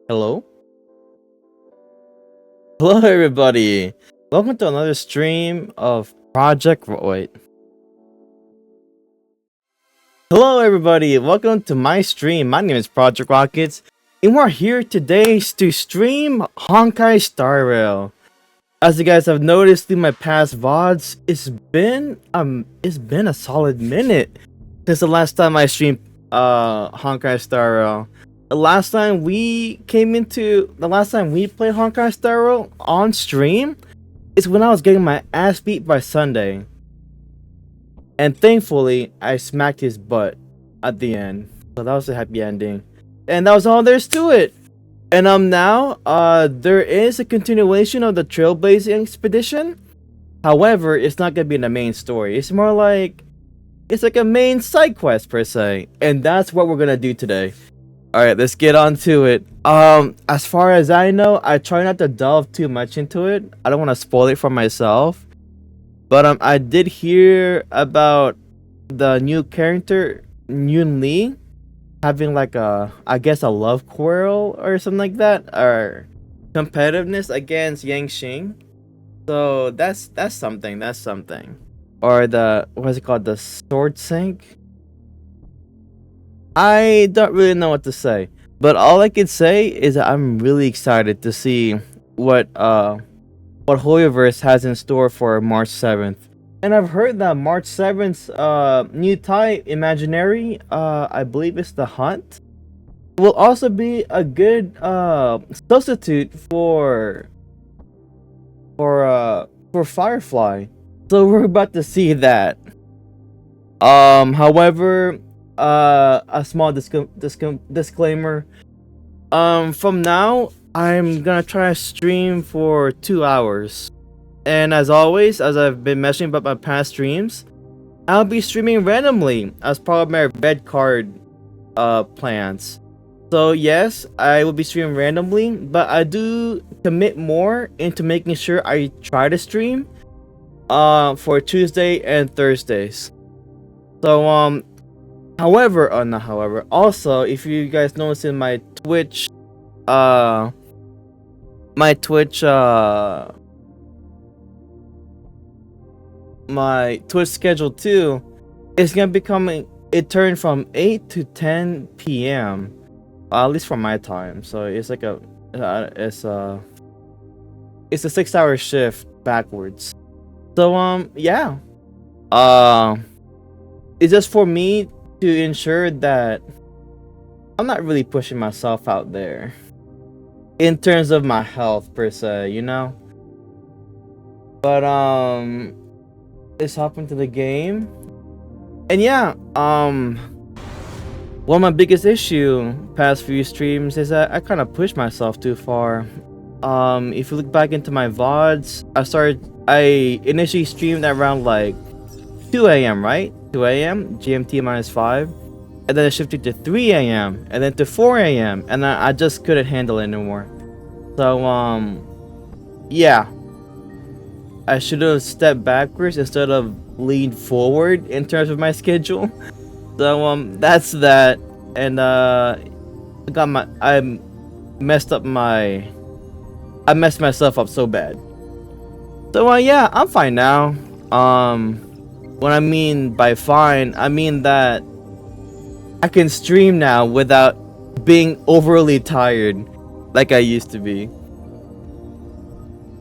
Hello? Hello, everybody! Welcome to another stream of Project Wait. Hello, everybody! Welcome to my stream. My name is Project Rockets, and we're here today to stream Honkai Star Rail. As you guys have noticed through my past VODs, it's been a solid minute since the last time I streamed Honkai Star Rail. The last time we played Honkai Star Rail on stream is when I was getting my ass beat by Sunday. And thankfully, I smacked his butt at the end. So that was a happy ending. And that was all there's to it. And now, there is a continuation of the Trailblazing expedition. However, it's not gonna be in the main story. It's more like a main side quest per se. And that's what we're gonna do today. Alright, let's get on to it. As far as I know, I try not to delve too much into it. I don't want to spoil it for myself. But I did hear about the new character, Yun Li, having like I guess a love quarrel or something like that, or competitiveness against Yang Xing. So that's something. Or what's it called? The sword sync. I don't really know what to say, but all I can say is that I'm really excited to see what Hoyoverse has in store for March 7th. And I've heard that March 7th's new type, Imaginary, I believe it's the Hunt, will also be a good substitute for Firefly. So we're about to see that. However, a small disclaimer. From now, I'm gonna try to stream for 2 hours. And as always, as I've been mentioning about my past streams, I'll be streaming randomly as part of my red card plans. So yes, I will be streaming randomly, but I do commit more into making sure I try to stream for Tuesday and Thursdays. So also, if you guys notice in my Twitch schedule too, it's gonna be coming. It turned from 8 to 10 p.m. At least for my time. So it's like it's a 6-hour shift backwards. So yeah, it's just for me to ensure that I'm not really pushing myself out there in terms of my health per se, you know. But let's hop into the game. And yeah, one of my biggest issue past few streams is that I kind of pushed myself too far. If you look back into my VODs, I initially streamed at around like 2 a.m. right? 2 a.m. GMT -5, and then it shifted to 3 a.m. and then to 4 a.m. and I just couldn't handle it anymore. So yeah, I should have stepped backwards instead of leaned forward in terms of my schedule. So that's that, and I messed myself up so bad. So yeah, I'm fine now. What I mean by fine, I mean that I can stream now without being overly tired like I used to be.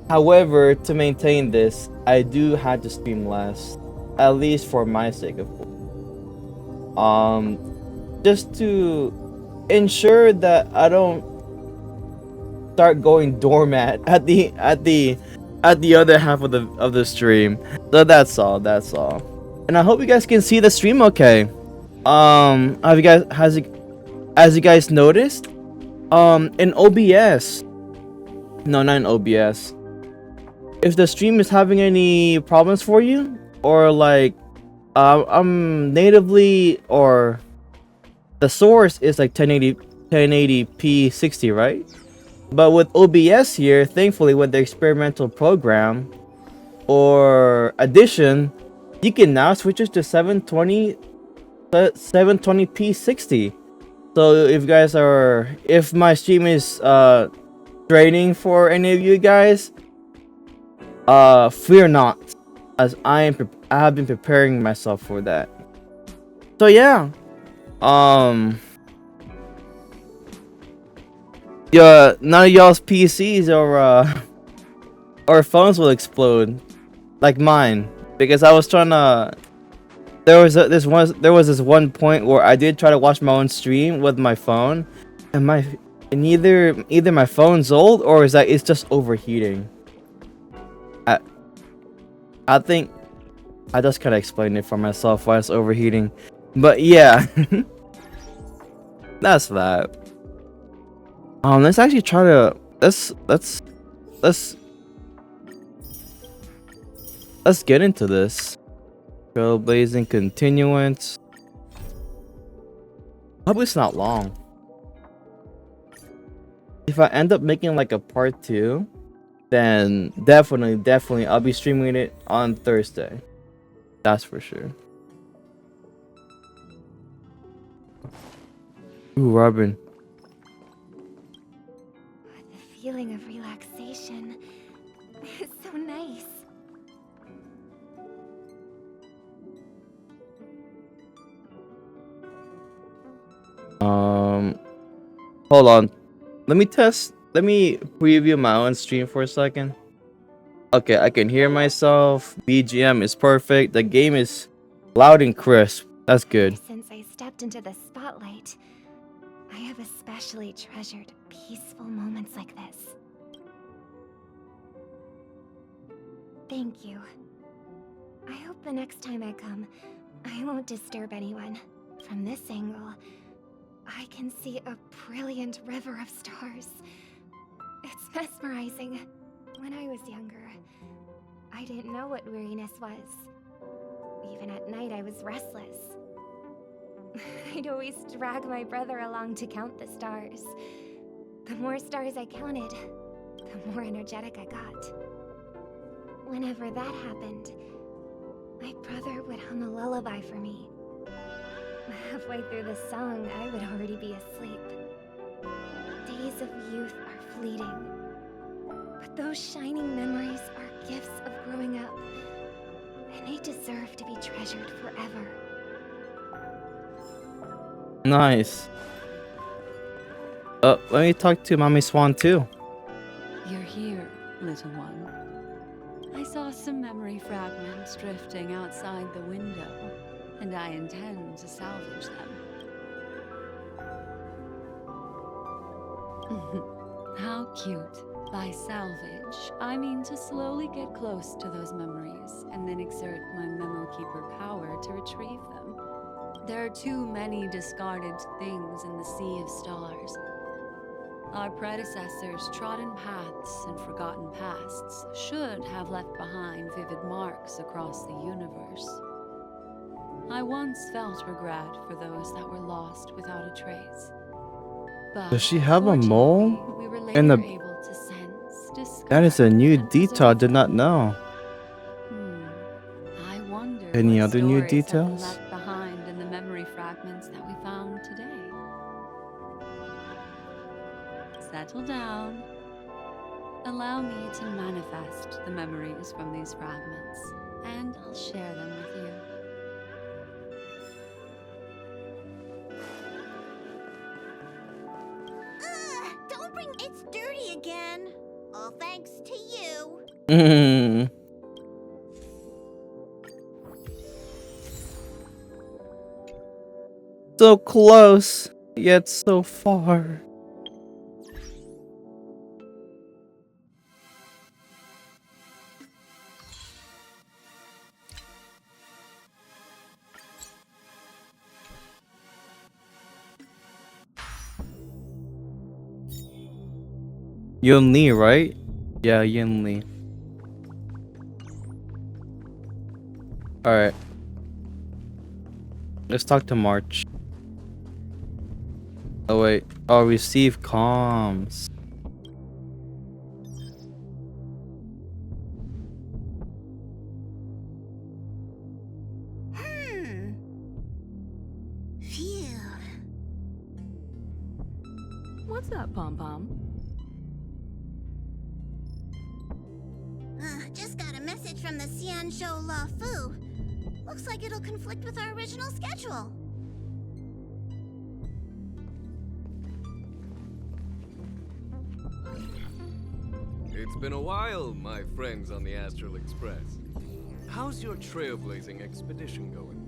However, to maintain this, I do have to stream less, at least for my sake, of course. Just to ensure that I don't start going doormat at the other half of the stream. So that's all. And I hope you guys can see the stream okay. As you guys noticed, in OBS, no, not in OBS. If the stream is having any problems for you, or like, I'm natively, or the source is like 1080p 60, right? But with OBS here, thankfully with the experimental program or addition, you can now switch it to 720p 60. So if you guys are, if my stream is draining for any of you guys, fear not, as I have been preparing myself for that. So yeah, yeah, none of y'all's PCs or phones will explode like mine, because I was trying to. There was this one point where I did try to watch my own stream with my phone, and either my phone's old or is that it's just overheating. I think I just kind of explained it for myself why it's overheating, but yeah, that's that. Let's actually try to let's get into this. Trailblazing continuance. Hope it's not long. If I end up making like a part 2, then definitely I'll be streaming it on Thursday. That's for sure. Ooh, Robin. The feeling of relaxation is so nice. Hold on. Let me preview my own stream for a second. Okay, I can hear myself. BGM is perfect. The game is loud and crisp. That's good. Since I stepped into the spotlight, I have especially treasured peaceful moments like this. Thank you. I hope the next time I come, I won't disturb anyone. From this angle, I can see a brilliant river of stars. It's mesmerizing. When I was younger, I didn't know what weariness was. Even at night, I was restless. I'd always drag my brother along to count the stars. The more stars I counted, the more energetic I got. Whenever that happened, my brother would hum a lullaby for me. Halfway through the song, I would already be asleep. Days of youth are fleeting, but those shining memories are gifts of growing up, and they deserve to be treasured forever. Nice. Let me talk to Mommy Swan too. You're here, little one. I saw some memory fragments drifting outside the window, and I intend to salvage them. How cute. By salvage, I mean to slowly get close to those memories and then exert my Memo Keeper power to retrieve them. There are too many discarded things in the sea of stars. Our predecessors' trodden paths and forgotten pasts should have left behind vivid marks across the universe. I once felt regret for those that were lost without a trace. But Does she have a mole? we were In later the- able to sense, discover, That is a new and detail I did preserve not them. know. I wonder Any what other new stories have been details? left behind in the memory fragments that we found today. Settle down. Allow me to manifest the memories from these fragments, and I'll share them with you. Don't bring It's Dirty again. All thanks to you. So close, yet so far. Yun Lee, right? Yeah, Yun Lee. Alright. Let's talk to March. Oh wait. Oh, receive comms. Phew. What's up, Pom Pom? Just got a message from the Xianzhou La Fu. Looks like it'll conflict with our original schedule. It's been a while, my friends on the Astral Express. How's your trailblazing expedition going?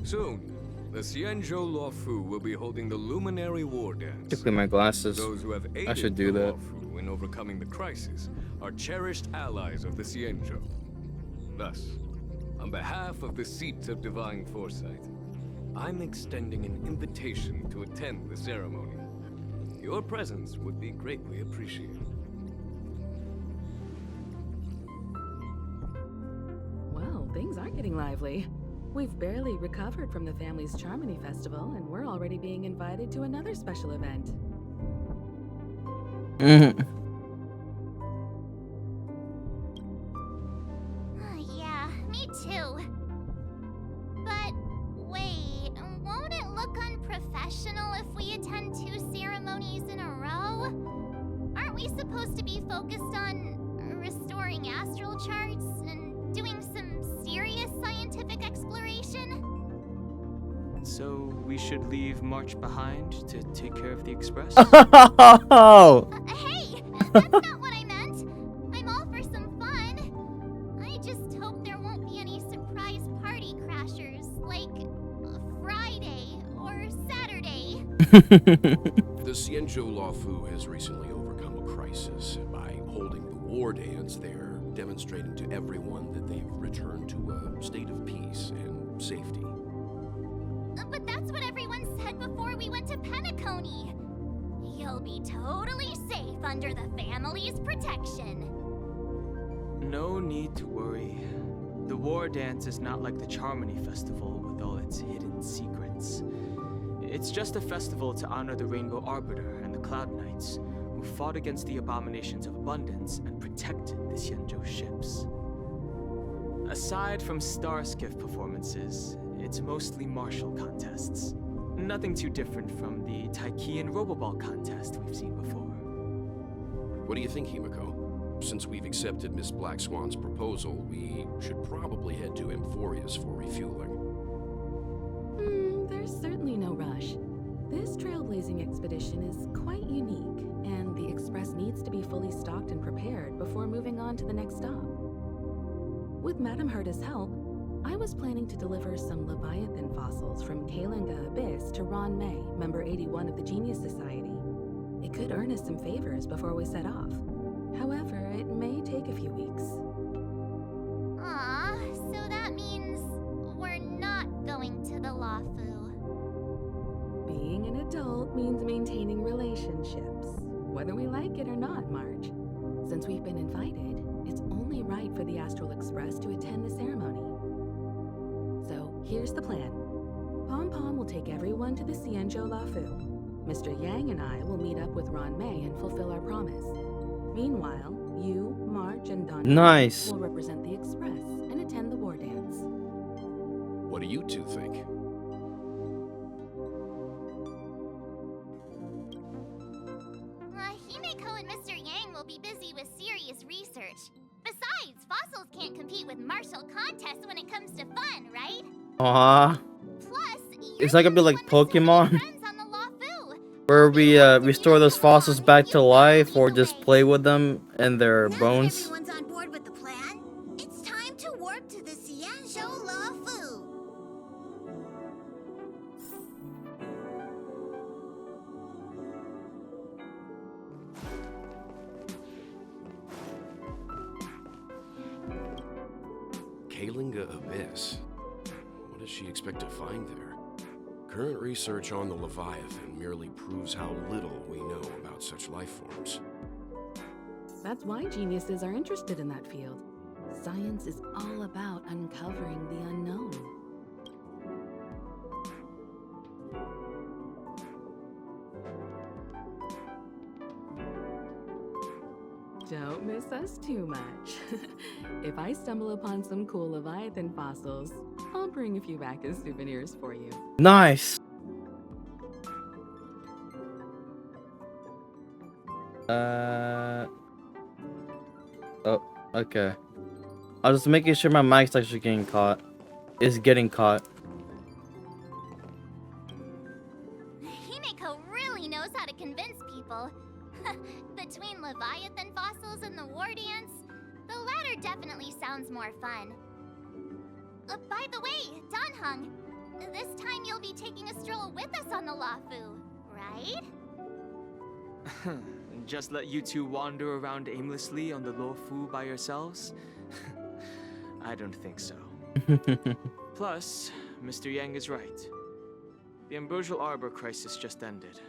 Soon, the Xianzhou La Fu will be holding the Luminary War Dance. To clean my glasses. Those who have aided I should do the that. La Fu in overcoming the crisis are cherished allies of the Xianzhou. Thus, on behalf of the Seat of Divine Foresight, I'm extending an invitation to attend the ceremony. Your presence would be greatly appreciated. Well, things are getting lively. We've barely recovered from the family's Charmony Festival, and we're already being invited to another special event. Yeah, me too. But wait, won't it look unprofessional if we attend 2 ceremonies in a row? Aren't we supposed to be focused on restoring astral charts and doing some serious scientific exploration? So we should leave March behind to take care of the Express? Oh! Hey, that's not what I meant. I'm all for some fun. I just hope there won't be any surprise party crashers, like Friday or Saturday. The Xianzhou La Fu has recently overcome a crisis by holding the war dance there, demonstrating to everyone that they've returned to a state of peace and safety. But that's what everyone said before we went to Penacony. You'll be totally safe under the family's protection. No need to worry. The War Dance is not like the Charmony Festival with all its hidden secrets. It's just a festival to honor the Rainbow Arbiter and the Cloud Knights, who fought against the abominations of abundance and protected the Xianzhou ships. Aside from Starskiff performances, it's mostly martial contests. Nothing too different from the Taiki and Roboball contest we've seen before. What do you think, Himiko? Since we've accepted Miss Black Swan's proposal, we should probably head to Amphorius for refueling. There's certainly no rush. This trailblazing expedition is quite unique, and the Express needs to be fully stocked and prepared before moving on to the next stop. With Madame Herta's help, I was planning to deliver some Leviathan fossils from Kalinga Abyss to Ron May, member 81 of the Genius Society. It could earn us some favors before we set off. However, it may take a few weeks. Aw, so that means we're not going to the La Fu. Being an adult means maintaining relationships, whether we like it or not, March. Since we've been invited, it's only right for the Astral Express to attend the ceremony. So, here's the plan. Pom Pom will take everyone to the Xianzhou La Fu. Mr. Yang and I will meet up with Ron May and fulfill our promise. Meanwhile, you, March, and Don Nice. will represent the Express and attend the war dance. What do you two think? Himeko and Mr. Yang will be busy with serious research. Besides, fossils can't compete with martial contests when it comes to fun, right? Aw. Plus, It's not gonna be like Pokemon, on the La Fu. where we restore those fossils back to life or just play with them and their Now that bones. everyone's on board with the plan, it's time to warp to the Xianzhou La Fu. Kalinga Abyss. What does she expect to find there? Current research on the Leviathan merely proves how little we know about such life forms. That's why geniuses are interested in that field. Science is all about uncovering the unknown. Don't miss us too much. If I stumble upon some cool Leviathan fossils, I'll bring a few back as souvenirs for you. Nice. Oh, okay. I was just making sure my mic's actually getting caught. It's getting caught. Himeko really knows how to convince people. Between Leviathan fossils and the war dance, the latter definitely sounds more fun. By the way, Danhung, this time you'll be taking a stroll with us on the Lafu, right? Just let you two wander around aimlessly on the Luofu by yourselves? I don't think so. Plus, Mr. Yang is right. The Ambrosial Arbor crisis just ended,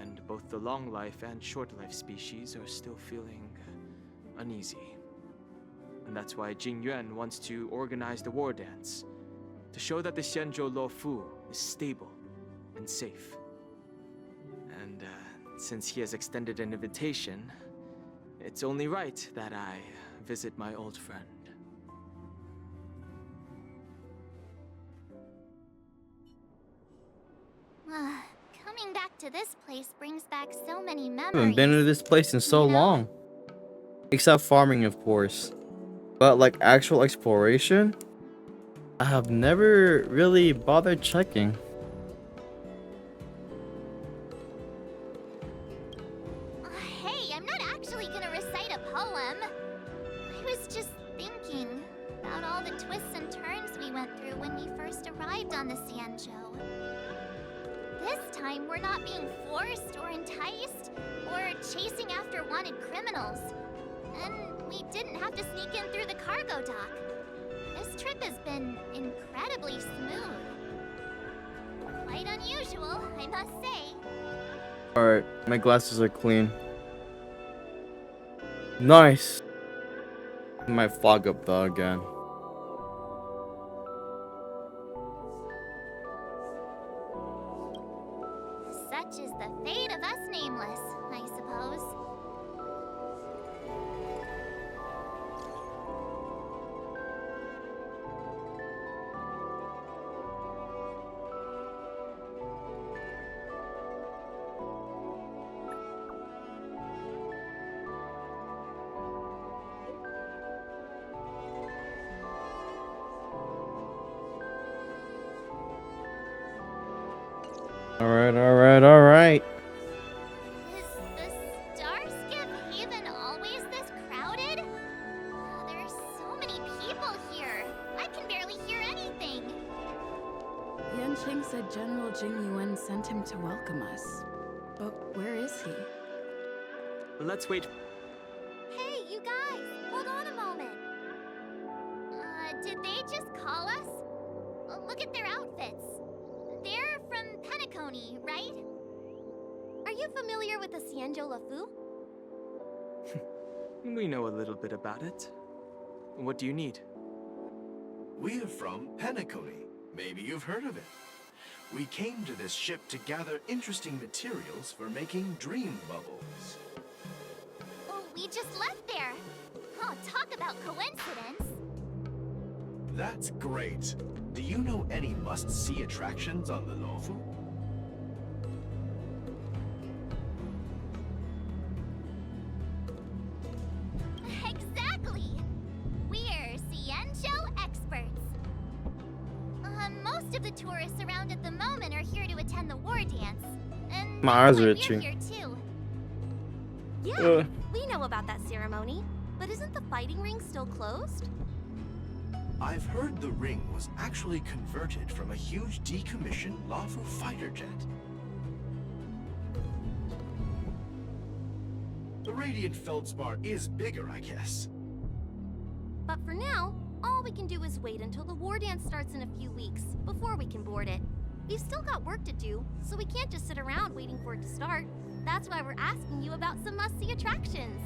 and both the long life and short life species are still feeling uneasy. And that's why Jing Yuan wants to organize the war dance, to show that the Xianzhou Luofu is stable and safe. And since he has extended an invitation, it's only right that I visit my old friend. Coming back to this place brings back so many I memories. haven't been to this place in so You know? long. Except farming, of course. But like actual exploration, I have never really bothered checking. Hey, I'm not actually gonna recite a poem. I was just thinking about all the twists and turns we went through when we first arrived on the Xianzhou. This time, we're not being forced or enticed or chasing after wanted criminals. And we didn't have to sneak in through the cargo dock. This trip has been incredibly smooth. Quite unusual, I must say. Alright, my glasses are clean. Nice. I might fog up though again. Such is the fate of us nameless, I suppose. Alright. Is the Starskip Haven always this crowded? There are so many people here. I can barely hear anything. Yanqing said General Jing Yuan sent him to welcome us. But where is he? Let's wait. Hey, you guys, hold on a moment. Did they just call us? Look at their outfits. They're from Penacony, right? Are you familiar with the Xianzhou Luofu? We know a little bit about it. What do you need? We are from Penacony. Maybe you've heard of it. We came to this ship to gather interesting materials for making dream bubbles. Oh, we just left there. Oh, talk about coincidence. That's great. Do you know any must-see attractions on the Luofu? Exactly. We're Xianzhou experts. Most of the tourists around at the moment are here to attend the war dance. And My eyes that's are why itching. we're here too. Yeah, we know about that ceremony. But isn't the fighting ring still closed? I've heard the ring was actually converted from a huge decommissioned Luofu fighter jet. The Radiant Feldspar is bigger, I guess. But for now, all we can do is wait until the war dance starts in a few weeks before we can board it. We've still got work to do, so we can't just sit around waiting for it to start. That's why we're asking you about some must-see attractions.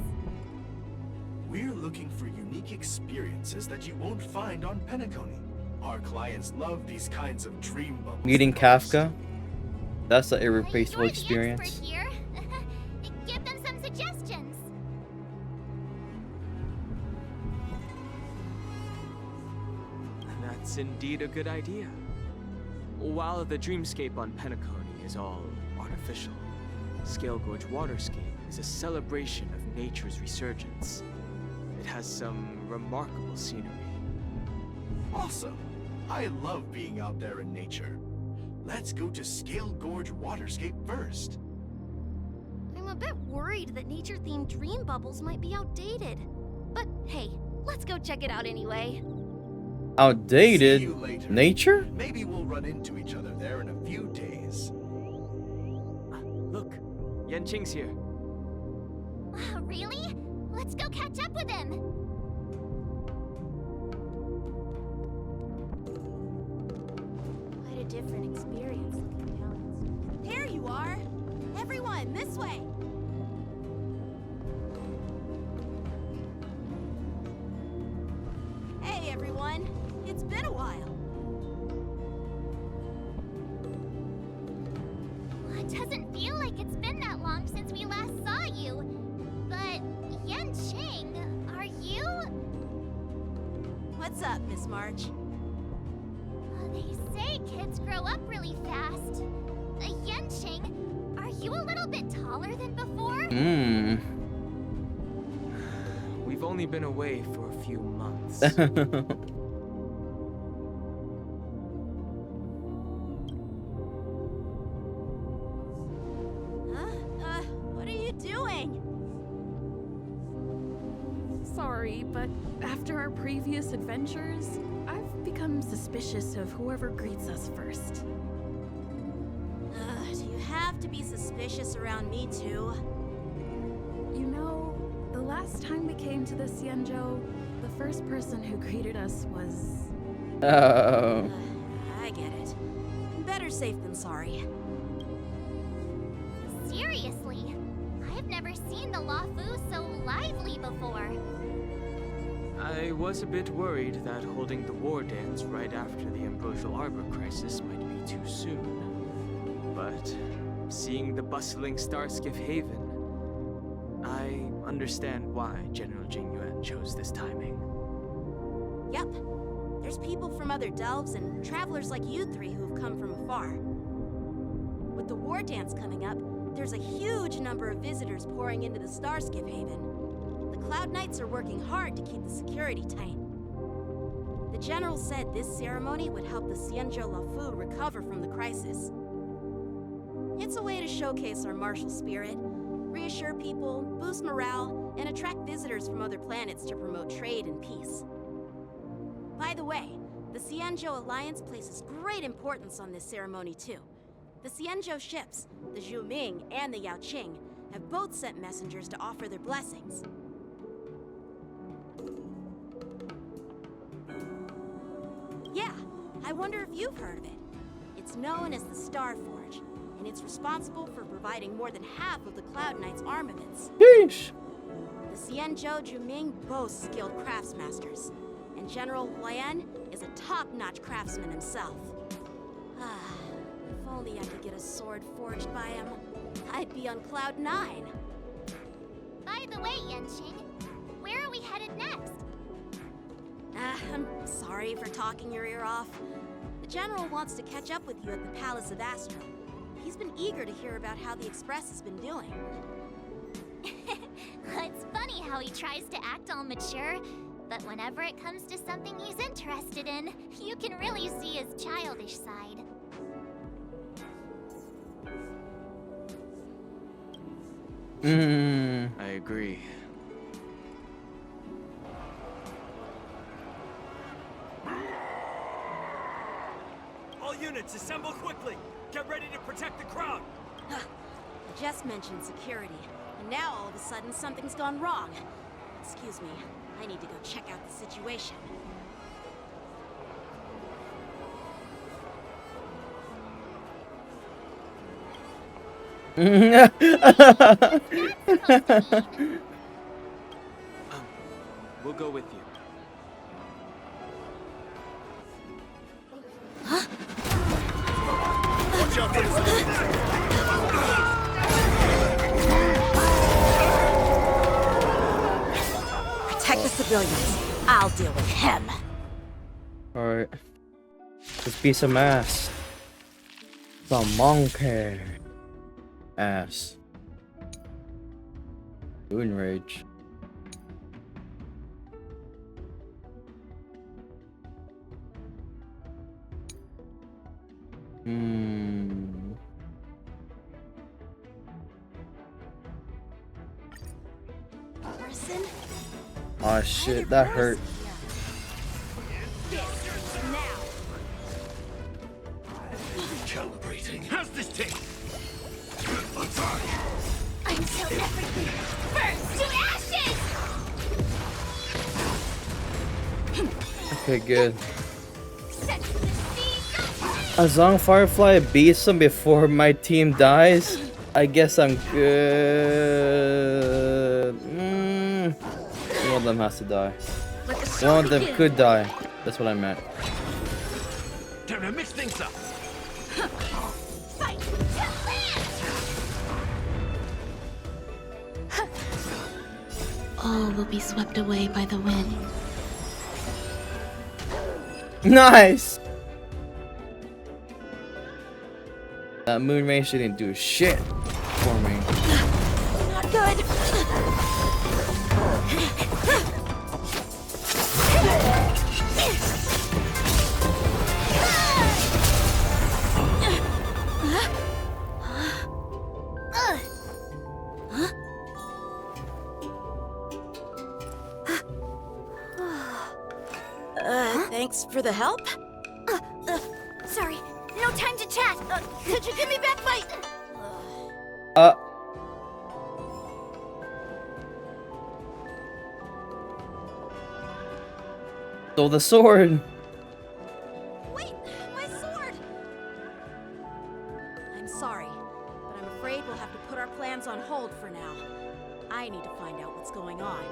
We're looking for unique experiences that you won't find on Penacony. Our clients love these kinds of dream bubbles. Meeting Kafka. That's an You're irreplaceable the experience. expert here. Give them some suggestions. That's indeed a good idea. While the dreamscape on Penacony is all artificial, Scale Gorge Waterscape is a celebration of nature's resurgence. It has some remarkable scenery. Awesome! I love being out there in nature. Let's go to Scale Gorge Waterscape first. I'm a bit worried that nature-themed dream bubbles might be outdated. But hey, let's go check it out anyway. Outdated? See you later. Nature? Maybe we'll run into each other there in a few days. Look, Yanqing's here. Really? Let's go catch up with him. Quite a different experience looking down. There you are! Everyone, this way! Hey everyone! It's been a while. It doesn't feel like it's been that long since we last saw you. But, Yanqing, are you? What's up, Miss March? They say kids grow up really fast. Yanqing, are you a little bit taller than before? We've only been away for a few months. What are you doing? Sorry, but after our previous adventures, I've become suspicious of whoever greets us first. Do you have to be suspicious around me too? You know, the last time we came to the Xianzhou, the first person who greeted us was... Oh. I get it. Better safe than sorry. Seriously, I've never seen the Lafu so lively before. I was a bit worried that holding the war dance right after the Ambrosial Arbor crisis might be too soon. But seeing the bustling Starskiff Haven, I understand why General Jingyuan chose this timing. Yep. There's people from other delves and travelers like you three who've come from afar. With the war dance coming up, there's a huge number of visitors pouring into the Starskiff Haven. The Cloud Knights are working hard to keep the security tight. The General said this ceremony would help the Xianzhou Lafu recover from the crisis. It's a way to showcase our martial spirit, reassure people, boost morale, and attract visitors from other planets to promote trade and peace. By the way, the Xianzhou Alliance places great importance on this ceremony too. The Xianzhou ships, the Zhuming and the Yaoqing, have both sent messengers to offer their blessings. Yeah, I wonder if you've heard of it. It's known as the Star Forge, and it's responsible for providing more than half of the Cloud Knight's armaments. Yeesh. The Xianzhou Zhuming boasts skilled craftsmasters, and General Huayan is a top-notch craftsman himself. If only I could get a sword forged by him, I'd be on Cloud 9. By the way, Yanqing, where are we headed next? I'm sorry for talking your ear off. The General wants to catch up with you at the Palace of Astro. He's been eager to hear about how the Express has been doing. It's funny how he tries to act all mature, but whenever it comes to something he's interested in, you can really see his childish side. I agree. All units, assemble quickly! Get ready to protect the crowd! I just mentioned security, and now all of a sudden something's gone wrong. Excuse me, I need to go check out the situation. We'll go with you. Watch out for this! Protect the civilians. I'll deal with him. Alright. Let's be some ass. Some monkey ass. Moon Rage. Person? Oh shit, that hurt. Calibrating. How's this take? I'm so everything burns to ashes! Okay, good. Set the sea. As long as Firefly beats him before my team dies, I guess I'm good. One of them has to die. One of them could die. That's what I meant. Time to mix things up. Fight to land! All will be swept away by the wind. Nice! That Moon Rage didn't do shit for me. Not good! Thanks for the help. Sorry, no time to chat. Could you give me back my... So the sword. Wait, my sword! I'm sorry, but I'm afraid we'll have to put our plans on hold for now. I need to find out what's going on.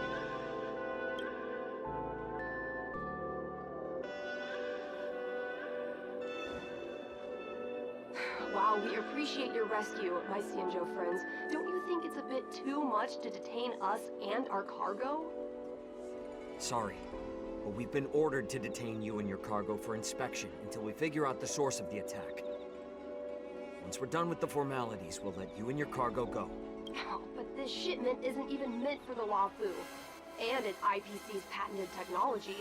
While we appreciate your rescue, my Xianzhou friends, don't you think it's a bit too much to detain us and our cargo? Sorry, but we've been ordered to detain you and your cargo for inspection until we figure out the source of the attack. Once we're done with the formalities, we'll let you and your cargo go. Oh, but this shipment isn't even meant for the Luofu, and it's IPC's patented technology.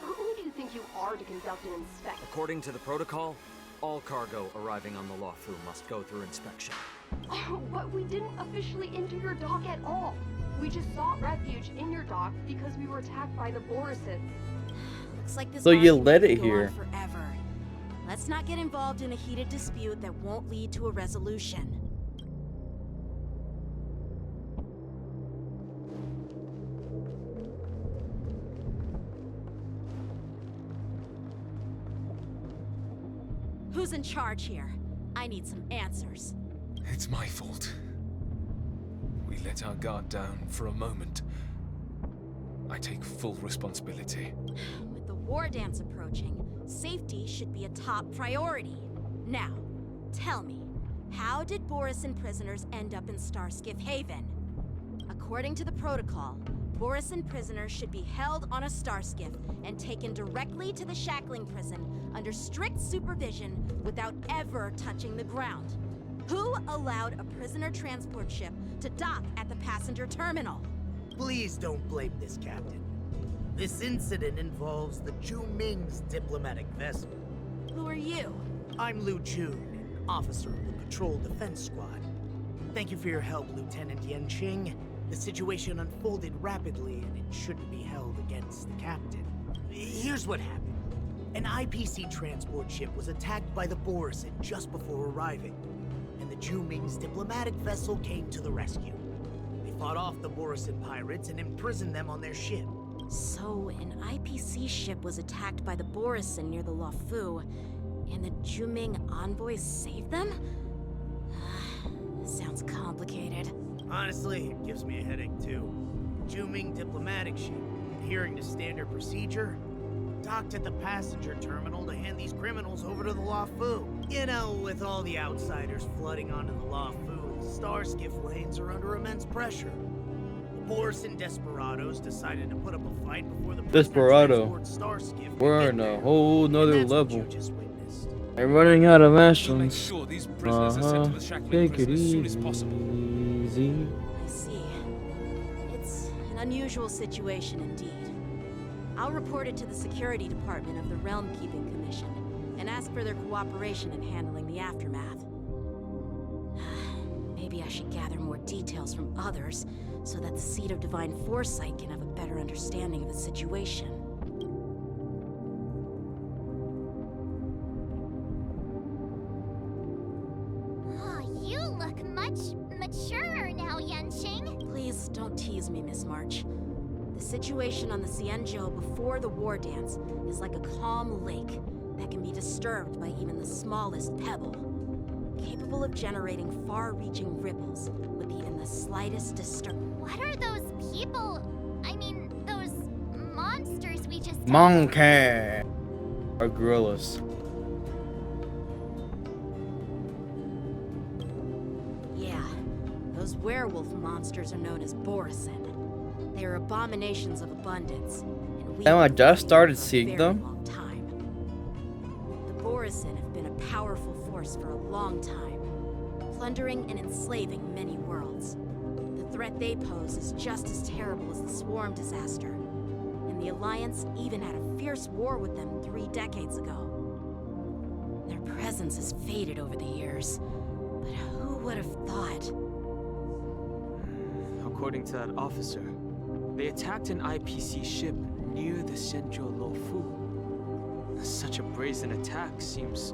Who do you think you are to conduct an inspection? According to the protocol, all cargo arriving on the Luofu must go through inspection. Oh, but we didn't officially enter your dock at all. We just sought refuge in your dock because we were attacked by the Borisons. Looks like this So you argument let could it go here. on forever. Let's not get involved in a heated dispute that won't lead to a resolution. Who's in charge here? I need some answers. It's my fault. We let our guard down for a moment. I take full responsibility. With the war dance approaching, safety should be a top priority. Now, tell me, how did Borisin prisoners end up in Starskiff Haven? According to the protocol, Borisin prisoners should be held on a Starskiff and taken directly to the shackling prison under strict supervision without ever touching the ground. Who allowed a prisoner transport ship to dock at the passenger terminal? Please don't blame this, Captain. This incident involves the Zhu Ming's diplomatic vessel. Who are you? I'm Lu Jun, an officer of the Patrol Defense Squad. Thank you for your help, Lieutenant Yanqing. The situation unfolded rapidly, and it shouldn't be held against the captain. Here's what happened. An IPC transport ship was attacked by the Borisin just before arriving, and the Zhu Ming's diplomatic vessel came to the rescue. They fought off the Borisin pirates and imprisoned them on their ship. So, an IPC ship was attacked by the Borisin near the Luofu, and the Zhu Ming envoys saved them? Sounds complicated. Honestly, it gives me a headache too. Zhu Ming diplomatic ship, adhering to standard procedure, docked at the passenger terminal to hand these criminals over to the Luofu. You know, with all the outsiders flooding onto the Luofu, the Starskiff lanes are under immense pressure. The Borisin desperados decided to put up a fight before the Desperado. Starskiff. We're on a whole nother level. Just witnessed. I'm running out of We'll make actions. sure these prisoners are sent to the shackling Take it prison as soon as possible. easy. I see. unusual situation indeed. I'll report it to the security department of the Realm Keeping Commission and ask for their cooperation in handling the aftermath. Maybe I should gather more details from others so that the Seat of Divine Foresight can have a better understanding of the situation. Oh, you look much maturer now, Yenching. Please don't tease me, Miss March. The situation on the Cienjo before the war dance is like a calm lake that can be disturbed by even the smallest pebble, capable of generating far-reaching ripples with even the slightest disturbance. What are those people? I mean, those monsters we just... Monkey. Or gorillas. Yeah, those werewolf monsters are known as Borisin. They are abominations of abundance, and we And I just started for a seeing very them. long time. The Borisin have been a powerful force for a long time, plundering and enslaving many worlds. The threat they pose is just as terrible as the Swarm disaster, and the Alliance even had a fierce war with them 3 decades ago. Their presence has faded over the years, but who would have thought? According to that officer, they attacked an IPC ship near the Senjo Lofu. Such a brazen attack seems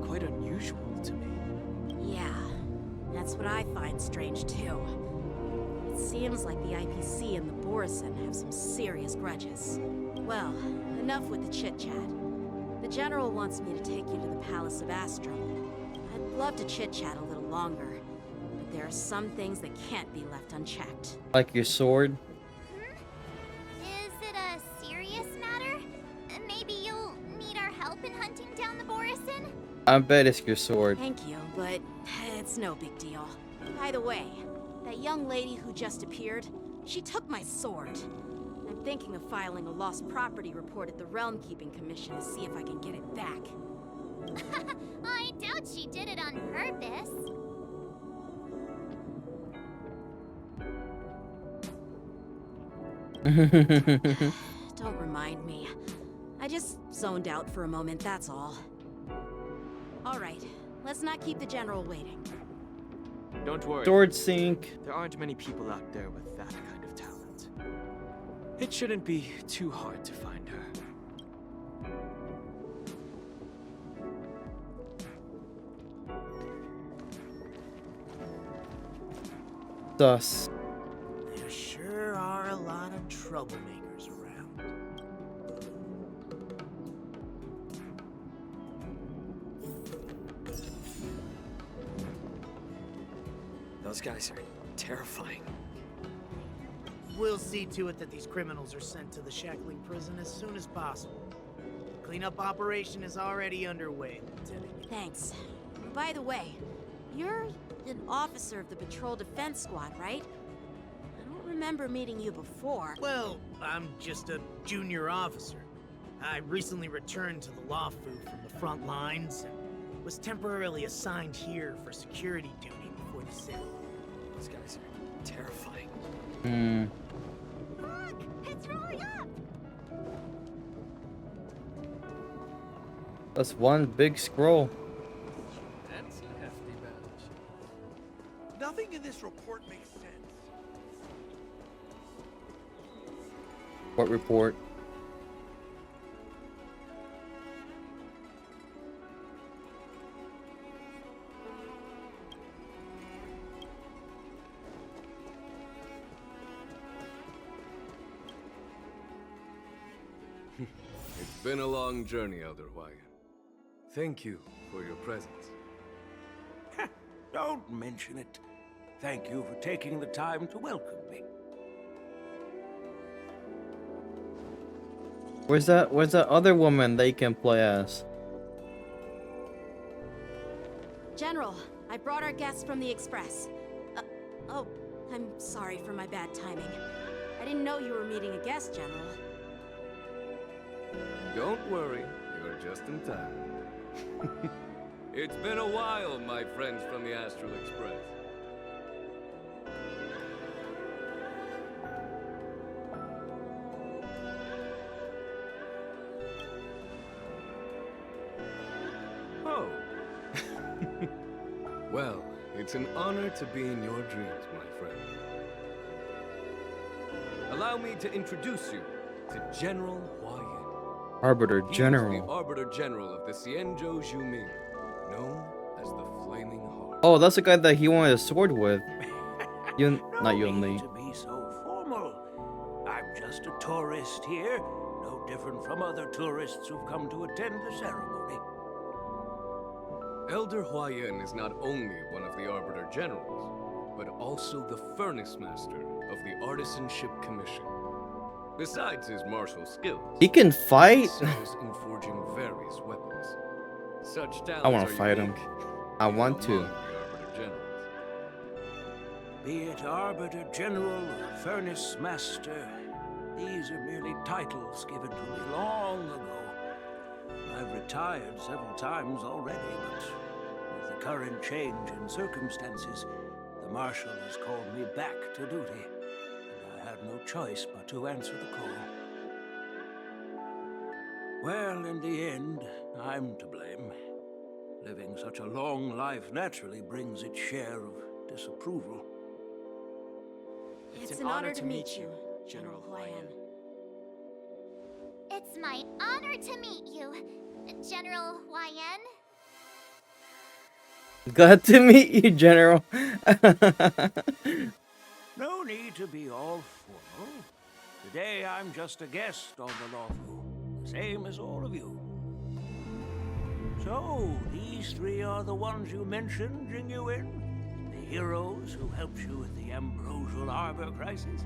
quite unusual to me. Yeah, that's what I find strange too. It seems like the IPC and the Borisin have some serious grudges. Well, enough with the chit-chat. The General wants me to take you to the Palace of Astral. I'd love to chit-chat a little longer, but there are some things that can't be left unchecked. Like your sword. Is it a serious matter? Maybe you'll need our help in hunting down the Borisin? I bet it's your sword. Thank you, but it's no big deal. By the way, that young lady who just appeared, she took my sword. I'm thinking of filing a lost property report at the Realm Keeping Commission to see if I can get it back. I doubt she did it on purpose. Don't remind me. I just zoned out for a moment, that's all. Alright, let's not keep the General waiting. Don't worry. Sword sink. There aren't many people out there with that kind of talent. It shouldn't be too hard to find her. Thus. There sure are a lot of troublemakers around. Those guys are terrifying. We'll see to it that these criminals are sent to the Shackling prison as soon as possible. Cleanup operation is already underway, Lieutenant. Thanks. By the way, you're an officer of the Patrol Defense Squad, right? I don't remember meeting you before. Well, I'm just a junior officer. I recently returned to the Lafu from the front lines and was temporarily assigned here for security duty before the sale. Those guys are terrifying. Look! It's rolling up! That's one big scroll. That's a hefty badge. Nothing in this report makes sense. What report? It's been a long journey, Elder Wyatt. Thank you for your presence. Don't mention it. Thank you for taking the time to welcome me. Where's that other woman they can play as? General, I brought our guests from the Express. Oh, I'm sorry for my bad timing. I didn't know you were meeting a guest, General. Don't worry, you're just in time. It's been a while, my friends from the Astral Express. It's an honor to be in your dreams, my friend. Allow me to introduce you to General Huayan. Arbiter He is General. the Arbiter General of the Xianzhou Zhuming, known as the Flaming Heart. Oh, that's the guy that he wanted a sword with. Not Yun Li. To be so formal. I'm just a tourist here, no different from other tourists who've come to attend the ceremony. Elder Huayan is not only one of the Arbiter Generals, but also the Furnace Master of the Artisanship Commission. Besides his martial skills, He can fight? he excels in forging various weapons. Such talents I want are to fight him. unique I want to. among the Arbiter Generals. Be it Arbiter General, Furnace Master, these are merely titles given to me long ago. I've retired several times already, but with the current change in circumstances, the Marshal has called me back to duty, and I had no choice but to answer the call. Well, in the end, I'm to blame. Living such a long life naturally brings its share of disapproval. It's an honor to meet you, General Huayan. It's my honor to meet you, General Huayan. Glad to meet you, General. No need to be all formal. Today I'm just a guest on the Lawfu, the same as all of you. So, these three are the ones you mentioned, Jingyuin? The heroes who helped you with the Ambrosial Arbor crisis?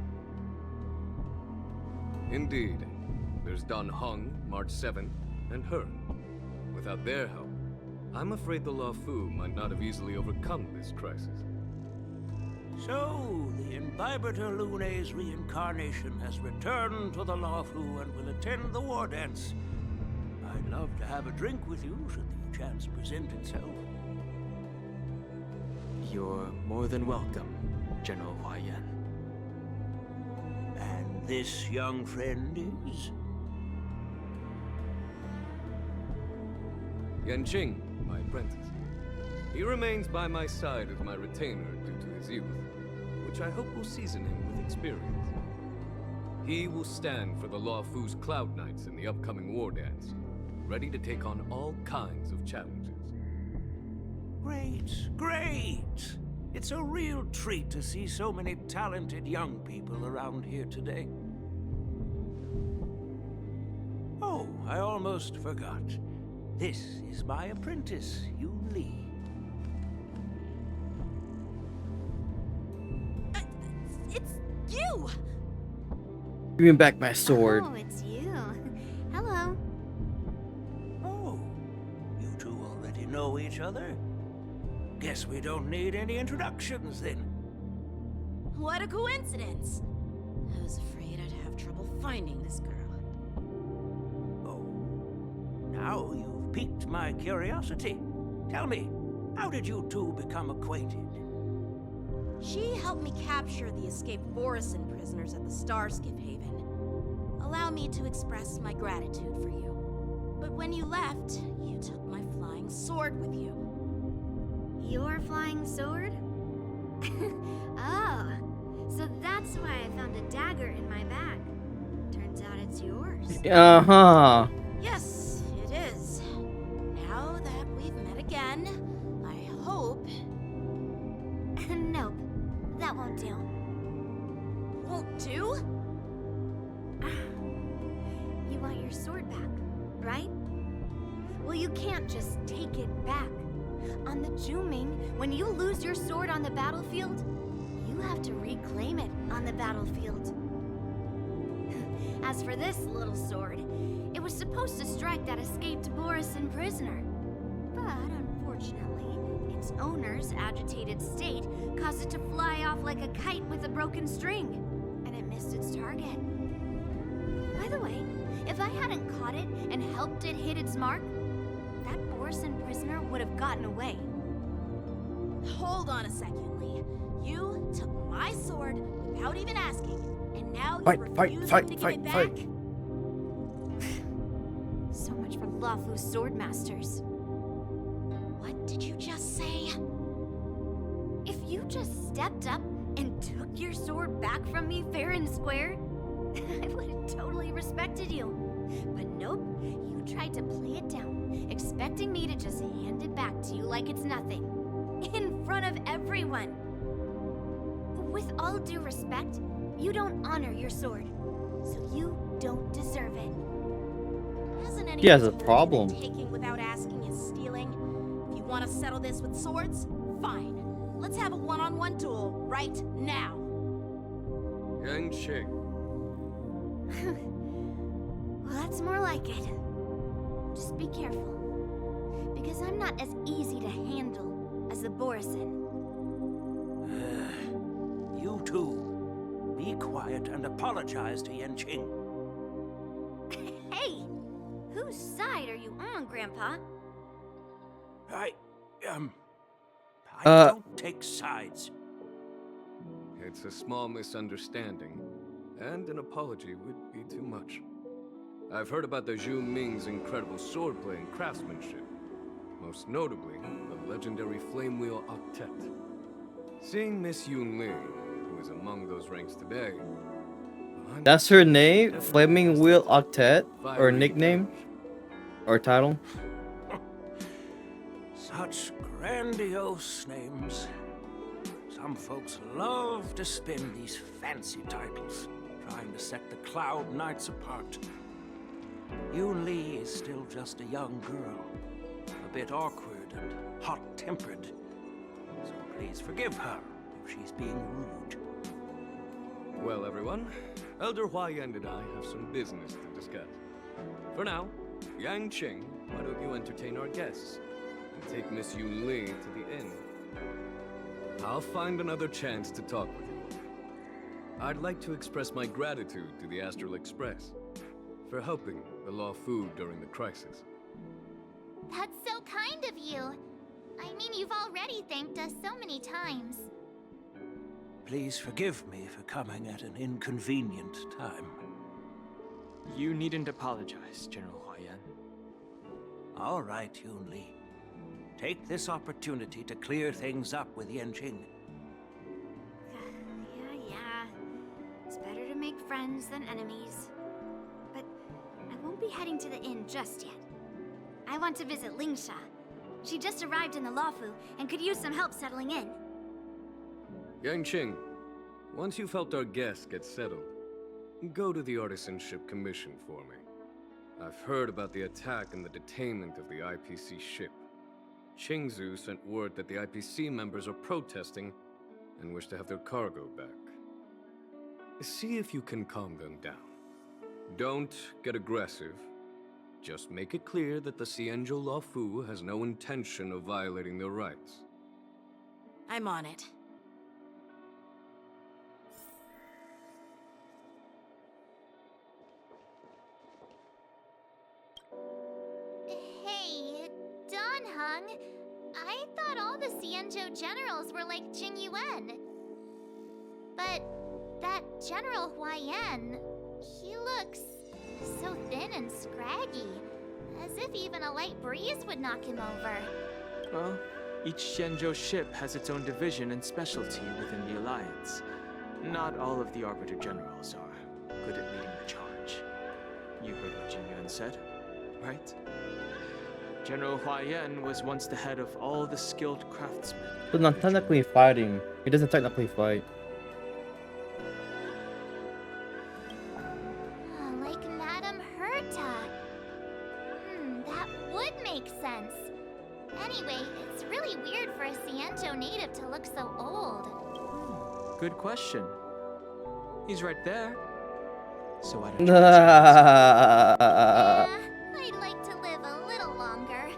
Indeed. There's Dan Heng, March 7th, and her. Without their help, I'm afraid the Lawfu might not have easily overcome this crisis. So, the Imbibitor Lune's reincarnation has returned to the Lawfu and will attend the war dance. I'd love to have a drink with you should the chance present itself. You're more than welcome, General Huayan. And this young friend is? Yanqing, my apprentice. He remains by my side as my retainer due to his youth, which I hope will season him with experience. He will stand for the Lawfu's Cloud Knights in the upcoming war dance, ready to take on all kinds of challenges. Great, great! It's a real treat to see so many talented young people around here today. Oh, I almost forgot. This is my apprentice, Yun Li. It's you! Give me back my sword. Oh, it's you. Hello. Oh, you two already know each other? Guess we don't need any introductions then. What a coincidence! I was afraid I'd have trouble finding this girl. Now you've piqued my curiosity. Tell me, how did you two become acquainted? She helped me capture the escaped Borison prisoners at the Starskiff Haven. Allow me to express my gratitude for you. But when you left, you took my flying sword with you. Your flying sword? Oh, so that's why I found a dagger in my bag. Turns out it's yours. Uh-huh. Yes, it is. Now that we've met again, I hope... Nope, that won't do. Won't do? You want your sword back, right? Well, you can't just take it back. On the Zhuming, when you lose your sword on the battlefield, you have to reclaim it on the battlefield. As for this little sword, it was supposed to strike that escaped Borison prisoner. But unfortunately, its owner's agitated state caused it to fly off like a kite with a broken string, and it missed its target. By the way, if I hadn't caught it and helped it hit its mark, that Borison prisoner would have gotten away. Hold on a second, Lee. You took my sword without even asking, and now Fight, you're fight, refusing fight, to give fight, it back? fight. So much for Lawfu sword masters. What did you just say? stepped up and took your sword back from me fair and square, I would have totally respected you. But nope, you tried to play it down, expecting me to just hand it back to you like it's nothing. In front of everyone. With all due respect, you don't honor your sword, so you don't deserve it. He has a problem. Taking without asking is stealing. If you want to settle this with swords, fine. Let's have a one-on-one duel right now. Yang Qing. Well, that's more like it. Just be careful, because I'm not as easy to handle as the Borisin. You two, be quiet and apologize to Yan Qing. Hey! Whose side are you on, Grandpa? I don't take sides. It's a small misunderstanding, and an apology would be too much. I've heard about the Zhu Ming's incredible swordplay and craftsmanship, most notably the legendary Flame Wheel Octet. Seeing Miss Yunli, who is among those ranks today, That's her name? Flaming Wheel Octet? Or nickname? Or title? Such grandiose names. Some folks love to spin these fancy titles, trying to set the Cloud Knights apart. Yun Li is still just a young girl, a bit awkward and hot-tempered. So please forgive her if she's being rude. Well, everyone, Elder Huayan and I have some business to discuss. For now, Yang Qing, why don't you entertain our guests and take Miss Yun Li to the inn? I'll find another chance to talk with you. I'd like to express my gratitude to the Astral Express for helping the Law Fu during the crisis. That's so kind of you. I mean, you've already thanked us so many times. Please forgive me for coming at an inconvenient time. You needn't apologize, General Huayan. All right, Yun Li. Take this opportunity to clear things up with Yan Qing. Yeah. It's better to make friends than enemies. But I won't be heading to the inn just yet. I want to visit Lingsha. She just arrived in the Luofu and could use some help settling in. Yang Qing, once you've helped our guests get settled, go to the Artisanship Commission for me. I've heard about the attack and the detainment of the IPC ship. Qingzu sent word that the IPC members are protesting and wish to have their cargo back. See if you can calm them down. Don't get aggressive. Just make it clear that the Xianzhou Law Fu has no intention of violating their rights. I'm on it. Hey, Don Hung. I thought all the Xianzhou generals were like Jing Yuan. But that General Huayan, he looks so thin and scraggy, as if even a light breeze would knock him over. Well, each Xianzhou ship has its own division and specialty within the Alliance. Not all of the Arbiter Generals are good at leading the charge. You heard what Jing Yuan said, right? General Huayan was once the head of all the skilled craftsmen. He's not technically fighting. He doesn't technically fight. Like Madame Herta. That would make sense. Anyway, it's really weird for a Xianzhou native to look so old. Good question. He's right there. So why don't you I'd like to live a little longer.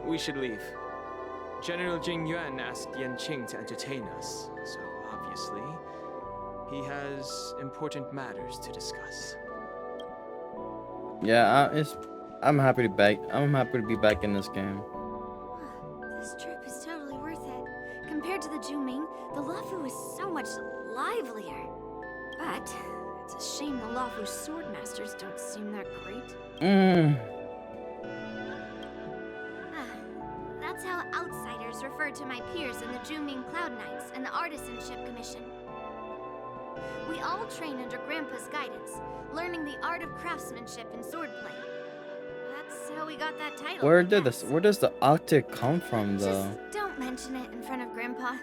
We should leave. General Jing Yuan asked Yan Qing to entertain us, so obviously, he has important matters to discuss. Yeah, I'm happy to be back in this game. This trip is totally worth it. Compared to the Juming, the Luofu is so much livelier. But it's a shame the Luofu swordmasters don't seem that great. That's how outsiders groups referred to my peers in the Juming Cloud Knights and the Artisanship Commission. We all train under Grandpa's guidance, learning the art of craftsmanship and swordplay. That's how we got that title. Where does the octet come from, though? Just don't mention it in front of Grandpa.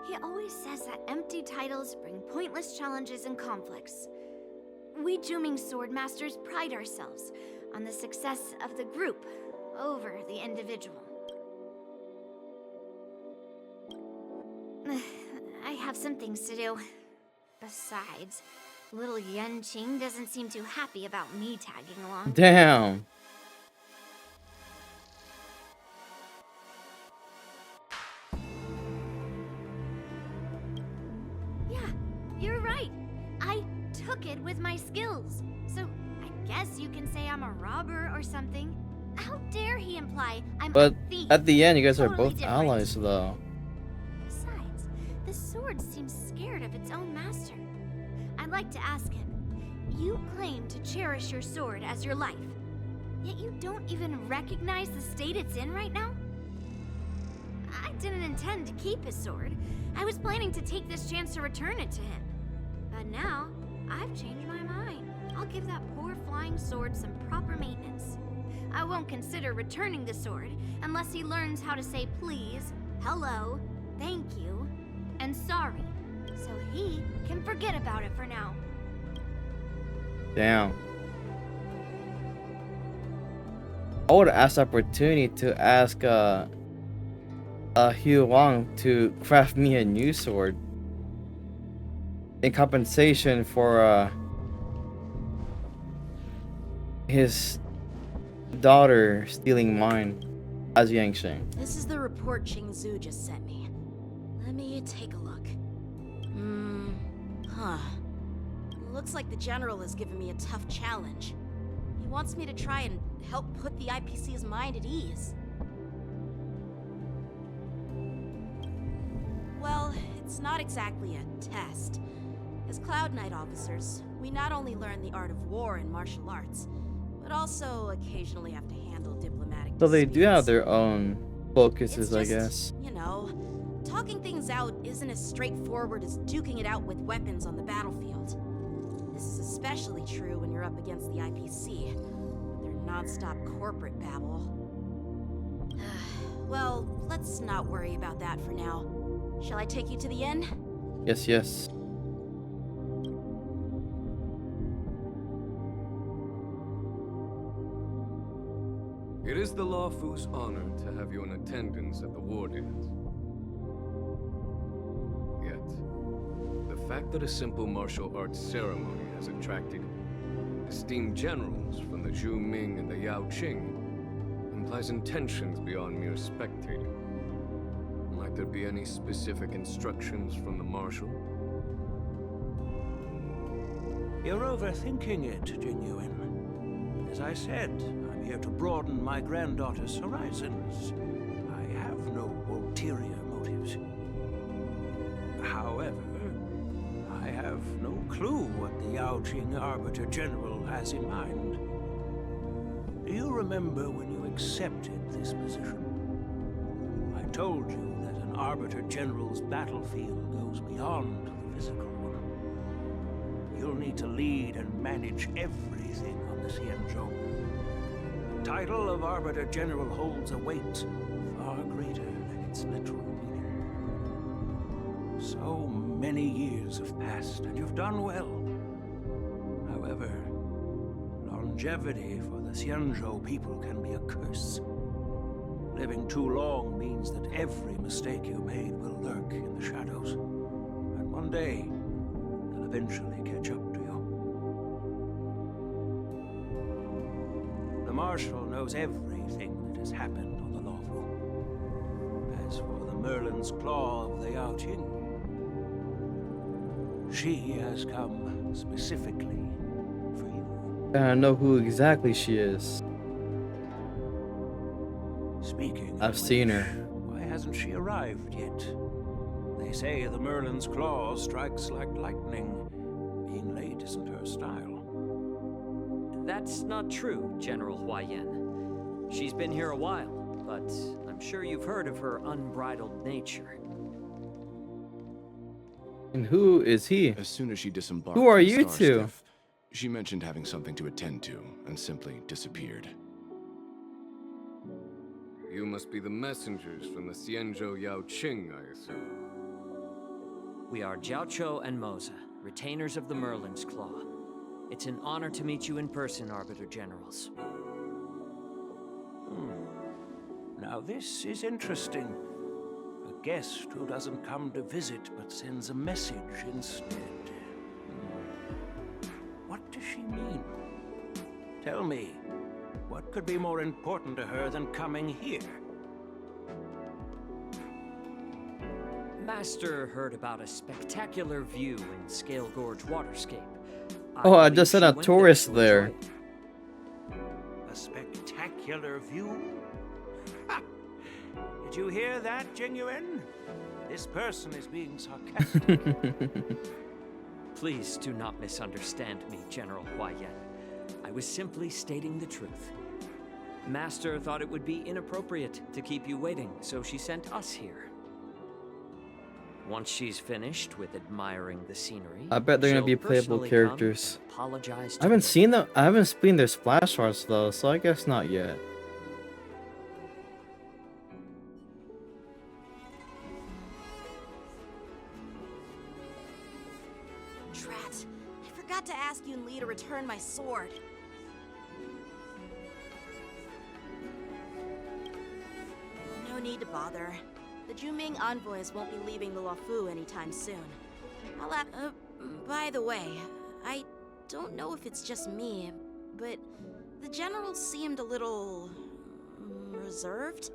He always says that empty titles bring pointless challenges and conflicts. We Juming sword masters pride ourselves on the success of the group over the individual. I have some things to do. Besides, little Yanqing doesn't seem too happy about me tagging along. Damn. Yeah, you're right. I took it with my skills. So I guess you can say I'm a robber or something. How dare he imply I'm But a thief? at the end, you guys are Totally both different. allies, though. Besides, the sword seems scared of its own master. I'd like to ask him, you claim to cherish your sword as your life, yet you don't even recognize the state it's in right now? I didn't intend to keep his sword. I was planning to take this chance to return it to him. But now, I've changed my mind. I'll give that poor flying sword some proper maintenance. I won't consider returning the sword unless he learns how to say please, hello, thank you, and sorry, so he can forget about it for now. Damn. I would ask the opportunity to ask Hugh Wang to craft me a new sword in compensation for his daughter stealing mine as Yanqing. This is the report Qingzu just sent me. Let me take a look. Looks like the General has given me a tough challenge. He wants me to try and help put the IPC's mind at ease. Well, it's not exactly a test. As Cloud Knight officers, we not only learn the art of war and martial arts, but also occasionally have to handle diplomatic So they do have disputes. their own focuses, It's I just, guess. You know, talking things out isn't as straightforward as duking it out with weapons on the battlefield. This is especially true when you're up against the IPC, their non-stop corporate babble. Well, let's not worry about that for now. Shall I take you to the inn? Yes, yes. It is the Lawfu's honor to have you in attendance at the war dance. Yet, the fact that a simple martial arts ceremony has attracted esteemed generals from the Zhu Ming and the Yao Qing implies intentions beyond mere spectating. Might there be any specific instructions from the marshal? You're overthinking it, Genuine. As I said, I'm here to broaden my granddaughter's horizons. I have no ulterior motives. However, I have no clue what the Yaoqing Arbiter General has in mind. Do you remember when you accepted this position? I told you that an Arbiter General's battlefield goes beyond the physical one. You'll need to lead and manage everything on the Xianzhou. The title of Arbiter General holds a weight far greater than its literal meaning. So many years have passed, and you've done well. However, longevity for the Xianzhou people can be a curse. Living too long means that every mistake you made will lurk in the shadows. And one day, they'll eventually catch up to you. The Marshal knows everything that has happened on the Lawfu. As for the Merlin's Claw of the Yaoqing, she has come specifically for you. I know who exactly she is. Speaking I've seen her. Why hasn't she arrived yet? They say the Merlin's Claw strikes like lightning. Being late isn't her style. That's not true, General Huayan. She's been here a while, but I'm sure you've heard of her unbridled nature. And who is he? As soon as she disembarked Who are from you two? Starstiff, she mentioned having something to attend to and simply disappeared. You must be the messengers from the Xianzhou Yao Qing, I assume. We are Jiaoqiu and Moza, retainers of the Merlin's Claw. It's an honor to meet you in person, Arbiter Generals. Now this is interesting. A guest who doesn't come to visit but sends a message instead. What does she mean? Tell me, what could be more important to her than coming here? Master heard about a spectacular view in Scale Gorge Waterscape. Oh, I just sent a tourist there. A spectacular view? Ha! Did you hear that, Jingyuan? This person is being sarcastic. Please do not misunderstand me, General Huaiyan. I was simply stating the truth. Master thought it would be inappropriate to keep you waiting, so she sent us here. Once she's finished with admiring the scenery, I bet they're gonna be she'll playable personally characters. come and apologize to I haven't me. seen them. I haven't seen their splash arts though, so I guess not yet. Drat. I forgot to ask Yun Li to return my sword. No need to bother. The Juming envoys won't be leaving the Luofu anytime soon. By the way, I don't know if it's just me, but the general seemed a little reserved.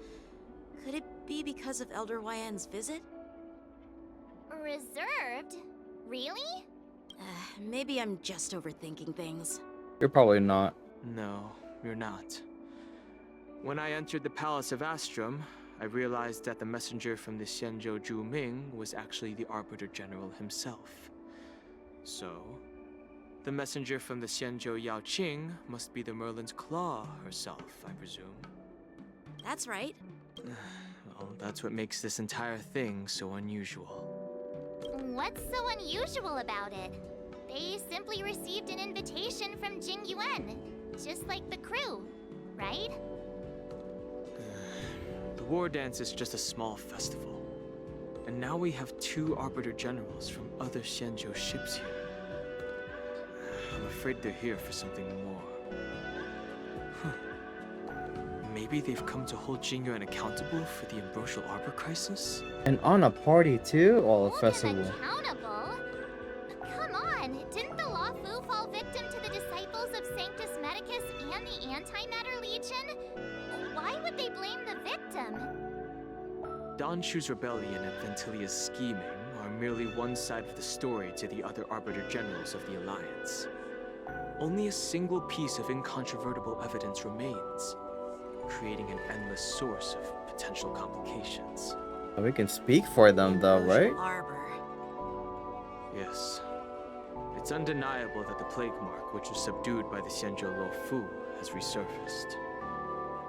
Could it be because of Elder Huaiyan's visit? Reserved? Really? Maybe I'm just overthinking things. You're probably not. No, you're not. When I entered the Palace of Astrum, I realized that the messenger from the Xianzhou Juming was actually the Arbiter General himself. So, the messenger from the Xianzhou Yao Qing must be the Merlin's Claw herself, I presume. That's right. Well, that's what makes this entire thing so unusual. What's so unusual about it? They simply received an invitation from Jingyuan, just like the crew, right? The war dance is just a small festival. And now we have two Arbiter Generals from other Xianzhou ships here. I'm afraid they're here for something more. Maybe they've come to hold Jingyuan accountable for the Ambrosial Arbor crisis? And on a party too? Or a festival? Accountable? Come on, didn't the Luofu fall victim to the disciples of Sanctus Medicus and the Antimatter Legion? Why would they blame the victim? Danshu's rebellion and Ventilia's scheming are merely one side of the story to the other Arbiter Generals of the Alliance. Only a single piece of incontrovertible evidence remains, creating an endless source of potential complications. We can speak for them though, right? Yes. It's undeniable that the plague mark, which was subdued by the Xianzhou Luofu, has resurfaced.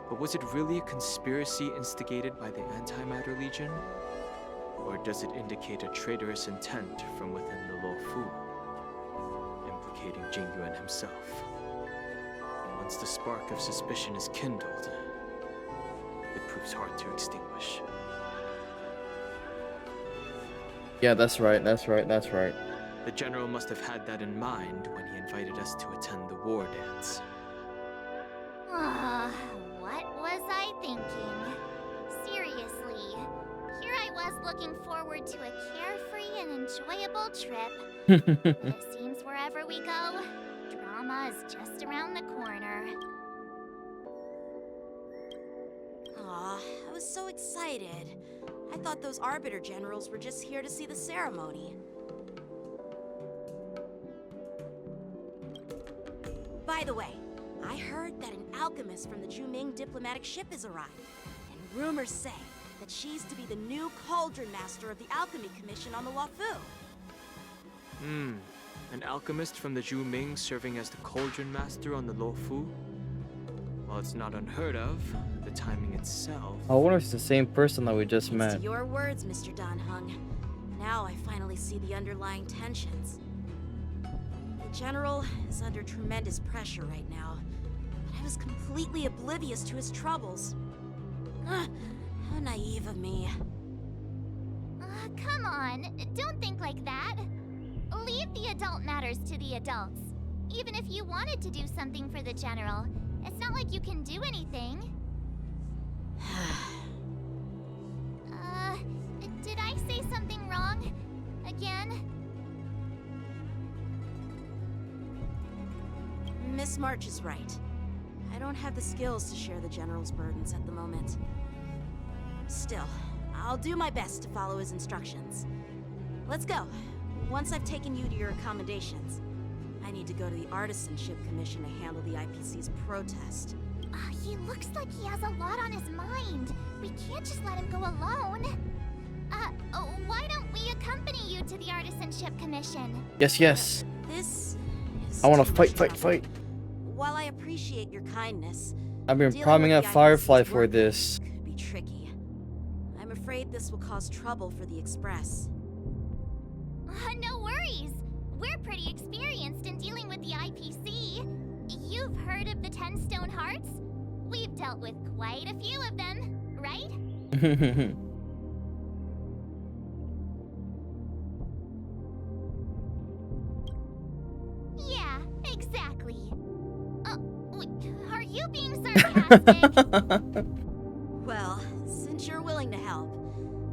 But was it really a conspiracy instigated by the Antimatter Legion? Or does it indicate a traitorous intent from within the Luofu, implicating Jingyuan himself? Once the spark of suspicion is kindled, it proves hard to extinguish. Yeah, that's right, that's right, that's right. The General must have had that in mind when he invited us to attend the war dance. What was I thinking? Seriously, here I was looking forward to a carefree and enjoyable trip. But it seems wherever we go, drama is just around the corner. Aw, I was so excited. I thought those Arbiter Generals were just here to see the ceremony. By the way, I heard that an alchemist from the Juming diplomatic ship has arrived. And rumors say that she's to be the new Cauldron Master of the Alchemy Commission on the Luofu. An alchemist from the Juming serving as the Cauldron Master on the Luofu? While it's not unheard of, the timing itself... I wonder if it's the same person that we just met. To your words, Mr. Dan Hung. Now I finally see the underlying tensions. The General is under tremendous pressure right now, but I was completely oblivious to his troubles. How naive of me. Come on, don't think like that. Leave the adult matters to the adults. Even if you wanted to do something for the General, it's not like you can do anything. Did I say something wrong? Again? Miss March is right. I don't have the skills to share the General's burdens at the moment. Still, I'll do my best to follow his instructions. Let's go. Once I've taken you to your accommodations, I need to go to the Artisanship Commission to handle the IPC's protest. He looks like he has a lot on his mind. We can't just let him go alone. Why don't we accompany you to the Artisanship Commission? Yes, yes. This is I want too to much fight. trouble. While I appreciate your kindness, I've been dealing priming with up the Firefly IPC's for work this. could be tricky. I'm afraid this will cause trouble for the Express. No worries. We're pretty experienced in dealing with the IPC. You've heard of the 10 Stone Hearts? We've dealt with quite a few of them, right? Yeah, exactly. Are you being sarcastic? Well, since you're willing to help,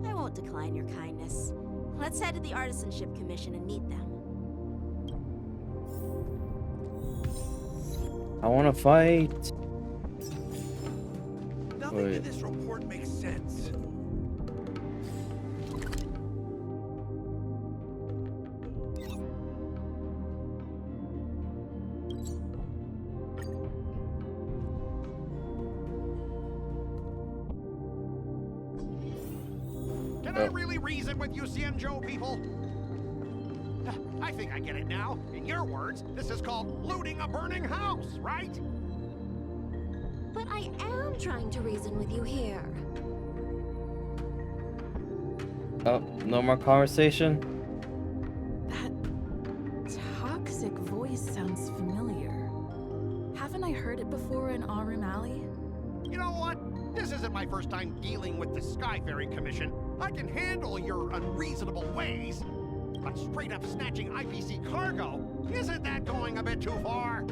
I won't decline your kindness. Let's head to the Artisanship Commission and meet them. I want to fight. Nothing in this report makes sense. Can I really reason with you, Xianzhou people? I think I get it now. In your words, this is called looting a burning house, right? But I am trying to reason with you here. Oh, no more conversation. That toxic voice sounds familiar. Haven't I heard it before in Aurum Alley? You know what? This isn't my first time dealing with the Skyfaring Commission. I can handle your unreasonable ways. But straight up snatching IPC cargo, isn't that going a bit too far?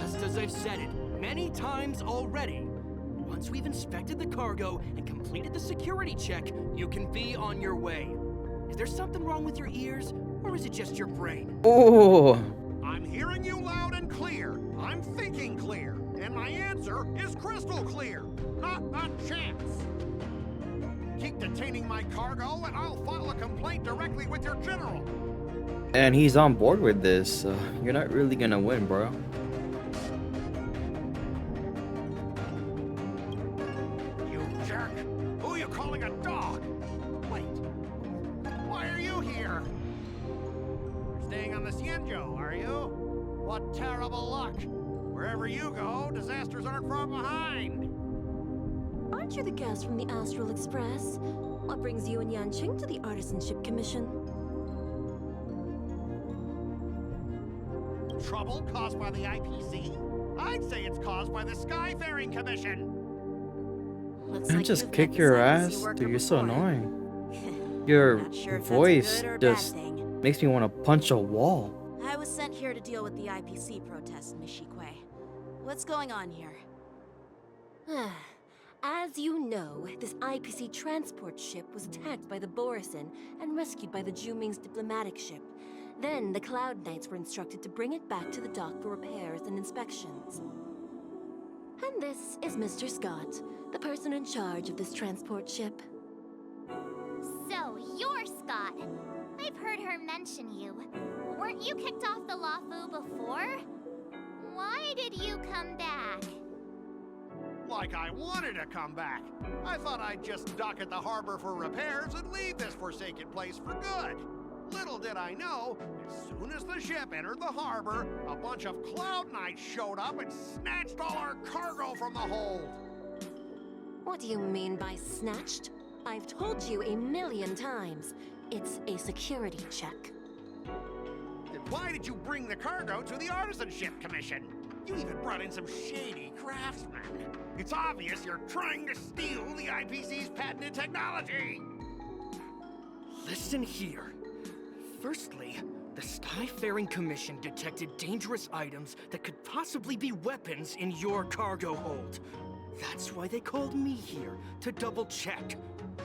Just as I've said it many times already. Once we've inspected the cargo and completed the security check, you can be on your way. Is there something wrong with your ears, or is it just your brain? Oh. I'm hearing you loud and clear. I'm thinking clear. And my answer is crystal clear. Not a chance. Keep detaining my cargo and I'll file a complaint directly with your general. And he's on board with this, so you're not really gonna win, bro. You jerk! Who are you calling a dog? Wait, why are you here? You're staying on the Xianzhou, are you? What terrible luck! Wherever you go, disasters aren't far behind. Aren't you the guest from the Astral Express? What brings you and Yanqing to the Artisanship Commission? Trouble caused by the IPC? I'd say it's caused by the Skyfaring Commission. And just kick your ass, dude. You're so annoying. Your voice just makes me want to punch a wall. I was sent here to deal with the IPC protest, Miss Shikwe. What's going on here? As you know, this IPC transport ship was attacked by the Borisin and rescued by the Juming's diplomatic ship. Then the Cloud Knights were instructed to bring it back to the dock for repairs and inspections. And this is Mr. Scott, the person in charge of this transport ship. So, you're Scott. I've heard her mention you. Weren't you kicked off the Lafu before? Why did you come back? Like I wanted to come back. I thought I'd just dock at the harbor for repairs and leave this forsaken place for good. Little did I know, as soon as the ship entered the harbor, a bunch of Cloud Knights showed up and snatched all our cargo from the hold. What do you mean by snatched? I've told you a million times. It's a security check. Then why did you bring the cargo to the Artisanship Commission? You even brought in some shady craftsmen. It's obvious you're trying to steal the IPC's patented technology. Listen here. Firstly, the Skyfaring Commission detected dangerous items that could possibly be weapons in your cargo hold. That's why they called me here, to double-check.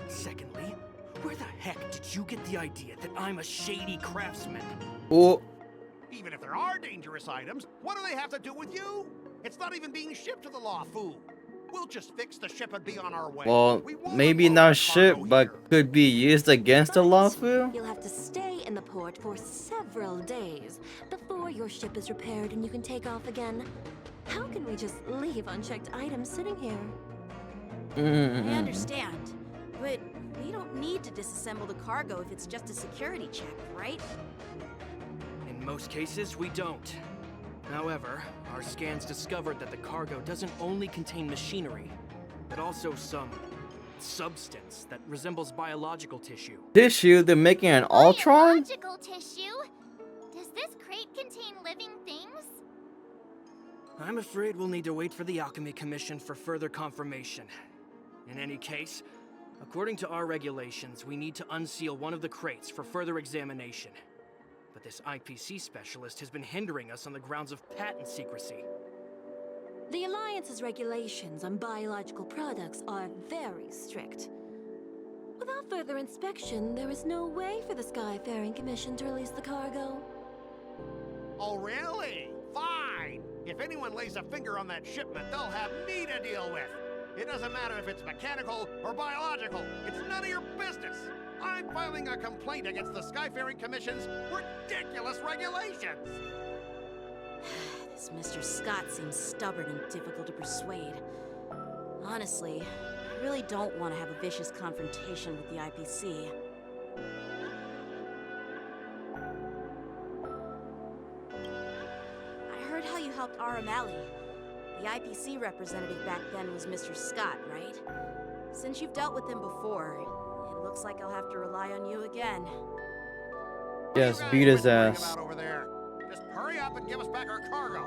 Secondly, where the heck did you get the idea that I'm a shady craftsman? Oh. Even if there are dangerous items, what do they have to do with you? It's not even being shipped to the Lawfu. We'll just fix the ship and be on our way. Well, maybe not ship, but could be used against the Lawfu? You'll have to stay in the port for several days before your ship is repaired and you can take off again. How can we just leave unchecked items sitting here? I understand, but we don't need to disassemble the cargo if it's just a security check, right? In most cases, we don't. However, our scans discovered that the cargo doesn't only contain machinery, but also some substance that resembles biological tissue. Tissue? They're making an Ultron? Biological tissue? Does this crate contain living things? I'm afraid we'll need to wait for the Alchemy Commission for further confirmation. In any case, according to our regulations, we need to unseal one of the crates for further examination. But this IPC specialist has been hindering us on the grounds of patent secrecy. The Alliance's regulations on biological products are very strict. Without further inspection, there is no way for the Skyfaring Commission to release the cargo. Oh, really? Fine. If anyone lays a finger on that shipment, they'll have me to deal with. It doesn't matter if it's mechanical or biological. It's none of your business. I'm filing a complaint against the Skyfaring Commission's ridiculous regulations. This Mr. Scott seems stubborn and difficult to persuade. Honestly, I really don't want to have a vicious confrontation with the IPC. I heard how you helped Aramali. The IPC representative back then was Mr. Scott, right? Since you've dealt with him before, it looks like I'll have to rely on you again. Yes, beat his ass. Over there. Just hurry up and give us back our cargo.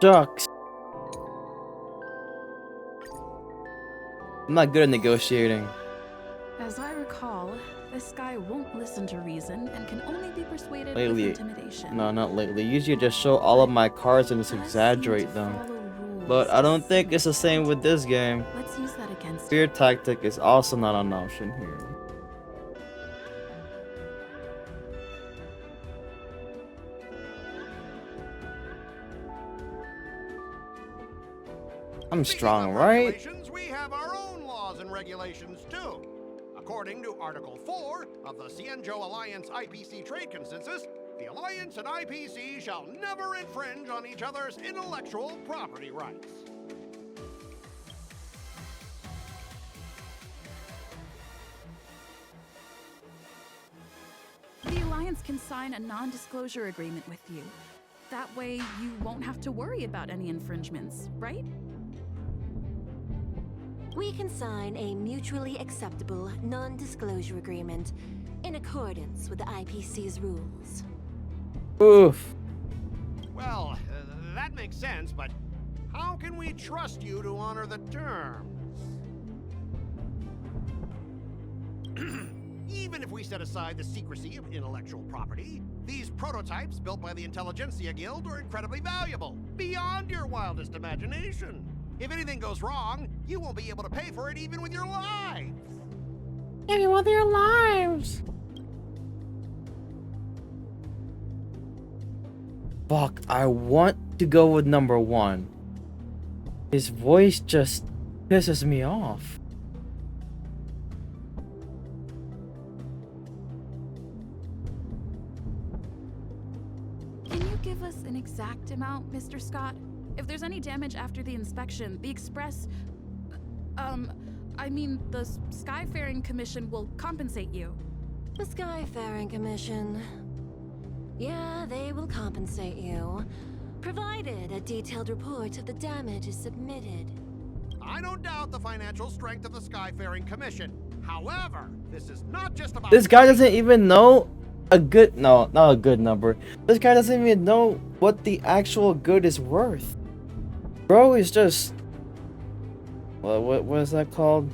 Shucks. I'm not good at negotiating. As I recall, this guy won't listen to reason and can only be persuaded Lately, with intimidation. no, not lately. Usually, just show all of my cards and just exaggerate them. But I don't think it's the same with this game. Let's use that against Fear tactic is also not an option here. I'm strong, right? We have our own laws and regulations too. According to Article 4 of the Cienjo Alliance IPC Trade Consensus, the Alliance and IPC shall never infringe on each other's intellectual property rights. The Alliance can sign a non-disclosure agreement with you. That way, you won't have to worry about any infringements, right? We can sign a mutually acceptable non-disclosure agreement in accordance with the IPC's rules. Oof. Well, that makes sense, but how can we trust you to honor the terms? Even if we set aside the secrecy of intellectual property, these prototypes built by the Intelligentsia Guild are incredibly valuable, beyond your wildest imagination. If anything goes wrong, you won't be able to pay for it even with your lives. Even with your lives. Fuck, I want to go with number one. His voice just pisses me off. Can you give us an exact amount, Mr. Scott? If there's any damage after the inspection, the Express... I mean, the Skyfaring Commission will compensate you. The Skyfaring Commission. Yeah, they will compensate you, provided a detailed report of the damage is submitted. I don't doubt the financial strength of the Skyfaring Commission. However, this is not just about... This guy doesn't even know a good... No, not a good number. This guy doesn't even know what the actual good is worth. Bro is just... What is that called?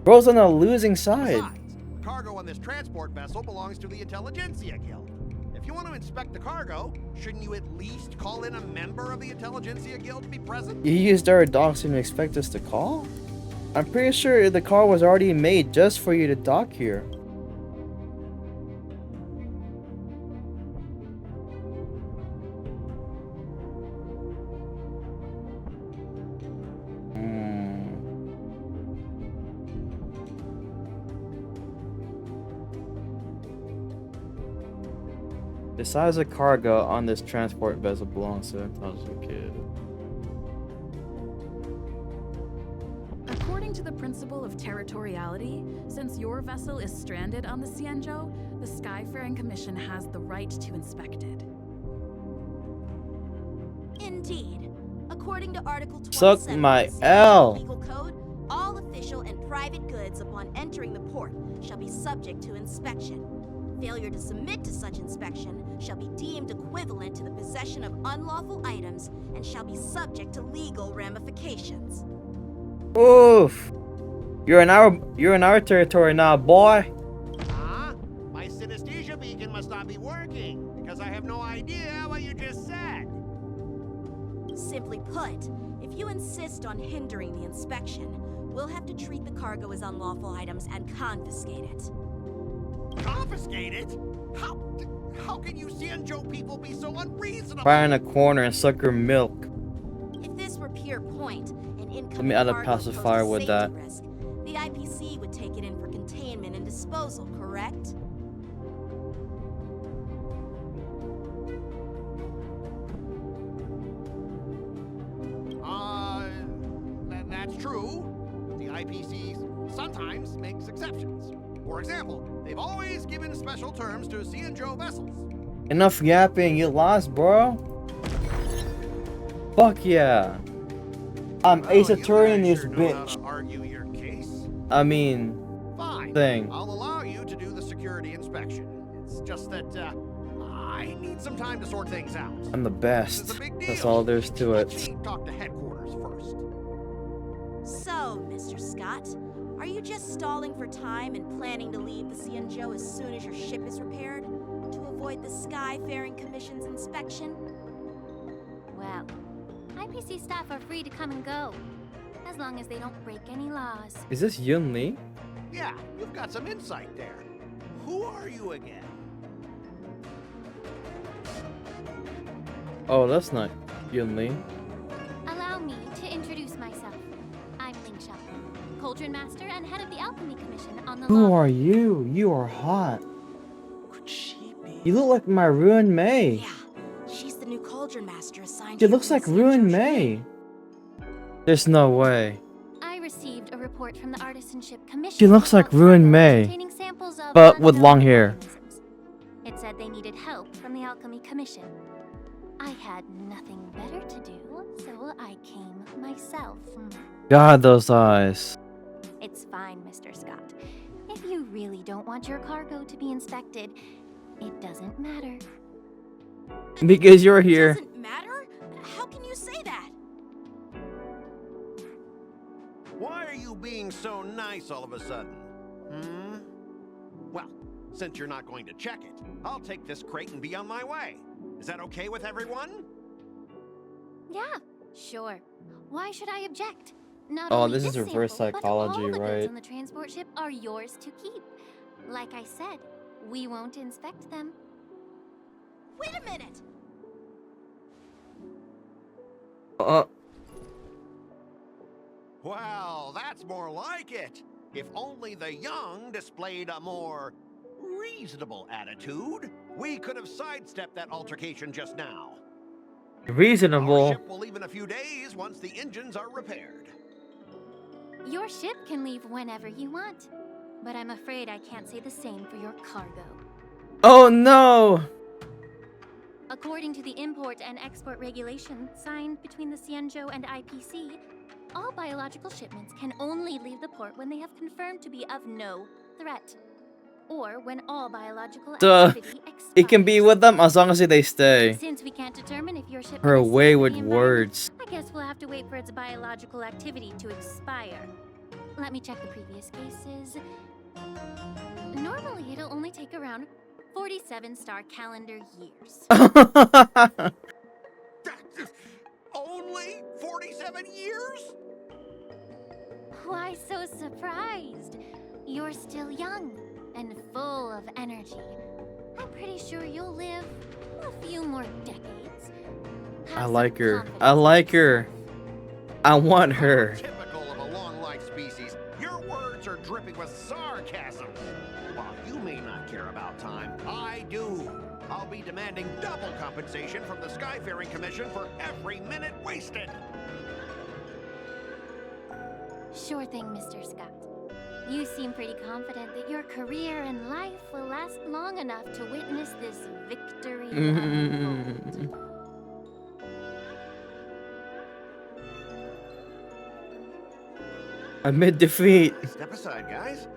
Bro's on the losing side. Besides, the cargo on this transport vessel belongs to the Intelligentsia Guild. If you want to inspect the cargo, shouldn't you at least call in a member of the Intelligentsia Guild to be present? You used our docs and expect us to call? I'm pretty sure the call was already made just for you to dock here. The size of cargo on this transport vessel belongs to the Intelligent Kid. According to the principle of territoriality, since your vessel is stranded on the Cienjo, the Skyfaring Commission has the right to inspect it. Indeed. According to Article 27 Suck my of the L. Legal Code, all official and private goods upon entering the port shall be subject to inspection. Failure to submit to such inspection shall be deemed equivalent to the possession of unlawful items and shall be subject to legal ramifications. Oof! You're in our territory now, boy. Huh? My synesthesia beacon must not be working because I have no idea what you just said. Simply put, if you insist on hindering the inspection, we'll have to treat the cargo as unlawful items and confiscate it. Confiscate it? How can you Cienjo people be so unreasonable? Cry in a corner and suck her milk. If this were pure point, an incoming Let me add a cargo pacifier poses with safety that. risk, the IPC would take it in for containment and disposal, correct? That's true. The IPC sometimes makes exceptions. For example, they've always given special terms to Cienjo vessels. Enough yapping, you lost, bro. Fuck yeah. I'm Ace Attorney in this bitch. Argue your case? I mean, Fine. thing. I'll allow you to do the security inspection. It's just that I need some time to sort things out. I'm the best. This is a big That's deal. all there's to Let it. me talk to headquarters first. So, Mr. Scott, are you just stalling for time and planning to leave the Cienjo as soon as your ship is repaired? To avoid the Skyfaring Commission's inspection? Well, IPC staff are free to come and go, as long as they don't break any laws. Is this Yun Li? Yeah, you've got some insight there. Who are you again? Oh, that's not Yun Li. Allow me to introduce myself. I'm Lingsha, Cauldron Master and head of the Alchemy Commission on the Who law. are you? You are hot. You look like my Ruin Mei. She's the new Cauldron Master assigned She to looks the like Cienjo Ruin ship. May. There's no way. I received a report from the Artisanship Commission. She looks like Ruin May, containing samples of but with unknown long hair. organisms. It said they needed help from the Alchemy Commission. I had nothing better to do, so I came myself. God, those eyes. It's fine, Mr. Scott. If you really don't want your cargo to be inspected, it doesn't matter. Because you're here. Doesn't matter? How can you say that? Why are you being so nice all of a sudden? Well, since you're not going to check it, I'll take this crate and be on my way. Is that okay with everyone? Yeah, sure. Why should I object? Not Oh, only this is reverse sample, but psychology, all the goods right? on the transport ship are yours to keep. Like I said, we won't inspect them. Wait a minute! Well, that's more like it. If only the young displayed a more reasonable attitude, we could have sidestepped that altercation just now. Reasonable. Our ship will leave in a few days once the engines are repaired. Your ship can leave whenever you want, but I'm afraid I can't say the same for your cargo. Oh no! According to the import and export regulation signed between the Xianzhou and IPC, all biological shipments can only leave the port when they have confirmed to be of no threat, or when all biological activity expires. It can be with them as long as they stay. Since we can't determine if your ship Her wayward words. I guess we'll have to wait for its biological activity to expire. Let me check the previous cases. Normally, it'll only take around 47 star calendar years. Only 47 years? Why so surprised? You're still young and full of energy. I'm pretty sure you'll live a few more decades. I like her. I like her. I want her. Typical of a long-life species. Your words are dripping with sarcasm. While you may not care about time, I do. I'll be demanding double compensation from the Skyfaring Commission for every minute wasted. Sure thing, Mr. Scott. You seem pretty confident that your career and life will last long enough to witness this victory unfold. Amid defeat. Step aside, guys.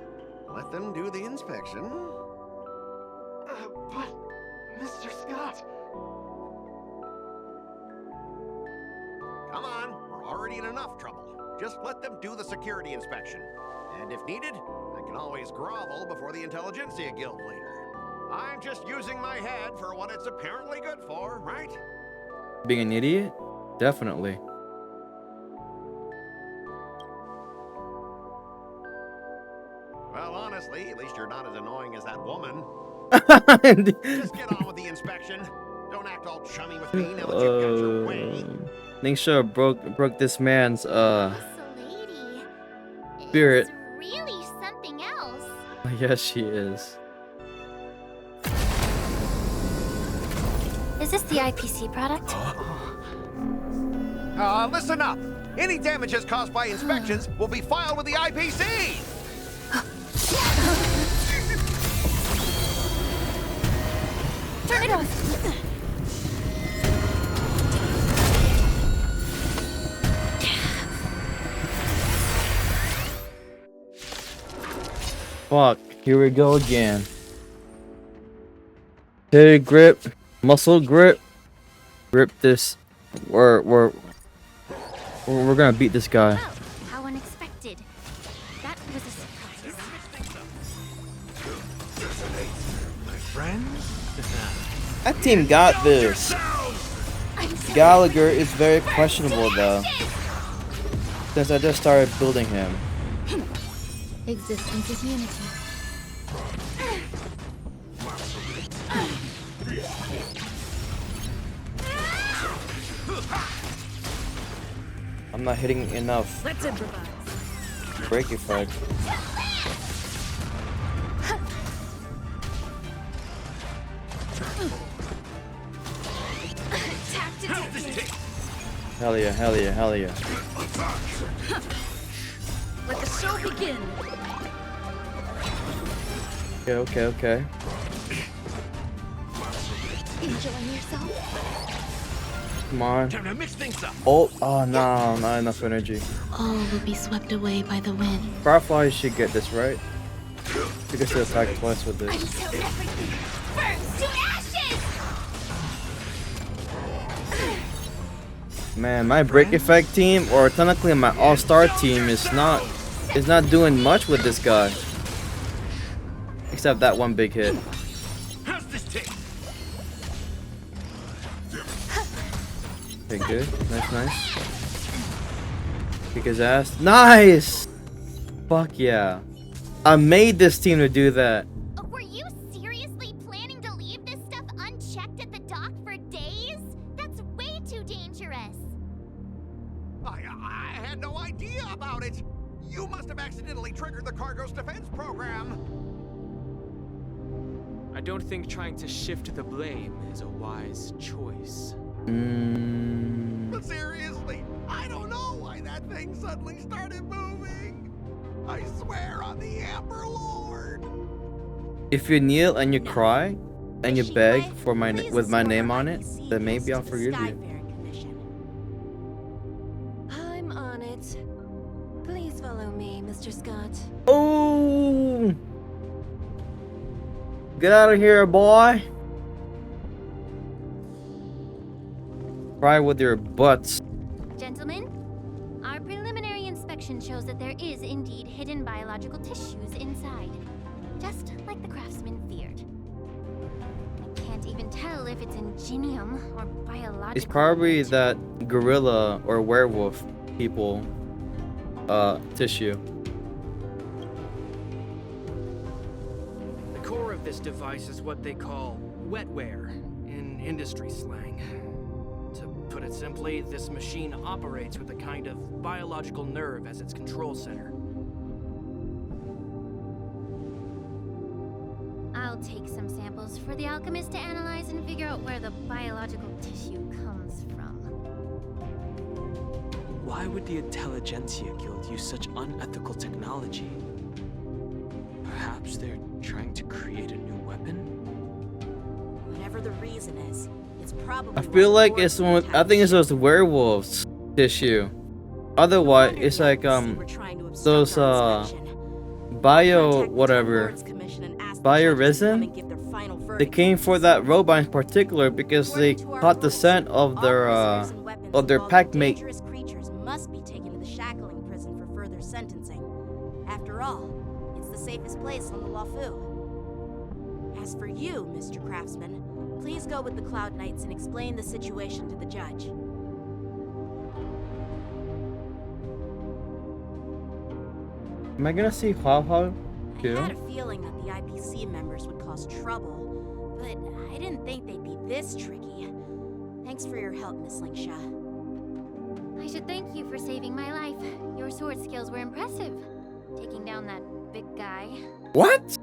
Let them do the inspection. But, Mr. Scott... Come on, we're already in enough trouble. Just let them do the security inspection. And if needed, I can always grovel before the Intelligentsia Guild later. I'm just using my head for what it's apparently good for, right? Being an idiot? Definitely. Well, honestly, at least you're not as annoying as that woman. Just get on with the inspection. Don't act all chummy with me now that you've got your way. Ningxia broke this man's spirit. Really something else. Yes, she is. Is this the IPC product? Listen up. Any damages caused by inspections will be filed with the IPC. Turn it off. Fuck, here we go again. Hey, grip, muscle grip, grip this. We're gonna beat this guy. Oh, how unexpected. That was a surprise. My friends? That team got this. Gallagher is very questionable though, since I just started building him. Existence is unity. I'm not hitting enough. Let's improvise. Break effect. Hell yeah, hell yeah, hell yeah. Let the show begin. Okay. Enjoying yourself? Come on. Time to mix things up. Oh no, not enough energy. All will be swept away by the wind. Firefly should get this right. She gets to attack twice with this. Until everything burns to ashes! Man, my break effect team, or technically my all-star team, is not doing much with this guy. Except that one big hit. How's this take? Okay, good. Nice. Kick his ass. Nice! Fuck yeah. I made this team to do that. Were you seriously planning to leave this stuff unchecked at the dock for days? That's way too dangerous. I had no idea about it! You must have accidentally triggered the cargo's defense program! I don't think trying to shift the blame is a wise choice. But seriously, I don't know why that thing suddenly started moving! I swear on the Amber Lord! If you kneel and you cry and you beg for with my name on it, then maybe I'll forgive you. I'm on it. Please follow me, Mr. Scott. Oh! Get out of here, boy! Cry with your butts. Gentlemen, our preliminary inspection shows that there is indeed hidden biological tissues inside. Just like the craftsman feared. I can't even tell if it's ingenium or biological. It's probably that gorilla or werewolf people tissue. The core of this device is what they call wetware in industry slang. To put it simply, this machine operates with a kind of biological nerve as its control center. I'll take some samples for the alchemist to analyze and figure out where the biological tissue comes from. Why would the Intelligentsia Guild use such unethical technology? Perhaps they're trying to create a new weapon? Whatever the reason is, it's probably. I feel like it's one. I think it's those werewolves tissue. Otherwise, it's like those bio whatever bioresin. They came for that robot in particular because they caught the scent of their packmate. Creatures must be taken to the shackling prison for further sentencing. After all, it's the safest place on the Lafu. As for you, Mr. Craftsman, please go with the Cloud Knights and explain the situation to the judge. Am I gonna see Hua too? I had a feeling that the IPC members would cause trouble, but I didn't think they'd be this tricky. Thanks for your help, Miss Lingsha. I should thank you for saving my life. Your sword skills were impressive. Taking down that big guy. What?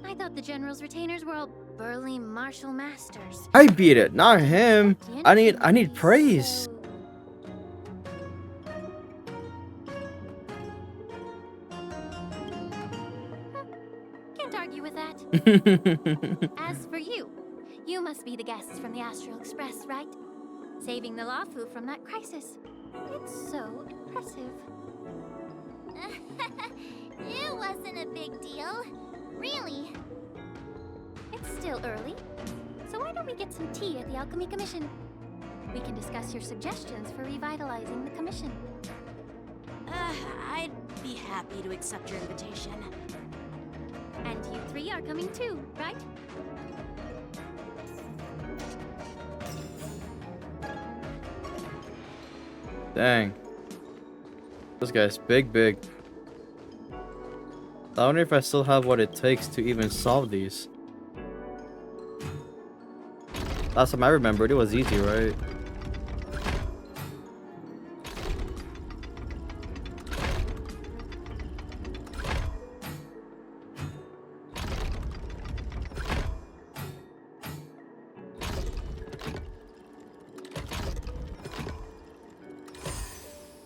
I thought the general's retainers were all burly martial masters. I beat it, not him. I need praise. Can't argue with that. As for you, you must be the guests from the Astral Express, right? Saving the Lafu from that crisis. It's so impressive. It wasn't a big deal. Really. It's still early, so why don't we get some tea at the Alchemy Commission? We can discuss your suggestions for revitalizing the commission. I'd be happy to accept your invitation. And you three are coming too, right? Dang. This guy's big. I wonder if I still have what it takes to even solve these. Last time I remembered, it was easy, right?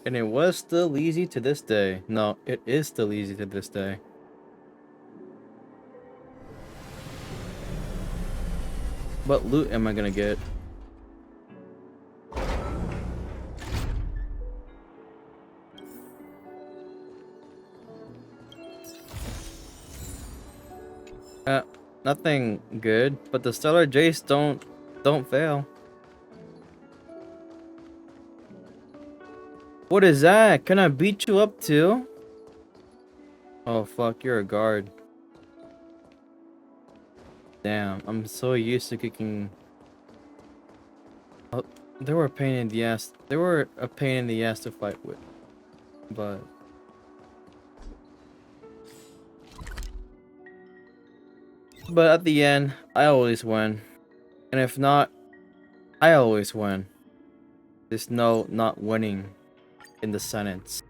And it was still easy to this day. No, it is still easy to this day. What loot am I gonna get? Nothing good, but the Stellar Jace don't fail. What is that? Can I beat you up too? Oh fuck, you're a guard. Damn, I'm so used to kicking. Oh, they were a pain in the ass. They were a pain in the ass to fight with. But at the end, I always win. And if not, I always win. There's no not winning in the sentence.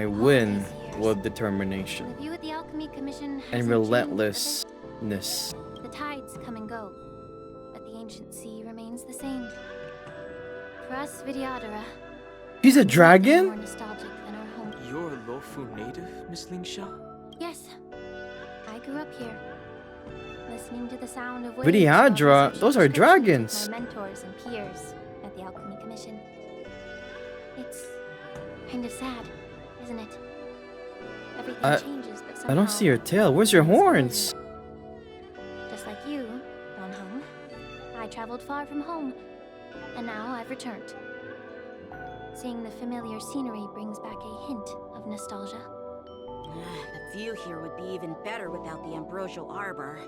I win with determination The view at the Alchemy Commission and hasn't relentlessness. changed a bit. The tides come and go, but the ancient sea remains the same. For us Vidyadhara, He's a more dragon? nostalgic than our home. You're a Lofu native, Miss Lingsha? Yes, I grew up here, listening to the sound of waves Vidyadhara? while Those are researching dragons. with my mentors and peers at the Alchemy Commission. It's kind of sad, isn't it? Everything changes, but somehow I don't see your tail. Where's your horns? just like you, Don Hung, I traveled far from home, and now I've returned. Seeing the familiar scenery brings back a hint of nostalgia. The view here would be even better without the ambrosial arbor.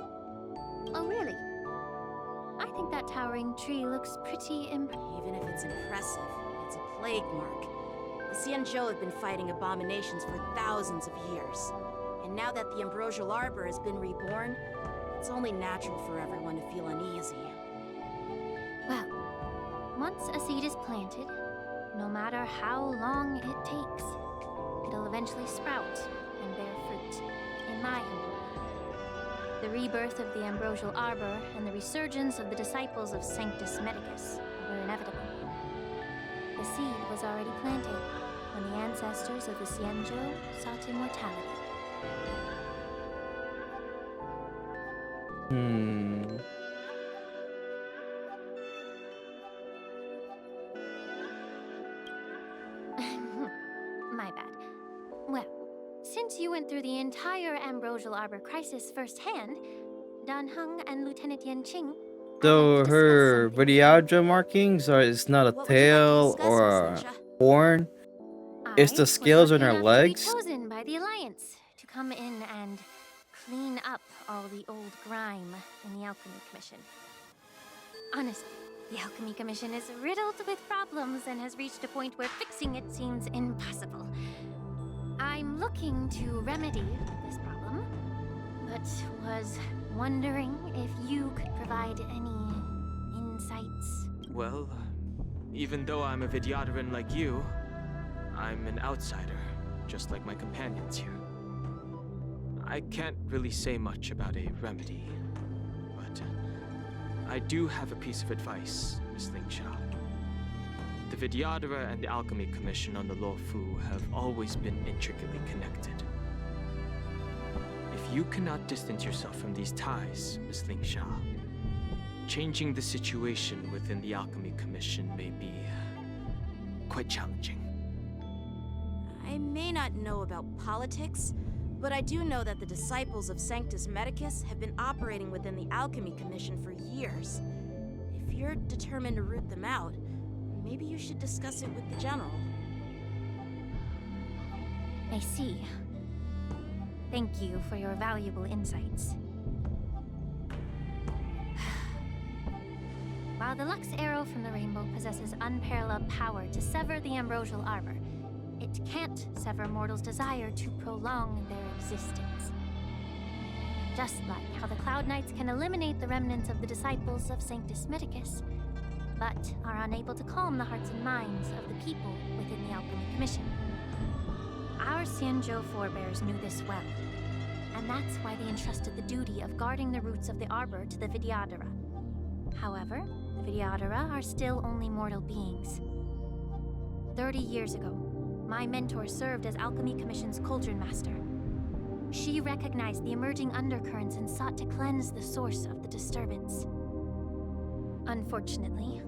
Oh, really? I think that towering tree looks pretty Even if it's impressive, it's a plague mark. The Xianzhou have been fighting abominations for thousands of years. And now that the ambrosial arbor has been reborn, it's only natural for everyone to feel uneasy. Well, once a seed is planted, no matter how long it takes, it'll eventually sprout and bear fruit, in my humble opinion. The rebirth of the ambrosial arbor and the resurgence of the disciples of Sanctus Medicus were inevitable. The seed was already planted when the ancestors of the Xianzhou sought immortality. My bad. Well, since you went through the entire ambrosial arbor crisis firsthand, Dan Heng and Lieutenant Yan Qing. So her Vidyadhara markings are it's not a tail or a horn. It's the scales on her legs. Chosen by the Alliance to come in and clean up all the old grime in the Alchemy Commission. Honestly, the Alchemy Commission is riddled with problems and has reached a point where fixing it seems impossible. I'm looking to remedy this problem, but was wondering if you could provide any insights. Well, even though I'm a Vidyadharan like you, I'm an outsider, just like my companions here. I can't really say much about a remedy, but I do have a piece of advice, Miss Lingsha. The Vidyadhara and the Alchemy Commission on the Luofu have always been intricately connected. If you cannot distance yourself from these ties, Miss Lingsha, changing the situation within the Alchemy Commission may be quite challenging. I may not know about politics, but I do know that the disciples of Sanctus Medicus have been operating within the Alchemy Commission for years. If you're determined to root them out, maybe you should discuss it with the General. I see. Thank you for your valuable insights. While the Lux Arrow from the Rainbow possesses unparalleled power to sever the ambrosial arbor, it can't sever mortals' desire to prolong their existence. Just like how the Cloud Knights can eliminate the remnants of the disciples of Sanctus Medicus, but are unable to calm the hearts and minds of the people within the Alchemy Commission. Our Xianzhou forebears knew this well, and that's why they entrusted the duty of guarding the roots of the arbor to the Vidyadhara. However, the Vidyadhara are still only mortal beings. 30 years ago, my mentor served as Alchemy Commission's Cauldron Master. She recognized the emerging undercurrents and sought to cleanse the source of the disturbance. Unfortunately,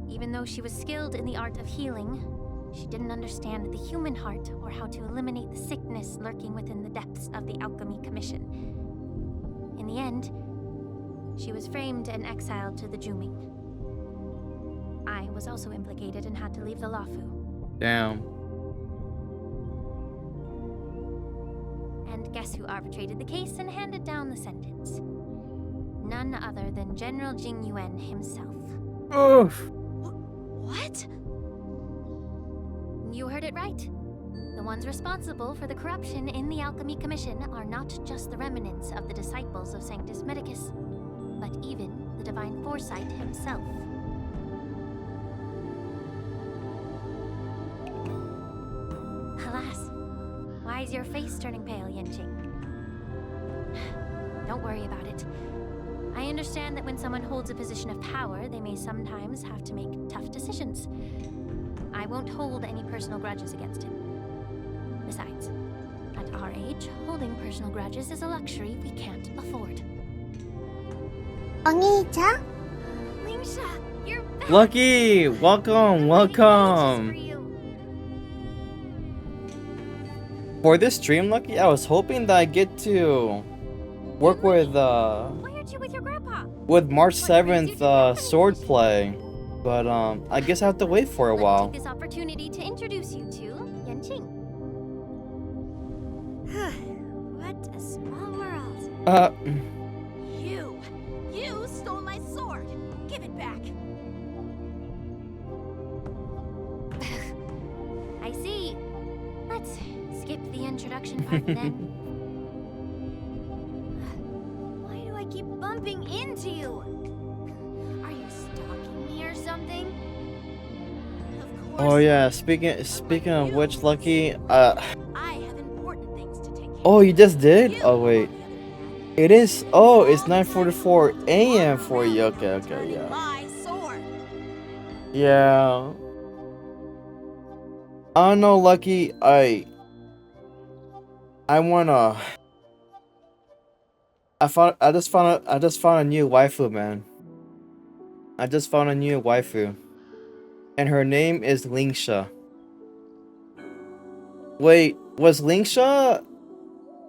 even though she was skilled in the art of healing, she didn't understand the human heart or how to eliminate the sickness lurking within the depths of the Alchemy Commission. In the end, she was framed and exiled to the Juming. I was also implicated and had to leave the Luofu. Damn. And guess who arbitrated the case and handed down the sentence? None other than General Jing Yuan himself. Oof. What? You heard it right. The ones responsible for the corruption in the Alchemy Commission are not just the remnants of the disciples of Sanctus Medicus, but even the Divine Foresight himself. Alas, Why is your face turning pale, Yanqing? Don't worry about it. I understand that when someone holds a position of power, they may sometimes have to make tough decisions. I won't hold any personal grudges against him. Besides, at our age, holding personal grudges is a luxury we can't afford. Oni-chan? Lingsha, you're back! Lucky, welcome, welcome. For this stream, Lucky, I was hoping that I get to work with March 7th swordplay, but I guess I have to wait for a while. This opportunity to introduce you to Yanqing. What a small world. You stole my sword. Give it back. I see. Let's skip the introduction part then. Why do I keep bumping into you? Are you stalking me or something? Oh yeah, speaking of which, Lucky, I have important things to take care of. oh, you just did? Oh wait. It is, oh, it's 9:44 a.m. for you. Okay, yeah. My sword. Yeah. I don't know, Lucky, I just found a new waifu, man. I just found a new waifu. And her name is Lingsha. Wait, was Lingsha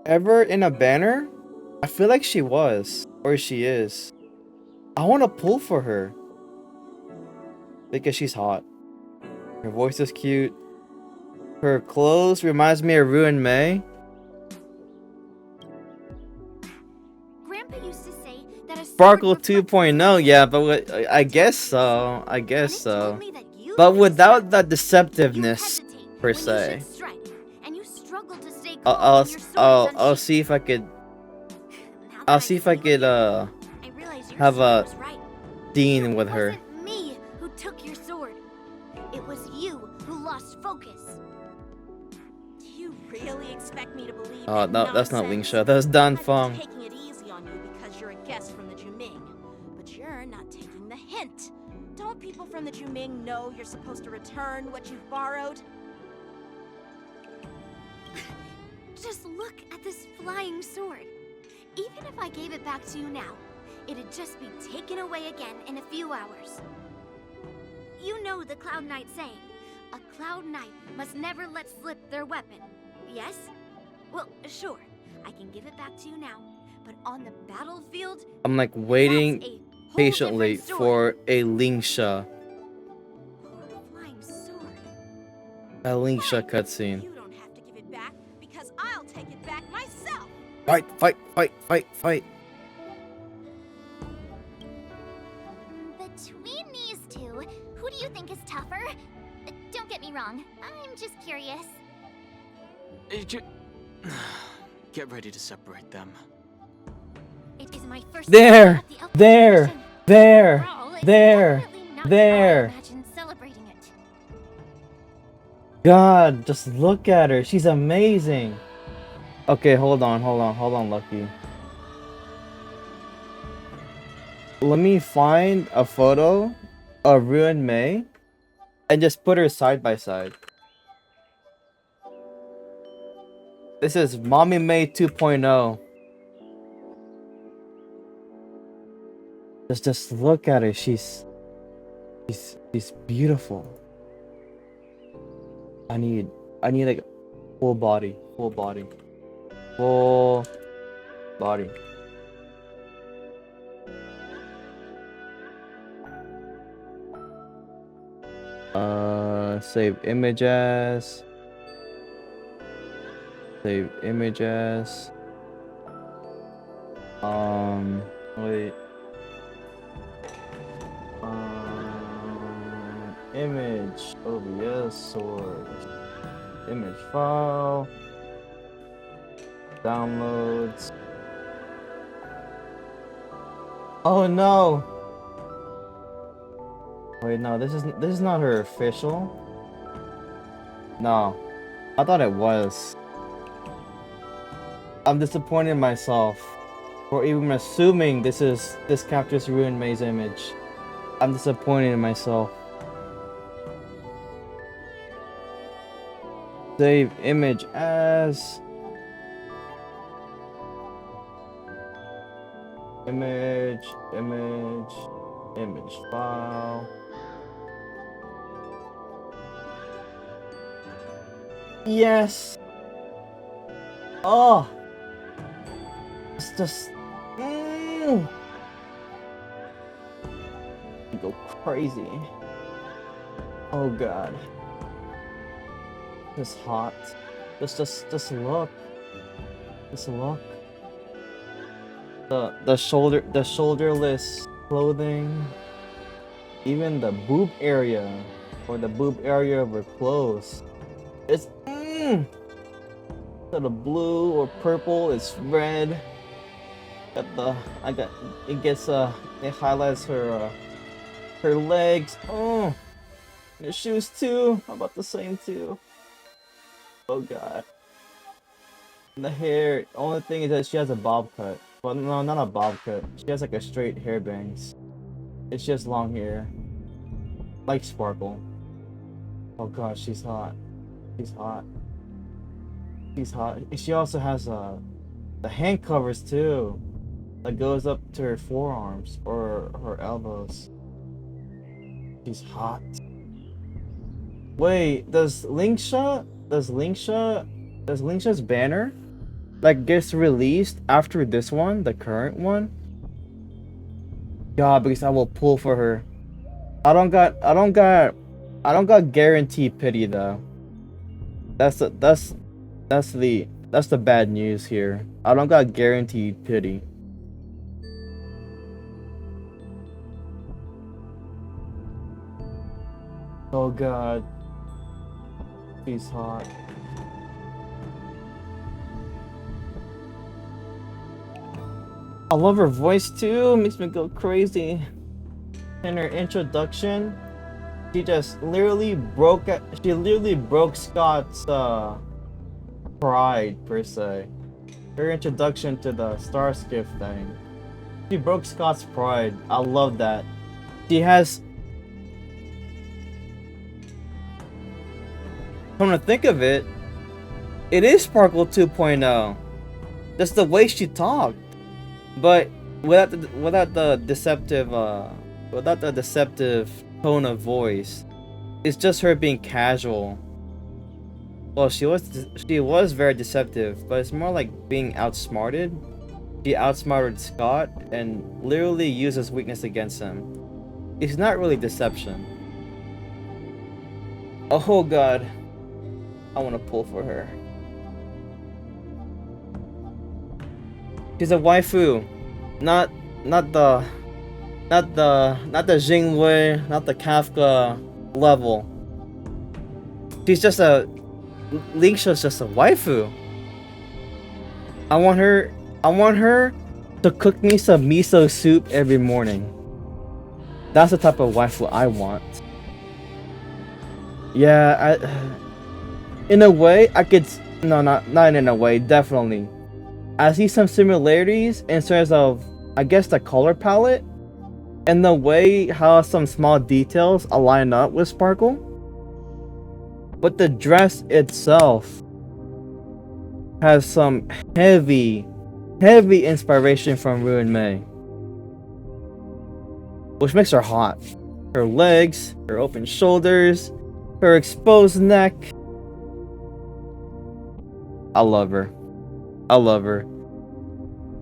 ever in a banner? I feel like she was, or she is. I want to pull for her because she's hot. Her voice is cute. Her clothes reminds me of Ruin May. Grandpa used to say that a Sparkle 2.0, yeah, but I guess so. I guess so. But without the deceptiveness per se. I'll see if I could. I'll see if I could have a scene with her. It wasn't me who took your sword. It was you who lost focus. Do you really expect me to believe Oh that no, that's not nonsense? Lingsha. That's Dan I'm Feng. taking it easy on you because you're a guest from the Juming, but you're not taking the hint. Don't people from the Juming know you're supposed to return what you've borrowed? Just look at this flying sword. Even if I gave it back to you now, it'd just be taken away again in a few hours. You know the Cloud Knight saying, a Cloud Knight must never let slip their weapon, yes? Well, sure, I can give it back to you now, but on the battlefield, I'm like waiting patiently for a Lingsha. A Lingsha cutscene. You don't have to give it back because I'll take it back myself. Fight, fight, fight, fight, fight. Between these two, who do you think is tougher? Don't get me wrong, I'm just curious. Get ready to separate them. it is my first There, time at the Elf there, competition. there, Quarrel is there, definitely not how I there. imagined celebrating it. God, just look at her. She's amazing. Okay, hold on, Lucky. Let me find a photo of Ruin May and just put her side by side. This is Mommy May 2.0. Just look at her. She's beautiful. I need like full body. Save image as. Wait. Image, OBS source, image file, downloads. Oh no! Wait, no, this is not her official. No, I thought it was. I'm disappointed in myself for even assuming this captures Ruined May's image. I'm disappointed in myself. Save image as image file. Yes. Oh, it's just go crazy. Oh god, it's hot. Just look. Just look. The shoulderless clothing, even the boob area of her clothes. It's instead of blue or purple, it's red. It highlights her legs. Oh, the shoes too. How about the same too? Oh god. And the hair. Only thing is that she has a bob cut. Well, no, not a bob cut. She has like a straight hair bangs. It's just long hair, like Sparkle. Oh god, she's hot. She's hot. She's hot. She also has the hand covers too, that goes up to her forearms or her elbows. She's hot. Wait, does Lingsha's banner like gets released after this one, the current one? God, because I will pull for her. I don't got guaranteed pity though. That's the bad news here. I don't got guaranteed pity. Oh god. She's hot. I love her voice too, makes me go crazy. In her introduction, she literally broke Scott's pride per se. Her introduction to the Starskiff thing. She broke Scott's pride. I love that. She has. Come to think of it, it is Sparkle 2.0. That's the way she talked, but without the deceptive tone of voice. It's just her being casual. Well, she was very deceptive, but it's more like being outsmarted. She outsmarted Scott and literally used his weakness against him. It's not really deception. Oh god. I want to pull for her. She's a waifu. Not the Jinwei, not the Kafka level. She's just Lingsha's just a waifu. I want her to cook me some miso soup every morning. That's the type of waifu I want. Yeah, in a way, I could... No, not in a way, definitely. I see some similarities in terms of, I guess, the color palette and the way how some small details align up with Sparkle. But the dress itself has some heavy inspiration from Ruined May, which makes her hot. Her legs, her open shoulders, her exposed neck. I love her. I love her.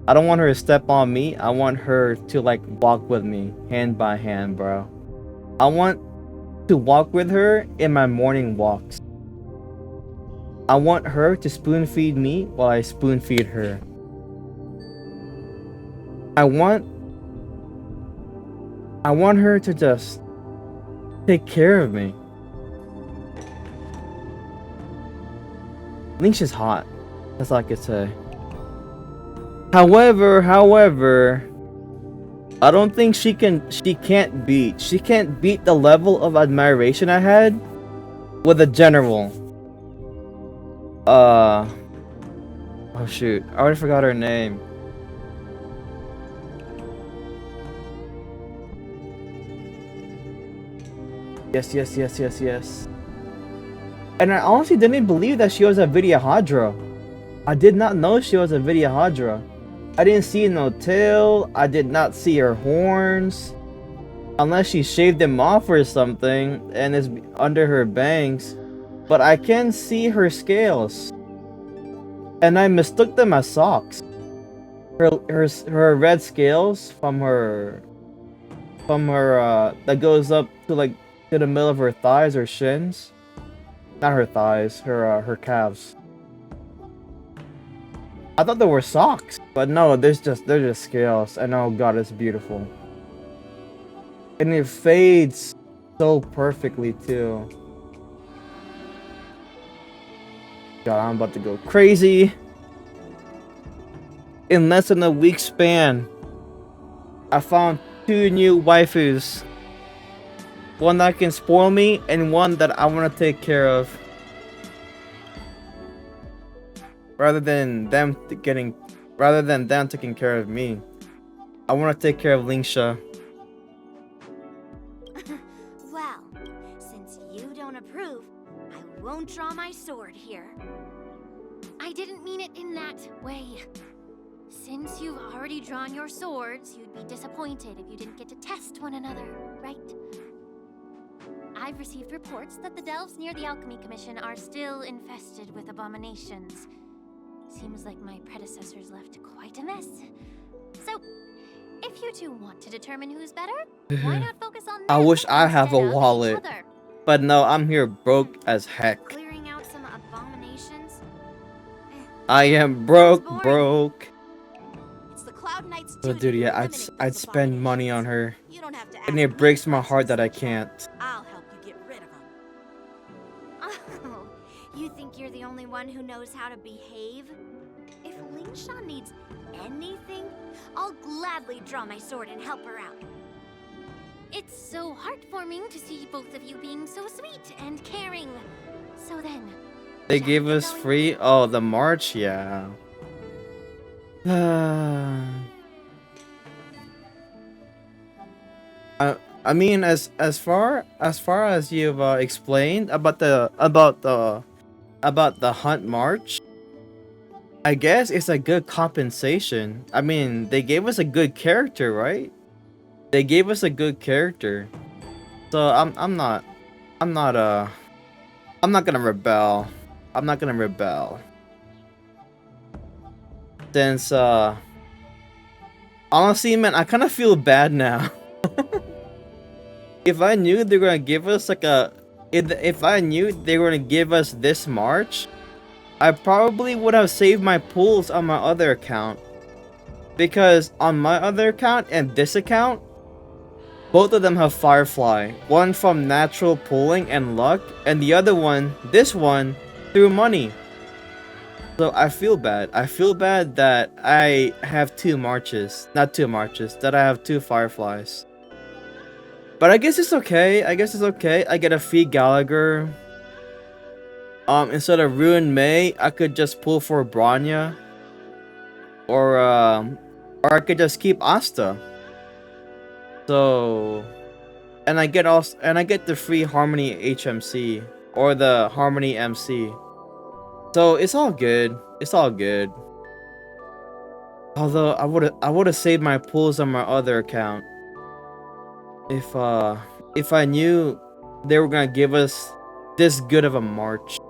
I don't want her to step on me. I want her to like walk with me hand by hand, bro. I want to walk with her in my morning walks. I want her to spoon feed me while I spoon feed her. I want her to just take care of me. I think she's hot. That's all I could say. However, I don't think she can't beat the level of admiration I had with the general. Oh shoot, I already forgot her name. Yes. And I honestly didn't believe that she was a Videohadra. I did not know she was a Videohadra. I didn't see no tail. I did not see her horns. Unless she shaved them off or something and is under her bangs. But I can see her scales. And I mistook them as socks. Her red scales from her that goes up to like to the middle of her thighs or shins. Not her thighs, her calves. I thought they were socks, but no, they're just scales. And oh god, it's beautiful. And it fades so perfectly too. God, I'm about to go crazy. In less than a week span, I found 2 new waifus. One that can spoil me, and one that I want to take care of. Rather than them taking care of me. I want to take care of Lingsha. Well, since you don't approve, I won't draw my sword here. I didn't mean it in that way. Since you've already drawn your swords, you'd be disappointed if you didn't get to test one another, right? I've received reports that the delves near the Alchemy Commission are still infested with abominations. Seems like my predecessors left quite a mess. So, if you two want to determine who's better, why not focus on them I wish I have a instead of each wallet. other? But no, I'm here broke as heck. Clearing out some abominations? I am broke. It's the Cloud Knight's But duty dude, to yeah, eliminate I'd those spend money on her. You don't have to And ask it me breaks my questions, heart that I can't. I'll help you get rid of them. Oh, you think you're the only one who knows how to behave? If Lingsha needs anything, I'll gladly draw my sword and help her out. It's so heartwarming to see both of you being so sweet and caring. So then, They gave us free. Oh, the march, yeah. I mean, as far as you've explained about the hunt march, I guess it's a good compensation. I mean, they gave us a good character, right? They gave us a good character, so I'm not gonna rebel. I'm not gonna rebel. Since honestly, man, I kind of feel bad now. If I knew they were gonna give us like if I knew they were gonna give us this march, I probably would have saved my pools on my other account. Because on my other account and this account, both of them have Firefly. One from natural pulling and luck, and the other one, this one, through money. So I feel bad. I feel bad that I have 2 marches. Not 2 marches, that I have 2 Fireflies. But I guess it's okay. I get a free Gallagher. Instead of Ruin May, I could just pull for Bronya. Or I could just keep Asta. So, and I get the free Harmony HMC or the Harmony MC. So it's all good. It's all good. Although I would have saved my pools on my other account. If I knew they were gonna give us this good of a march.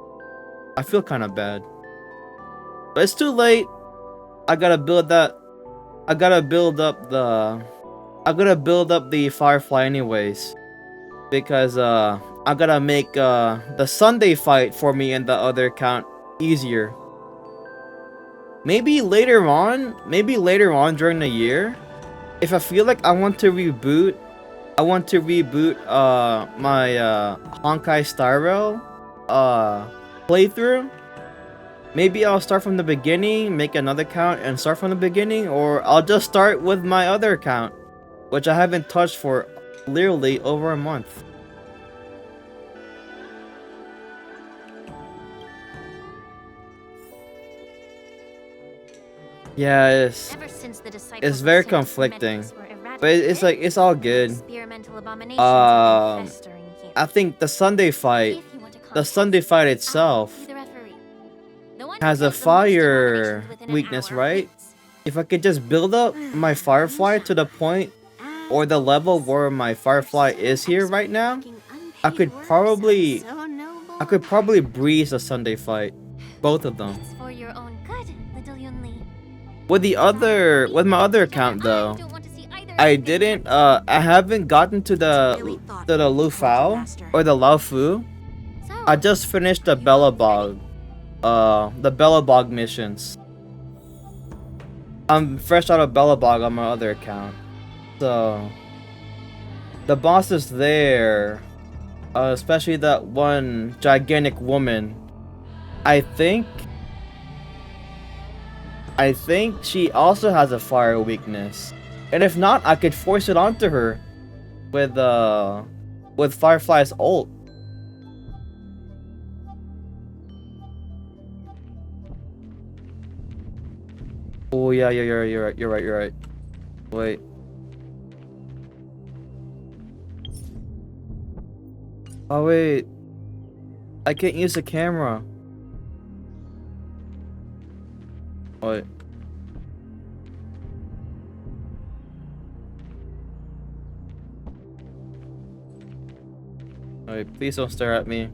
I feel kind of bad. But it's too late. I gotta build up the Firefly anyways. Because I gotta make the Sunday fight for me in the other account easier. Maybe later on during the year, if I feel like I want to reboot my Honkai Star Rail playthrough. Maybe I'll start from the beginning, make another account, and start from the beginning, or I'll just start with my other account, which I haven't touched for literally over a month. Yeah, it's Ever since the disciples it's of very Saint conflicting, Metis were but it's like it's all good. experimental abominations have been festering here. I think the Sunday fight, itself, Be the referee. The one who has a kills the most fire abominations within an weakness, hour right? If I could just build up my Firefly to the point or the level where my Firefly is here right now, I could probably breeze a Sunday fight, both of them. It's for your own good, little Yunli. With my other account though, I haven't gotten to the Lufao or the Laofu. I just finished the Bellabog missions. I'm fresh out of Bellabog on my other account, so the boss is there, especially that one gigantic woman. I think she also has a fire weakness, and if not, I could force it onto her with Firefly's ult. Oh yeah, you're right. Wait. Oh wait, I can't use the camera. Wait. Wait, please don't stare at me,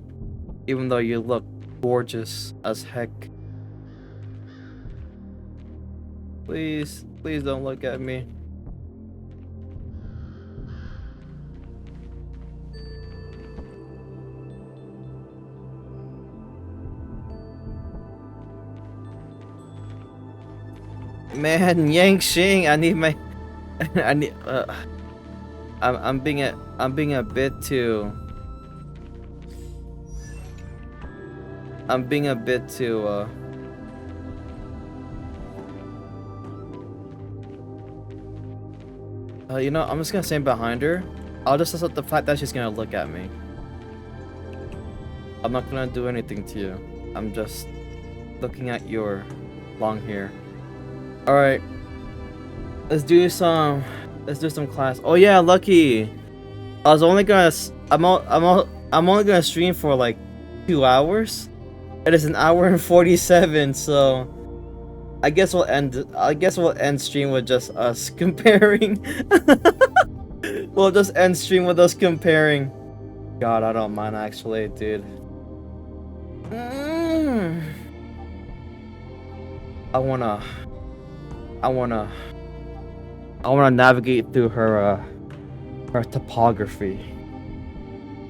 even though you look gorgeous as heck. Please don't look at me. Man, Yang Xing, I need my I'm being a bit too you know, I'm just gonna stand behind her. I'll just accept the fact that she's gonna look at me. I'm not gonna do anything to you. I'm just looking at your long hair. All right, let's do some class. Oh yeah, Lucky. I'm only gonna stream for like 2 hours. It is 1 hour and 47, so I guess we'll end stream with just us comparing. We'll just end stream with us comparing. God, I don't mind actually, dude. I wanna navigate through her topography.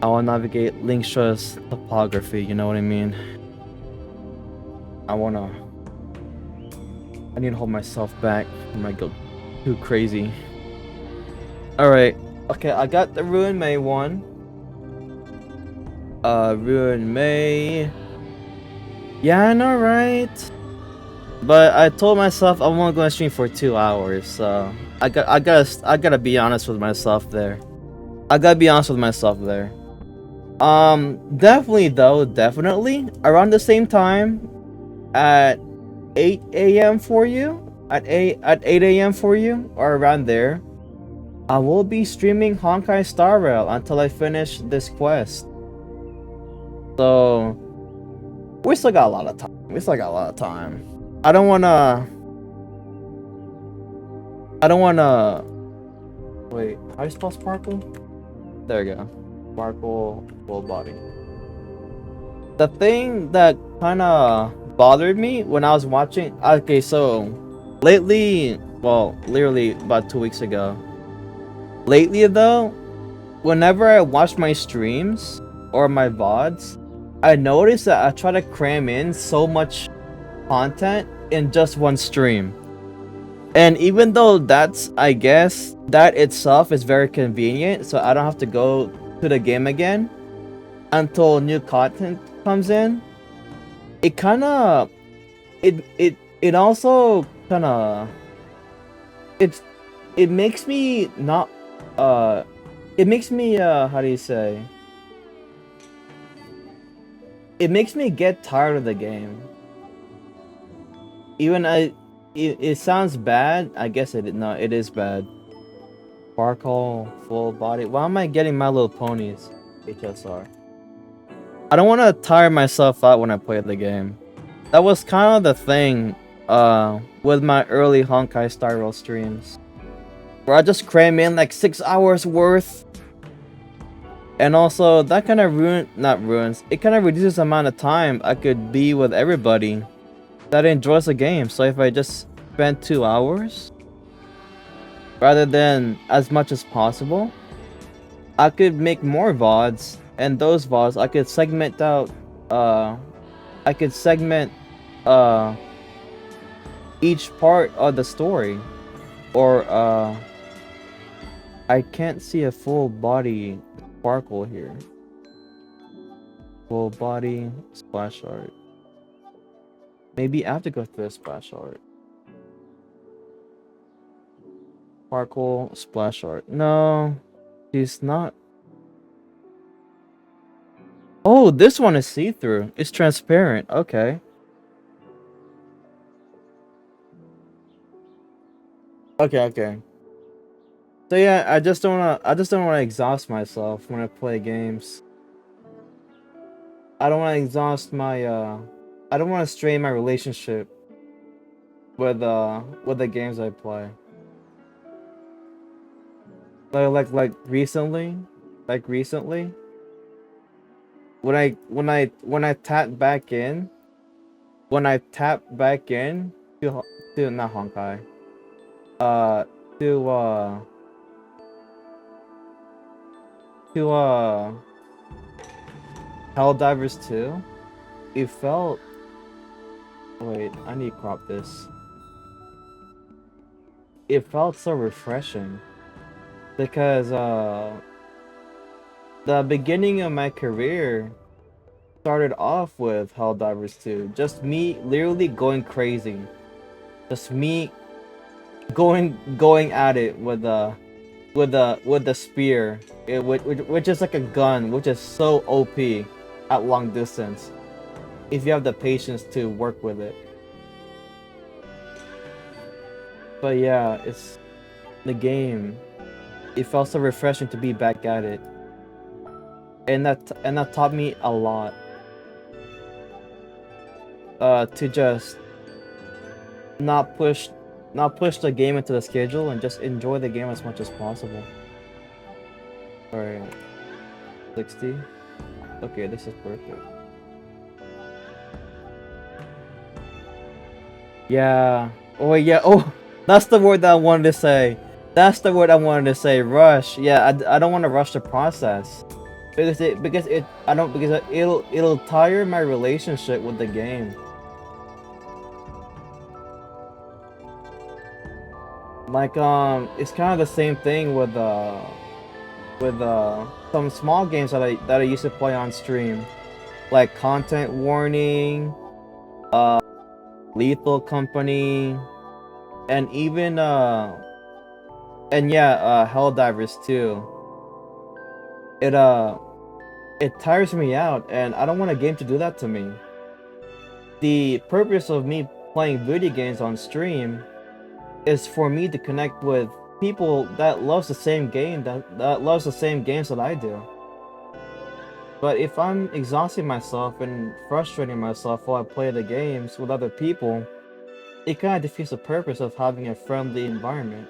I wanna navigate Linkstra's topography, you know what I mean? I need to hold myself back. I might go too crazy. Alright. Okay, I got the Ruin May one. Ruin May. Yeah, I know, right? But I told myself I'm only going to stream for 2 hours, so I gotta be honest with myself there. Definitely around the same time at 8 a.m. for you, at 8 a.m. for you, or around there, I will be streaming Honkai Star Rail until I finish this quest. So we still got a lot of time. I don't wanna. Wait, how do you spell sparkle? There we go. Sparkle full body. The thing that kinda bothered me when I was watching. Okay, so lately, well, literally about 2 weeks ago. Lately though, whenever I watch my streams or my VODs, I notice that I try to cram in so much content in just one stream. And even though I guess that itself is very convenient, so I don't have to go to the game again until new content comes in, it kinda it also kinda it makes me not it makes me how do you say, it makes me get tired of the game. it sounds bad. I guess no, it is bad. Sparkle, full body. Why am I getting My Little Ponies? HSR. I don't want to tire myself out when I play the game. That was kind of the thing with my early Honkai Star Rail streams, where I just cram in like 6 hours worth. And also that kind of ruins, it kind of reduces the amount of time I could be with everybody that enjoys the game. So if I just spend 2 hours rather than as much as possible, I could make more VODs, and those VODs I could segment out, each part of the story. Or I can't see a full body sparkle here. Full body splash art. Maybe I have to go through the splash art. Sparkle splash art. No, she's not. Oh, this one is see-through. It's transparent. Okay. Okay. So yeah, I just don't wanna exhaust myself when I play games. I don't wanna exhaust my I don't wanna strain my relationship with the games I play. Like recently, when I tap back in to not Honkai, to Helldivers 2, it felt, wait, I need to crop this. It felt so refreshing because the beginning of my career started off with Helldivers 2. Just me literally going crazy. Just me going at it with the spear, which is like a gun, which is so OP at long distance if you have the patience to work with it. But yeah, it's the game. It felt so refreshing to be back at it, and that taught me a lot. To just not push the game into the schedule and just enjoy the game as much as possible. Alright, 60. Okay, this is perfect. Yeah. Oh yeah. Oh, that's the word that I wanted to say. Rush. Yeah, I don't want to rush the process because it'll tire my relationship with the game. Like it's kind of the same thing with some small games that I used to play on stream, like Content Warning, Lethal Company, and even Helldivers 2. It tires me out, and I don't want a game to do that to me. The purpose of me playing video games on stream is for me to connect with people that loves the same game, that loves the same games that I do. But if I'm exhausting myself and frustrating myself while I play the games with other people, it kind of defeats the purpose of having a friendly environment.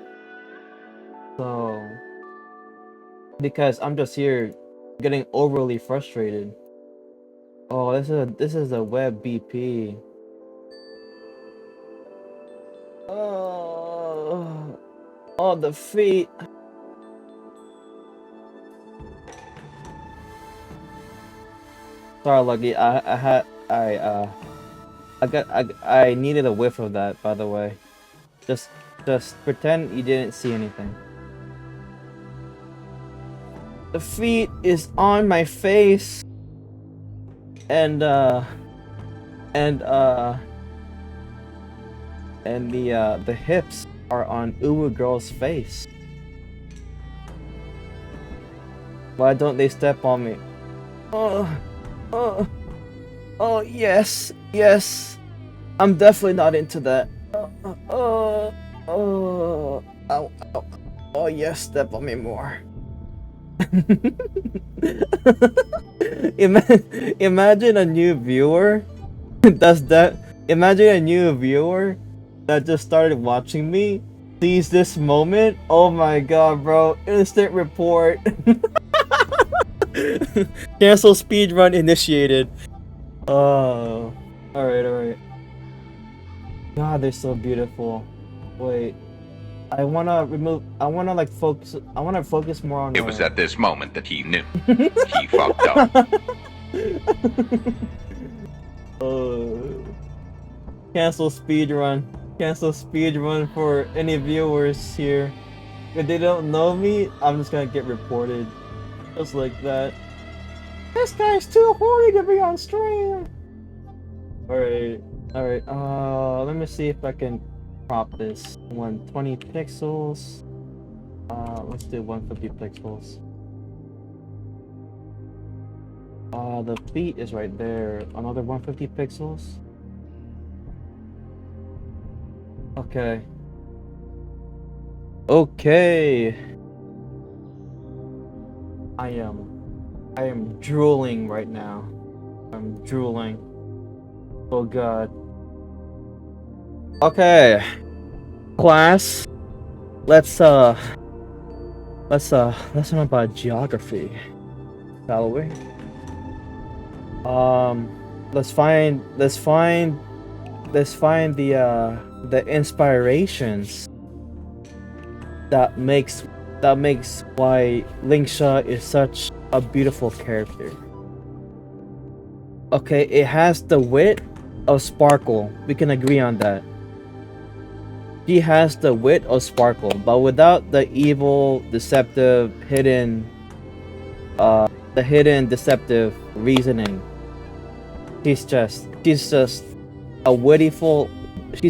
So, because I'm just here getting overly frustrated. Oh, this is a web BP. Oh, the feet. Sorry, Lucky. I needed a whiff of that, by the way. Just pretend you didn't see anything. The feet is on my face, and the hips are on Uwu Girl's face. Why don't they step on me? Oh, yes. I'm definitely not into that. Oh, ow. Oh yes, step on me more. Imagine a new viewer. Does that? Imagine a new viewer that just started watching me sees this moment. Oh my god, bro! Instant report. Cancel speedrun initiated. Oh, alright. God, they're so beautiful. Wait, I wanna focus more on. It was at this moment that he knew. He fucked up. Cancel speedrun. Cancel speedrun for any viewers here. If they don't know me, I'm just gonna get reported. Just like that. This guy's too horny to be on stream! Alright. Let me see if I can crop this. 120 pixels. Let's do 150 pixels. The feet is right there. Another 150 pixels. Okay. I am drooling right now. I'm drooling. Oh god. Okay. Class. Let's learn about geography. Shall we? Let's find the inspirations that makes why Lingsha is such a beautiful character. Okay, it has the wit of Sparkle. We can agree on that. She has the wit of Sparkle, but without the evil, deceptive, hidden deceptive reasoning. She's just a she's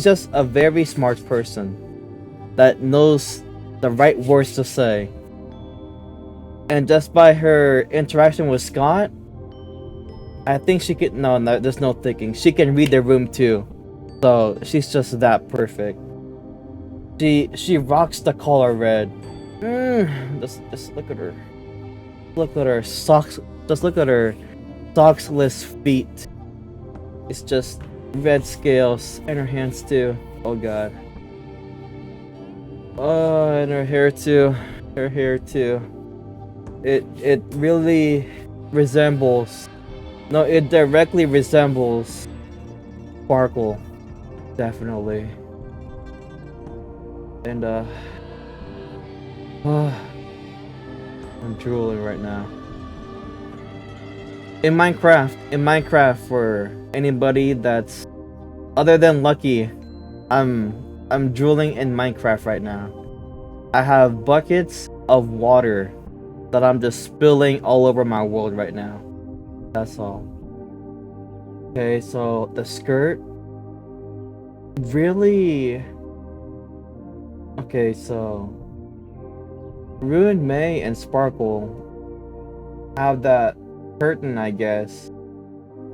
just a very smart person that knows the right words to say. And just by her interaction with Scott, I think she could no, there's no thinking. She can read the room too. So she's just that perfect. She rocks the color red. Just look at her. Look at her socks. Just look at her socksless feet. It's just red scales, and her hands too. Oh god. Oh, and her hair too. Her hair too. It really resembles. No, it directly resembles Sparkle. Definitely. And I'm drooling right now. In Minecraft, for anybody that's other than Lucky, I'm drooling in Minecraft right now. I have buckets of water that I'm just spilling all over my world right now. That's all. Okay, so the skirt really. Okay, so Ruin May and Sparkle have that curtain, I guess,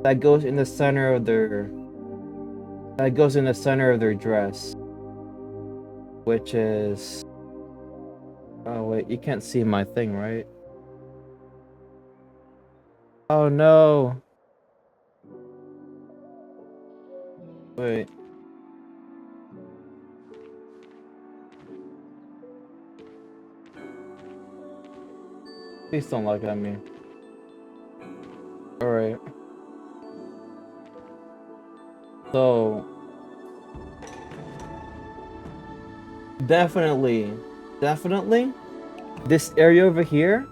that goes in the center of their dress, which is, oh wait, you can't see my thing, right? Oh no. Wait. Please don't look at me. Alright. So definitely this area over here,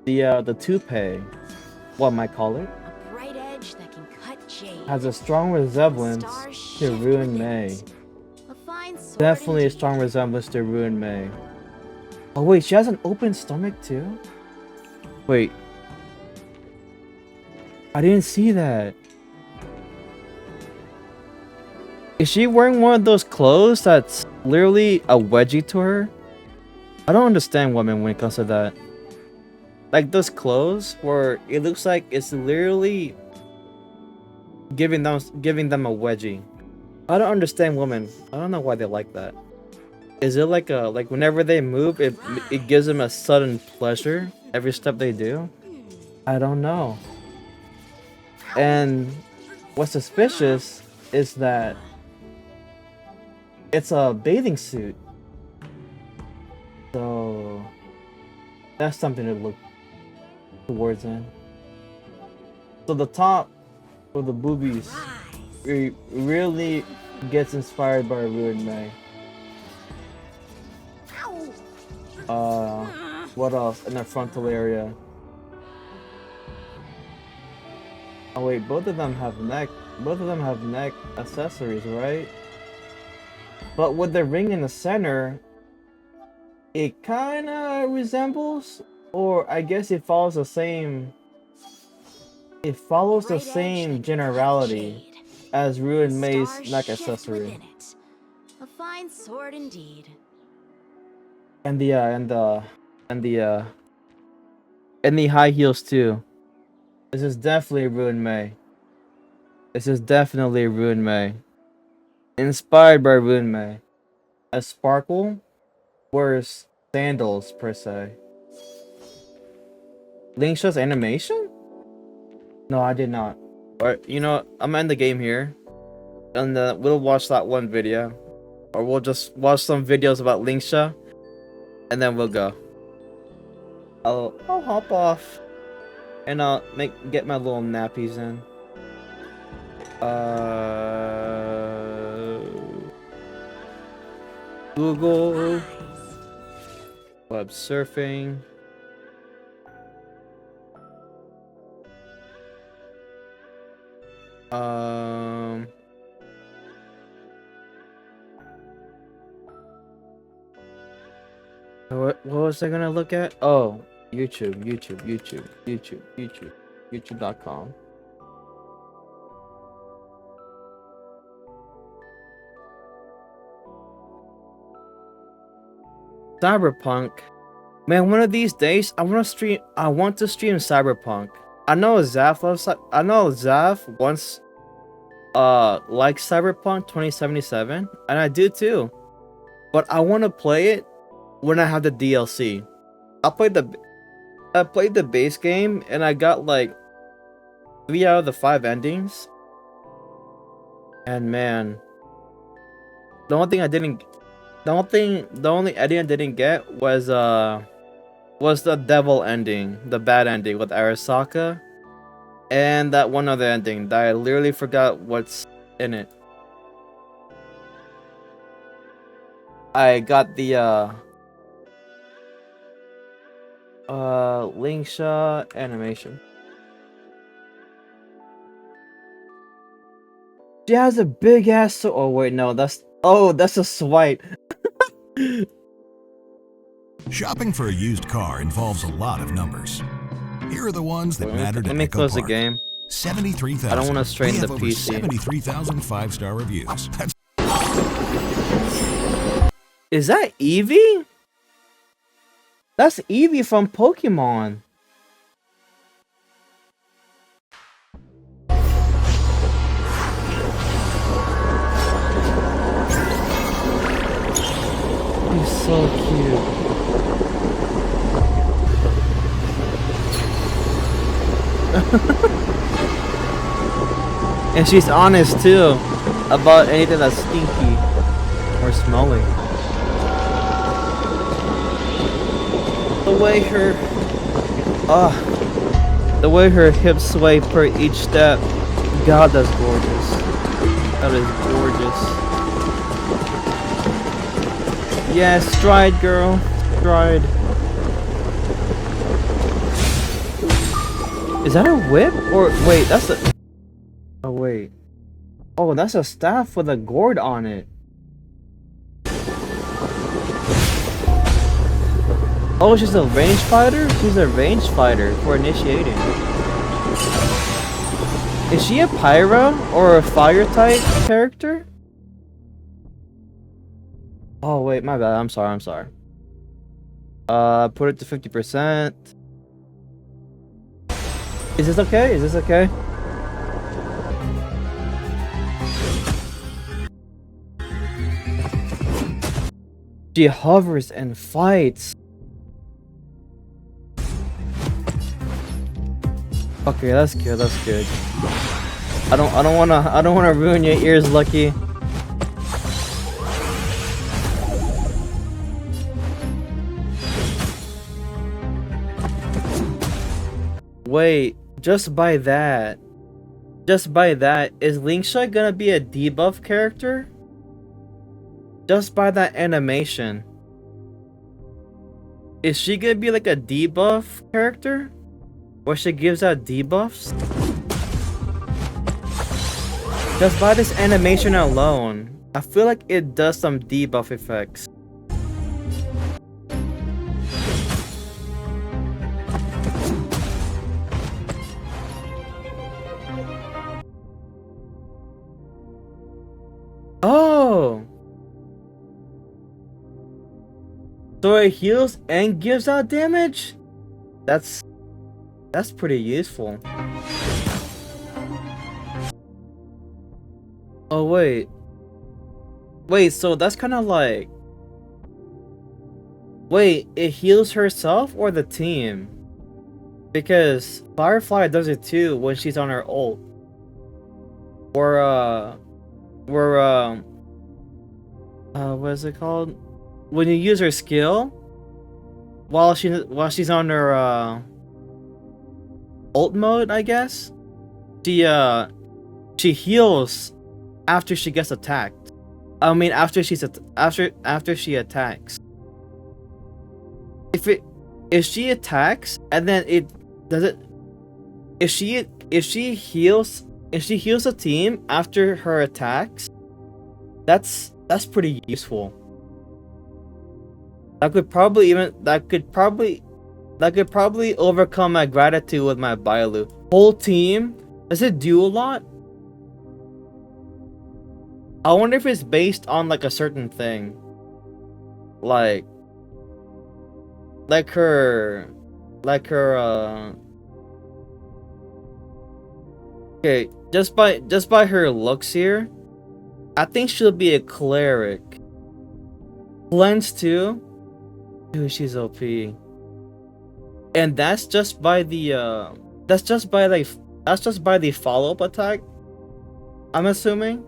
the toupee, what might call it, A bright edge that can cut jade. has a strong resemblance to Ruin May. A fine sword Definitely a indeed. strong resemblance to Ruin May. Oh wait, she has an open stomach too? Wait. I didn't see that. Is she wearing one of those clothes that's literally a wedgie to her? I don't understand women when it comes to that. Like those clothes where it looks like it's literally giving them a wedgie. I don't understand women. I don't know why they like that. Is it like whenever they move, it gives them a sudden pleasure every step they do? I don't know. And what's suspicious is that it's a bathing suit. So that's something to look towards in. So the top for the boobies really gets inspired by Ruin May. What else in the frontal area? Oh wait, both of them have neck accessories, right? But with the ring in the center, it kinda resembles, or I guess it follows the same. It follows the same generality as Ruin May's neck accessory. A fine sword indeed. And the high heels too. This is definitely Ruin May. This is definitely Ruin May. Inspired by Ruin May. A sparkle wears sandals per se. Lingsha's animation? No, I did not. Alright, you know what? I'm gonna end the game here. And we'll watch that one video. Or we'll just watch some videos about Lingsha. And then we'll go. I'll hop off. And I'll get my little nappies in. Google. Web surfing. What was I gonna look at? Oh, YouTube.com. Cyberpunk. Man, one of these days I want to stream Cyberpunk. I know Zaf once liked Cyberpunk 2077, and I do too. But I want to play it when I have the DLC. I played the base game and I got like 3 out of the 5 endings. And man, the only ending I didn't get was the devil ending, the bad ending with Arasaka, and that one other ending that I literally forgot what's in it. I got the Lingsha animation. She has a big ass. Oh wait, no, that's a swipe. Shopping for a used car involves a lot of numbers. Here are the ones that matter to Let me Echo close the Park. game. 73,000. I don't want to strain We the have over PC. 73,000 5-star reviews. That's Is that Eevee? That's Eevee from Pokemon. He's so cute. And she's honest too about anything that's stinky or smelly. The way her hips sway per each step. God, that's gorgeous. That is gorgeous. Yeah, stride, girl. Stride. Is that a whip? Or wait, that's a... Oh, wait. Oh, that's a staff with a gourd on it. Oh, she's a range fighter? She's a range fighter for initiating. Is she a pyro or a fire type character? Oh wait, my bad. I'm sorry. Put it to 50%. Is this okay? She hovers and fights. Okay, that's good. That's good. I don't wanna ruin your ears, Lucky. Wait, just by that, is Lingsha gonna be a debuff character? Just by that animation. Is she gonna be like a debuff character? Where she gives out debuffs? Just by this animation alone, I feel like it does some debuff effects. Oh! So it heals and gives out damage? That's pretty useful. Oh wait. Wait, so that's kind of like... Wait, it heals herself or the team? Because Firefly does it too when she's on her ult. What is it called? When you use her skill while she's on her ult mode, I guess. She heals after she gets attacked. I mean after she attacks. If she attacks and then if she heals a team after her attacks, that's pretty useful. That could probably overcome my gratitude with my Bailu. Whole team? Does it do a lot? I wonder if it's based on like a certain thing. Like her okay, just by her looks here, I think she'll be a cleric. Cleanse too? Dude, she's OP. And that's just by the follow-up attack, I'm assuming.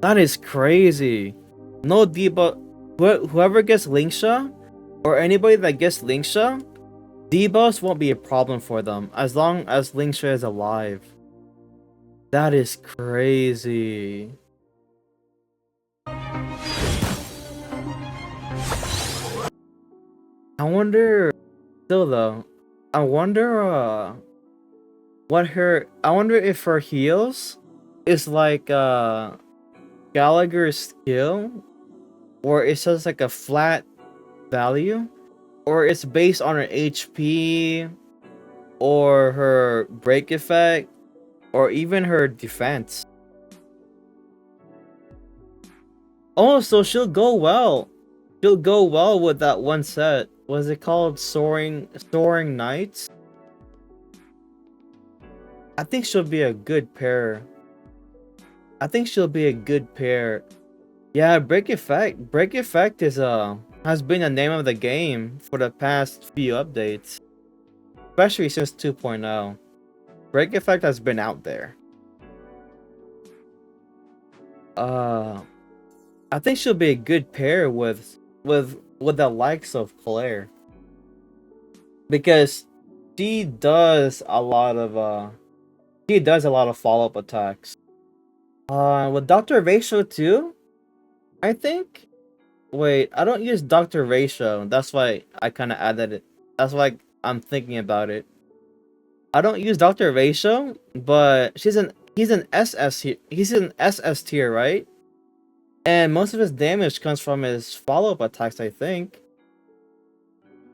That is crazy. No debuff. Whoever gets Lingsha, or anybody that gets Lingsha, debuffs won't be a problem for them as long as Lingsha is alive. That is crazy. I wonder, still though, I wonder if her heals is like Gallagher's skill, or it's just like a flat value, or it's based on her HP, or her break effect, or even her defense. Oh, so she'll go well. She'll go well with that one set. Was it called Soaring Knights? I think she'll be a good pair. Yeah, Break Effect is has been the name of the game for the past few updates, especially since 2.0. Break Effect has been out there. I think she'll be a good pair with the likes of Claire, because she does a lot of follow-up attacks. With Dr. Ratio too, I think. Wait, I don't use Dr. Ratio. That's why I kind of added it. That's why I'm thinking about it. I don't use Dr. Ratio, but he's an SS here. He's an SS tier, right? And most of his damage comes from his follow-up attacks, I think.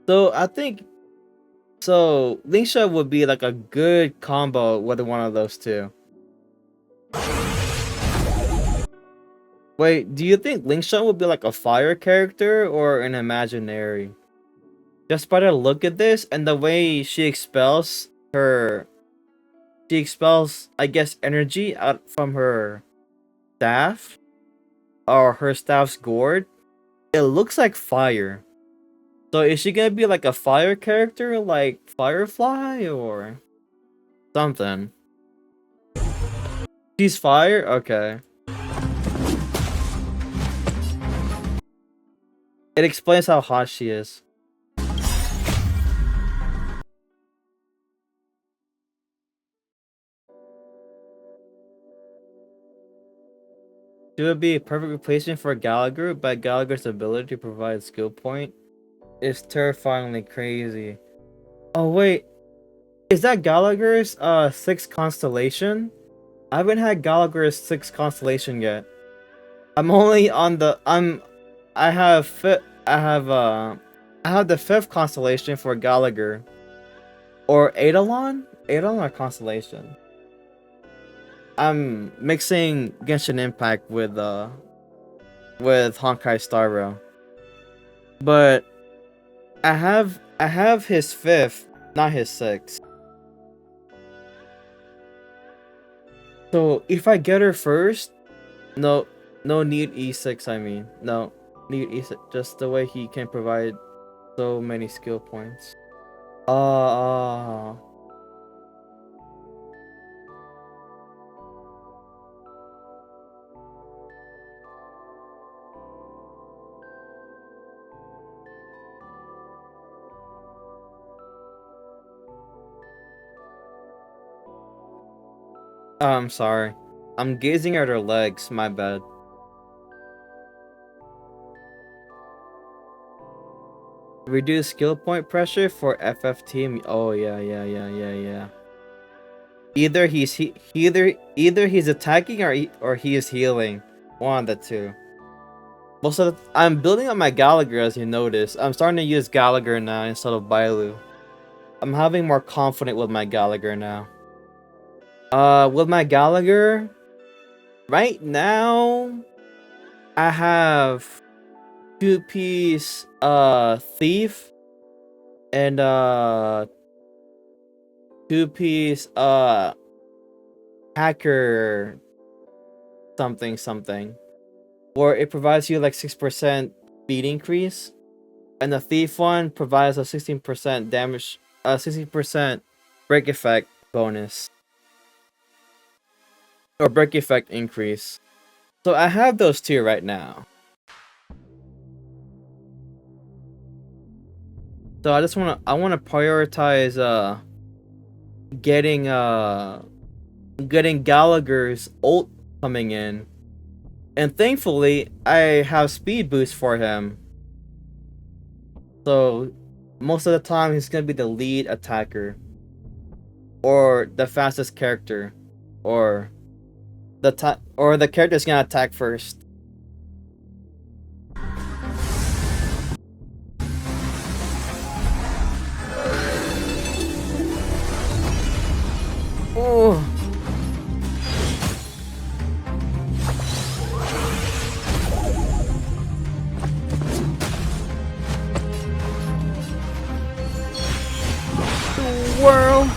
So Lingsha would be like a good combo with one of those two. Wait, do you think Lingsha would be like a fire character or an imaginary? Just by the look at this and the way she expels, I guess, energy out from her staff. or her staff's gourd, it looks like fire. So is she gonna be like a fire character, like Firefly or something? She's fire? Okay. It explains how hot she is. She would be a perfect replacement for Gallagher, but Gallagher's ability to provide skill point is terrifyingly crazy. Oh wait, is that Gallagher's 6th constellation? I haven't had Gallagher's 6th constellation yet. I'm only on the I have the 5th constellation for Gallagher. Or Eidolon? Eidolon or Constellation? I'm mixing Genshin Impact with Honkai Star Rail. But I have his 5th, not his 6th. So if I get her first, no need E6, I mean. No need E6, just the way he can provide so many skill points. I'm sorry. I'm gazing at her legs, my bad. Reduce skill point pressure for FF team. Oh yeah. Either he's either he's attacking or he is healing. One of the two. Most of the, I'm building up my Gallagher, as you notice. I'm starting to use Gallagher now instead of Bailu. I'm having more confidence with my Gallagher now. With my Gallagher, right now, I have 2-piece thief and 2-piece hacker something, where it provides you like 6% speed increase, and the thief one provides a 16% damage, 16% break effect bonus. Or break effect increase. So I have those two right now. So I want to prioritize getting Gallagher's ult coming in. And thankfully I have speed boost for him. So most of the time he's going to be the lead attacker or the fastest character or the character's gonna attack first. Oh. Whirl.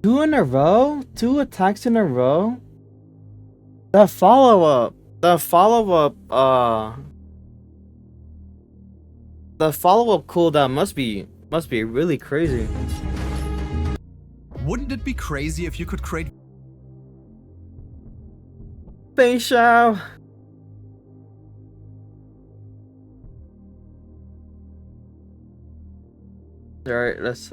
2 in a row? 2 attacks in a row? The follow-up cooldown must be really crazy. Wouldn't it be crazy if you could create Bing Shao? Alright, let's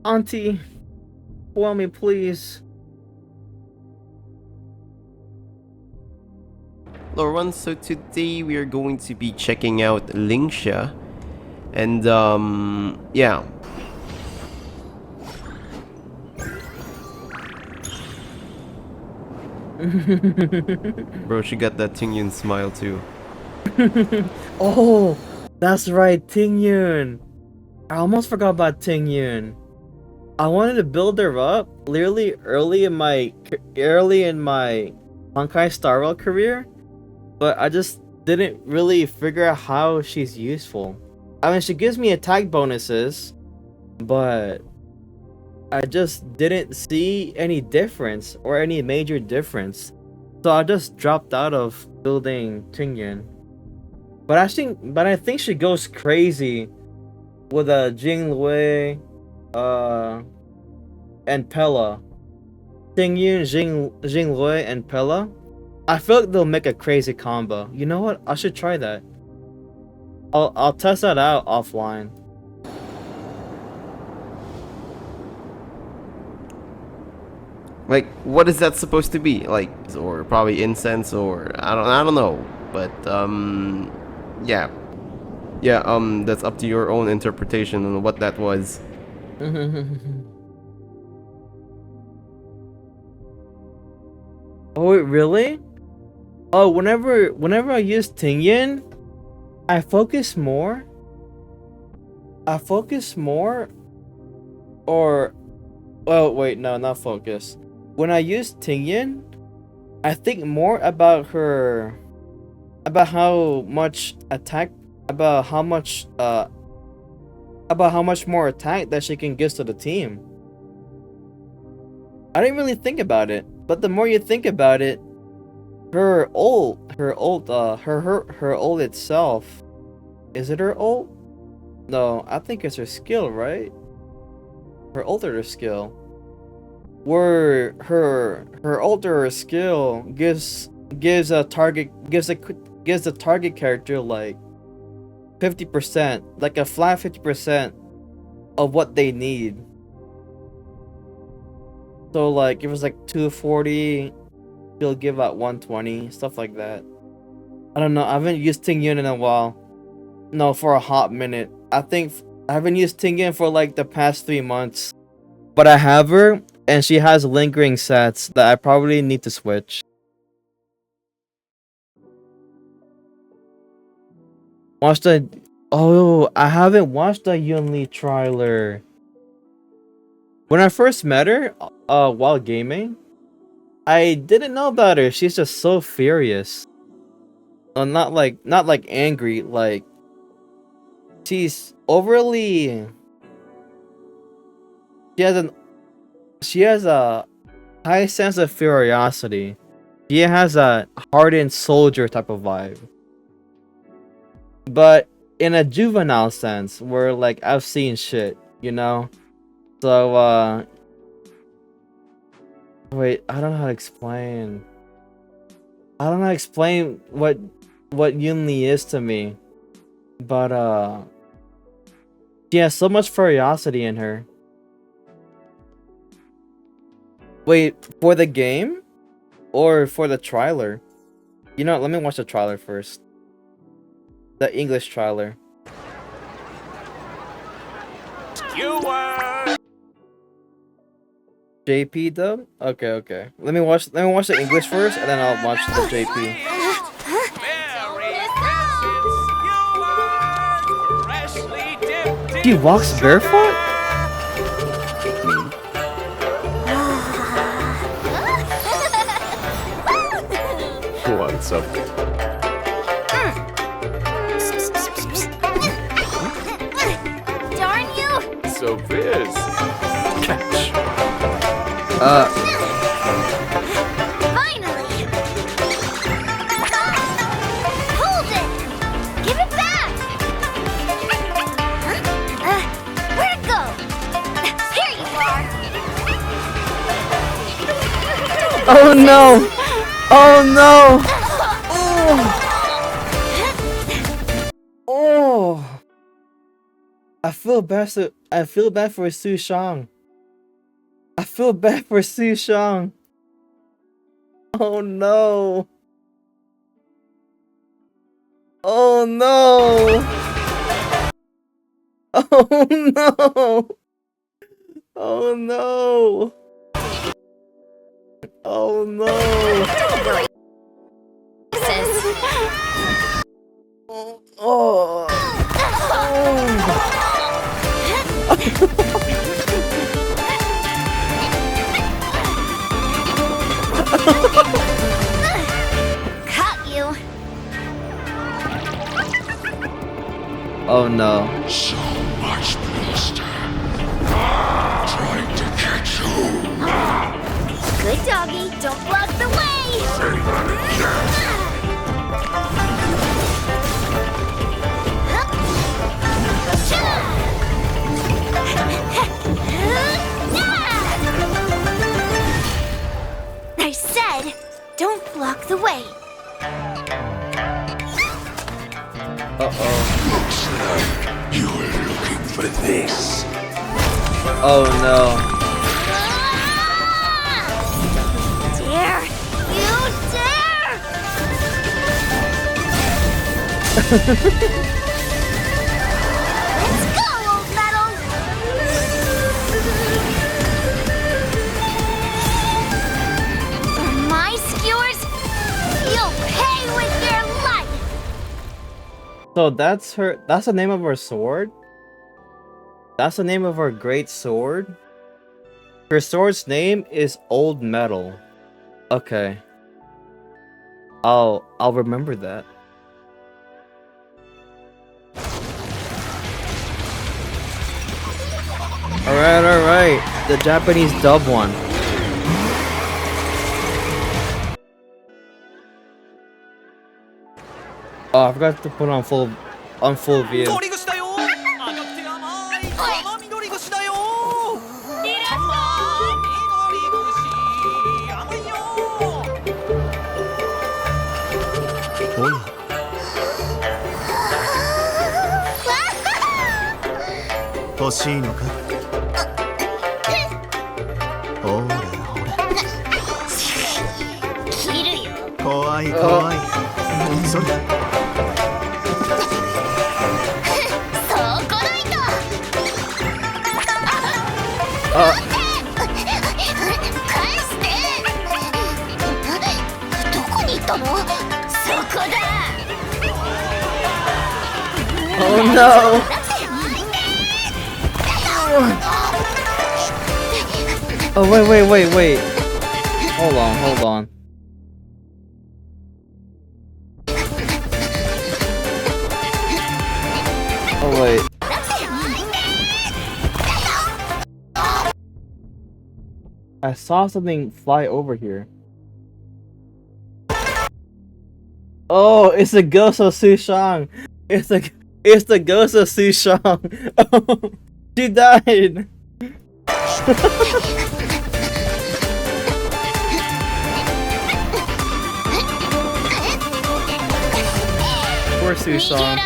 Auntie, spoil me, please. Hello everyone, so today we are going to be checking out Lingsha. And yeah. Bro, she got that Tingyun smile too. Oh, that's right, Tingyun. I almost forgot about Tingyun. I wanted to build her up literally early in my Honkai Star Rail career, but I just didn't really figure out how she's useful. I mean, she gives me attack bonuses, but I just didn't see any difference or any major difference. So I just dropped out of building Tingyan. But I think she goes crazy with Jinglui, and Pella. Tingyun, Jinglui, and Pella. I feel like they'll make a crazy combo. You know what? I should try that. I'll test that out offline. Like, what is that supposed to be? Like, or probably incense, or I don't know. But yeah, that's up to your own interpretation on what that was. Oh, wait, really? Oh, whenever I use Tingyan, I focus more. Or, well, wait, no, not focus. When I use Tingyan, I think more about her, about how much attack, about how much more attack that she can give to the team. I didn't really think about it, but the more you think about it, her ult itself, is it her ult? No, I think it's her skill, right? Her ult or her skill? Where her ult or her skill gives the target character like 50%, like a flat 50% of what they need. So like if it's like 240, she'll give out 120, stuff like that. I don't know. I haven't used Tingyan in a while. No, for a hot minute. I think I haven't used Tingyan for like the past 3 months. But I have her, and she has lingering sets that I probably need to switch. Oh, I haven't watched the Yunli trailer. When I first met her, while gaming, I didn't know about her. She's just so furious. Not like angry, like she's overly. She has a high sense of curiosity. She has a hardened soldier type of vibe. But in a juvenile sense, where like I've seen shit, you know? So wait, I don't know how to explain. I don't know how to explain what Yunli is to me. But she has so much curiosity in her. Wait, for the game? Or for the trailer? You know what, let me watch the trailer first. The English trailer. JP dub? Okay. Let me watch the English first, and then I'll watch the JP. She walks barefoot? What's up? Darn you! So Viz. Catch. Finally! Hold it! Give it back! Where'd it go? Here you are! Oh no! Oh no! Oh! I feel bad for Su Shang. I feel bad for Su Shang. Oh no! Oh no! Oh no! Oh no! Oh no! Don't worry, sis. Oh! Caught you. Oh no. So much bluster. Oh no. Dare! You dare! Let's go, old metal! For my skewers, you'll pay with your life! So that's the name of her sword? That's the name of her great sword? Her sword's name is Old Metal. Okay. I'll remember that. Alright. The Japanese dub one. Oh, I forgot to put on full view. Oh no! Oh wait. Hold on. Oh wait. I saw something fly over here. Oh, it's the ghost of Sushang. It's the ghost of Sushang. Oh, she died. Poor Sushang.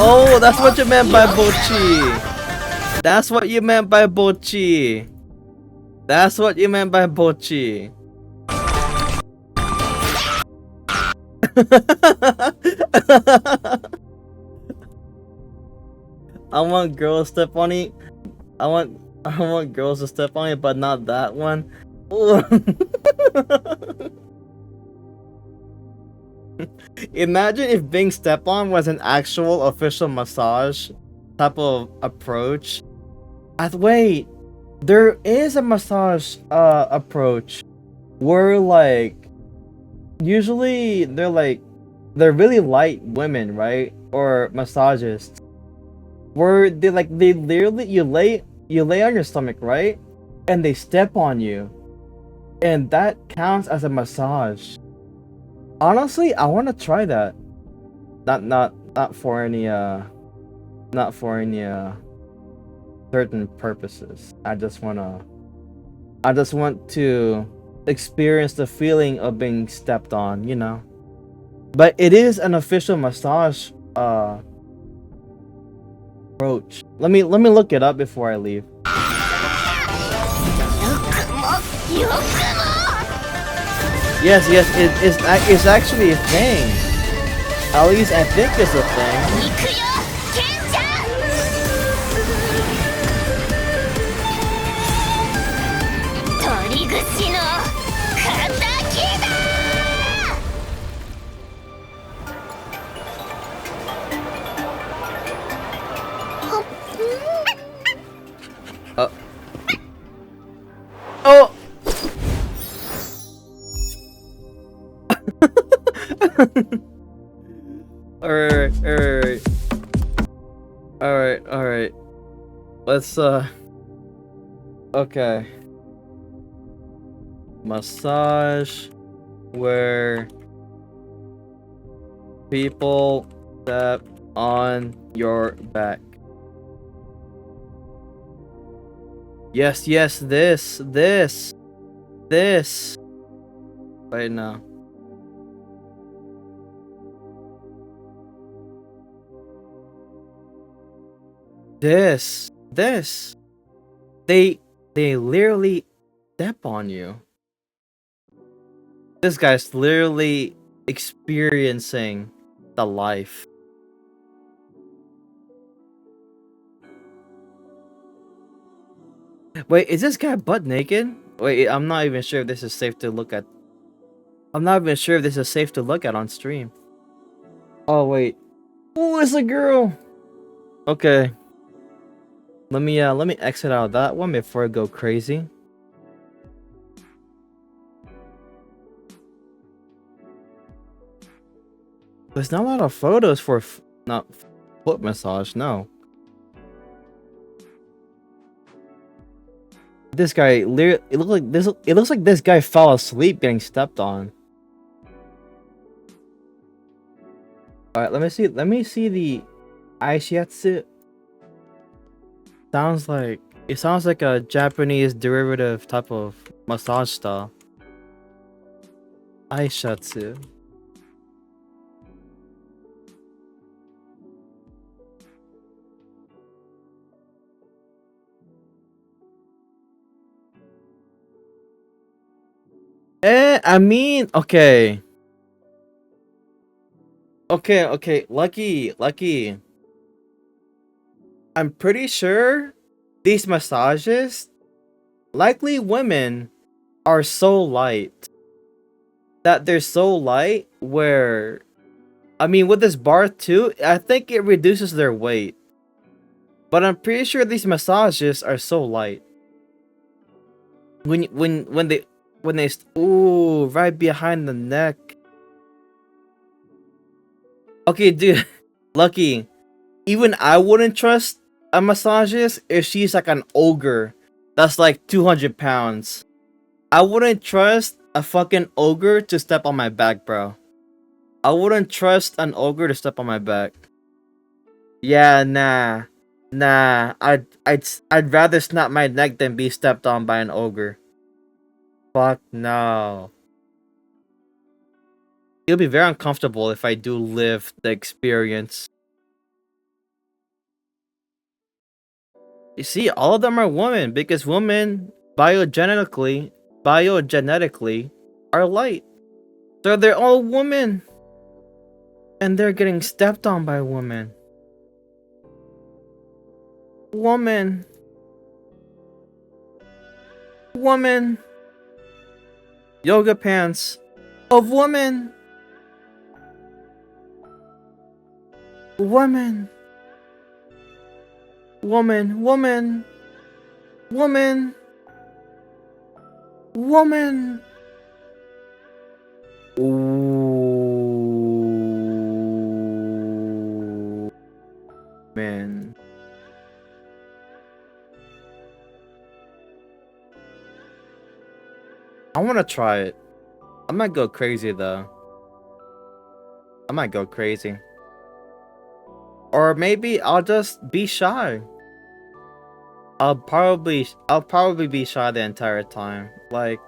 Oh, that's what you meant by Bochi. That's what you meant by Bochi. I want girls to step on it. I want girls to step on it, but not that one. Imagine if being stepped on was an actual official massage type of approach. Wait, there is a massage approach where like usually they're really light women, right? Or massagists. Where they literally you lay on your stomach, right? And they step on you. And that counts as a massage. Honestly, I want to try that. Not for any certain purposes. I just want to experience the feeling of being stepped on, you know. But it is an official massage approach. Let me look it up before I leave. Yes, it's actually a thing. At least I think it's a thing. Oh. Alright, alright. Alright, alright. Let's, okay. Massage where people step on your back. Yes, yes, this. Right now. This. They literally step on you. This guy's literally experiencing the life. Wait, is this guy butt naked? Wait, I'm not even sure if this is safe to look at. I'm not even sure if this is safe to look at on stream. Oh wait. Oh, it's a girl. Okay. Let me exit out of that one before I go crazy. There's not a lot of photos for not foot massage, no. This guy it looks like this guy fell asleep getting stepped on. Alright, let me see the Aishiatsu. It sounds like a Japanese derivative type of massage style. Aishatsu. I mean, okay. Okay, Lucky. I'm pretty sure these massages, likely women, are so light. That they're so light where, I mean, with this bar too, I think it reduces their weight. But I'm pretty sure these massages are so light. When they ooh, right behind the neck. Okay, dude, Lucky. Even I wouldn't trust a massagist if she's like an ogre that's like 200 pounds. I wouldn't trust a fucking ogre to step on my back, bro. I wouldn't trust an ogre to step on my back. Yeah, nah. I'd rather snap my neck than be stepped on by an ogre. Fuck no. It'll be very uncomfortable if I do live the experience. You see, all of them are women because women biogenetically are light. So they're all women. And they're getting stepped on by women. Woman. Yoga pants of woman. Woman. Ooh. Man. I want to try it. I might go crazy though. I might go crazy. Or maybe I'll just be shy. I'll probably be shy the entire time. Like,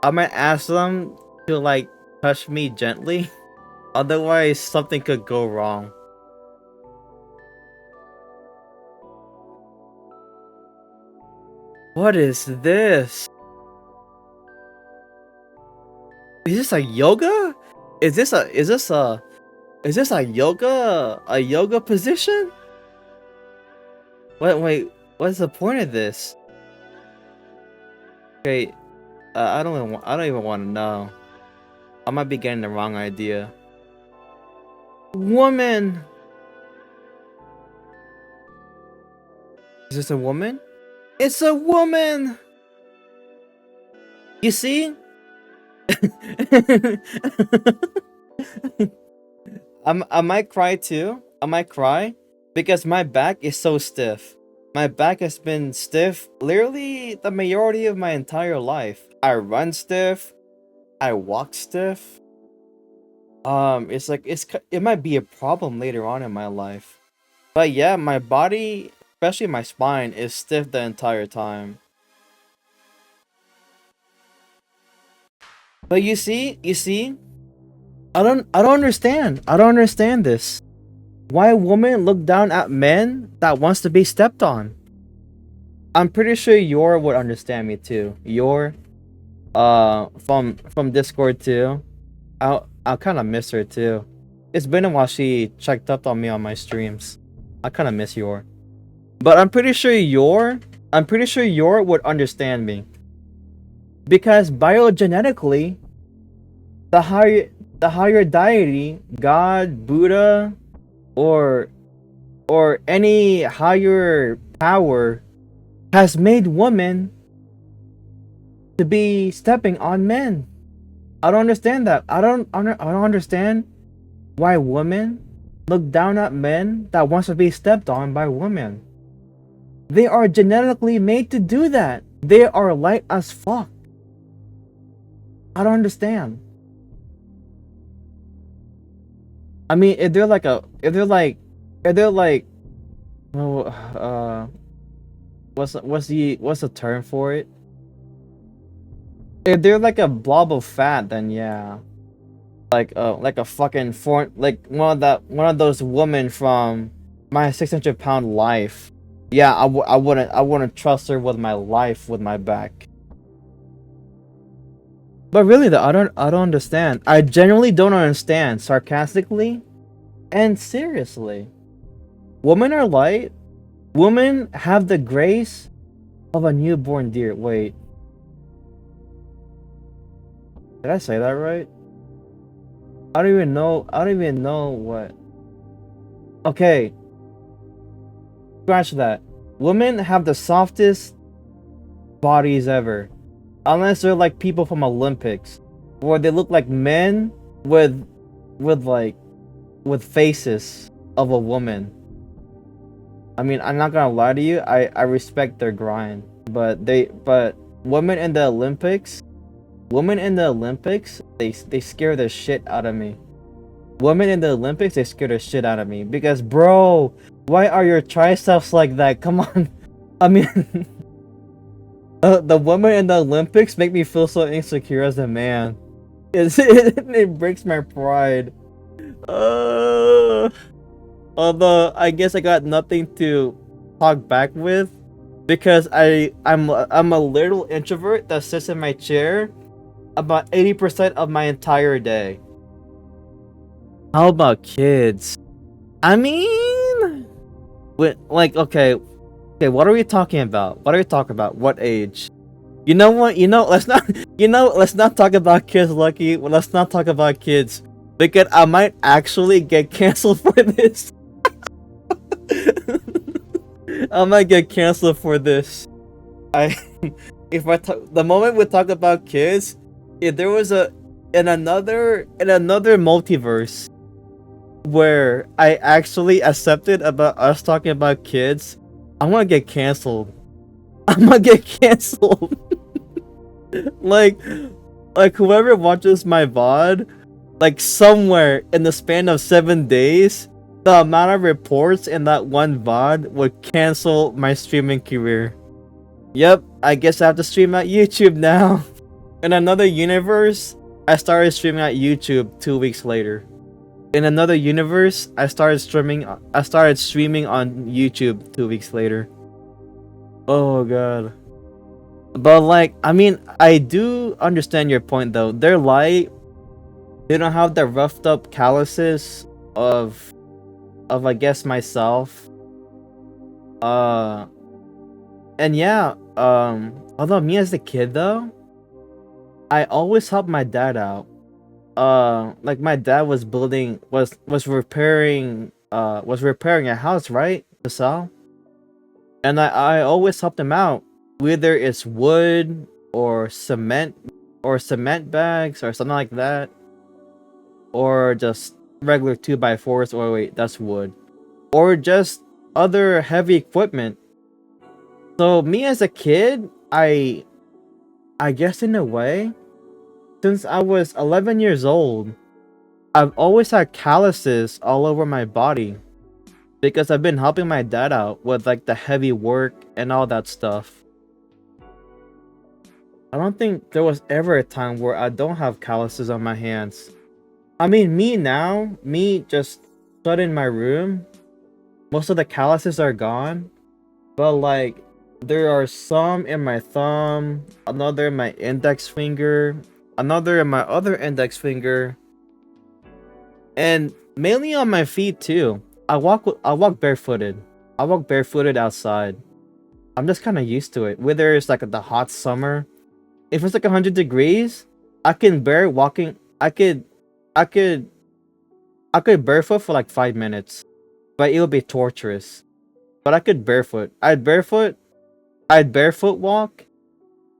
I might ask them to like touch me gently. Otherwise, something could go wrong. What is this? Is this a yoga? Is this a yoga position? Wait, what's the point of this? Okay, I don't even want to know. I might be getting the wrong idea. Woman. Is this a woman? It's a woman. You see? I might cry too. I might cry because my back is so stiff. My back has been stiff literally the majority of my entire life. I run stiff. I walk stiff. It's like it might be a problem later on in my life. But yeah, my body, especially my spine, is stiff the entire time. But you see, I don't understand. I don't understand this. Why women look down at men that wants to be stepped on? I'm pretty sure Yor would understand me too. Yor, from Discord too. I'll kind of miss her too. It's been a while she checked up on me on my streams. I kind of miss Yor. But I'm pretty sure Yor would understand me. Because biogenetically, the higher deity, God, Buddha, or any higher power has made women to be stepping on men. I don't understand that. I don't understand why women look down at men that wants to be stepped on by women. They are genetically made to do that. They are light as fuck. I don't understand. I mean, if they're like, oh, what's the term for it? If they're like a blob of fat, then yeah, like a fucking like one of those women from My 600-Pound Life. Yeah, I wouldn't trust her with my life, with my back. But really though, I don't understand. I genuinely don't understand, sarcastically and seriously. Women are light. Women have the grace of a newborn deer. Wait. Did I say that right? I don't even know what. Okay. Scratch that. Women have the softest bodies ever. Unless they're like people from Olympics, where they look like men with faces of a woman. I mean, I'm not gonna lie to you. I respect their grind, but women in the Olympics, they scare the shit out of me. Women in the Olympics, they scare the shit out of me because, bro, why are your triceps like that? Come on, I mean. The women in the Olympics make me feel so insecure as a man. It breaks my pride. Although I guess I got nothing to talk back with because I'm a little introvert that sits in my chair about 80% of my entire day. How about kids? I mean, okay, what are we talking about? What age? You know what? Let's not talk about kids, Lucky. Let's not talk about kids. Because I might actually get canceled for this. I might get canceled for this. The moment we talk about kids, if there was in another multiverse where I actually accepted about us talking about kids, I'm gonna get canceled. like whoever watches my VOD, like somewhere in the span of 7 days, the amount of reports in that one VOD would cancel my streaming career. Yep, I guess I have to stream at YouTube now. In another universe, I started streaming at YouTube 2 weeks later. In another universe, I started streaming on YouTube 2 weeks later. Oh god. But like, I mean, I do understand your point though. They're light. They don't have the roughed up calluses of I guess myself. And yeah, although me as a kid though, I always helped my dad out. Like my dad was repairing a house, right? To sell. And I always helped him out. Whether it's wood or cement bags or something like that. or just regular 2x4s, or wait, that's wood, or just other heavy equipment. So me as a kid, I guess in a way, since I was 11 years old, I've always had calluses all over my body because I've been helping my dad out with like the heavy work and all that stuff. I don't think there was ever a time where I don't have calluses on my hands. I mean, me just shut in my room, most of the calluses are gone, but like there are some in my thumb, another in my index finger, another in my other index finger, and mainly on my feet too. I walk barefooted. I walk barefooted outside. I'm just kind of used to it. Whether it's like the hot summer, if it's like 100 degrees, I can bear walking. I could barefoot for like 5 minutes, but it would be torturous. But I could barefoot. I'd barefoot walk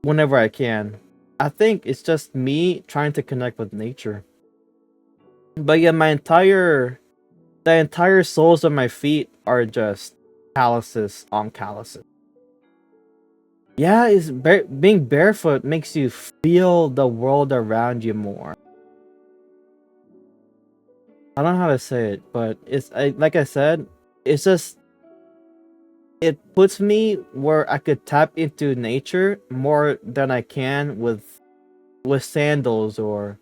whenever I can. I think it's just me trying to connect with nature. But yeah, the entire soles of my feet are just calluses on calluses. Yeah, being barefoot makes you feel the world around you more. I don't know how to say it, but like I said, it's just it puts me where I could tap into nature more than I can with sandals or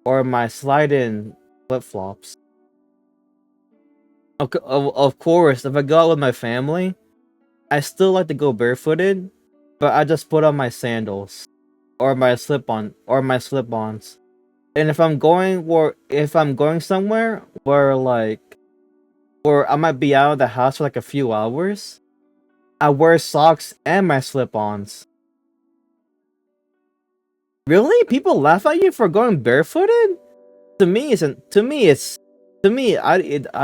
my slide-in flip-flops. Of course, if I go out with my family, I still like to go barefooted, but I just put on my sandals or my slip-ons. And if I'm going somewhere where I might be out of the house for like a few hours, I wear socks and my slip-ons. Really? People laugh at you for going barefooted? To me, I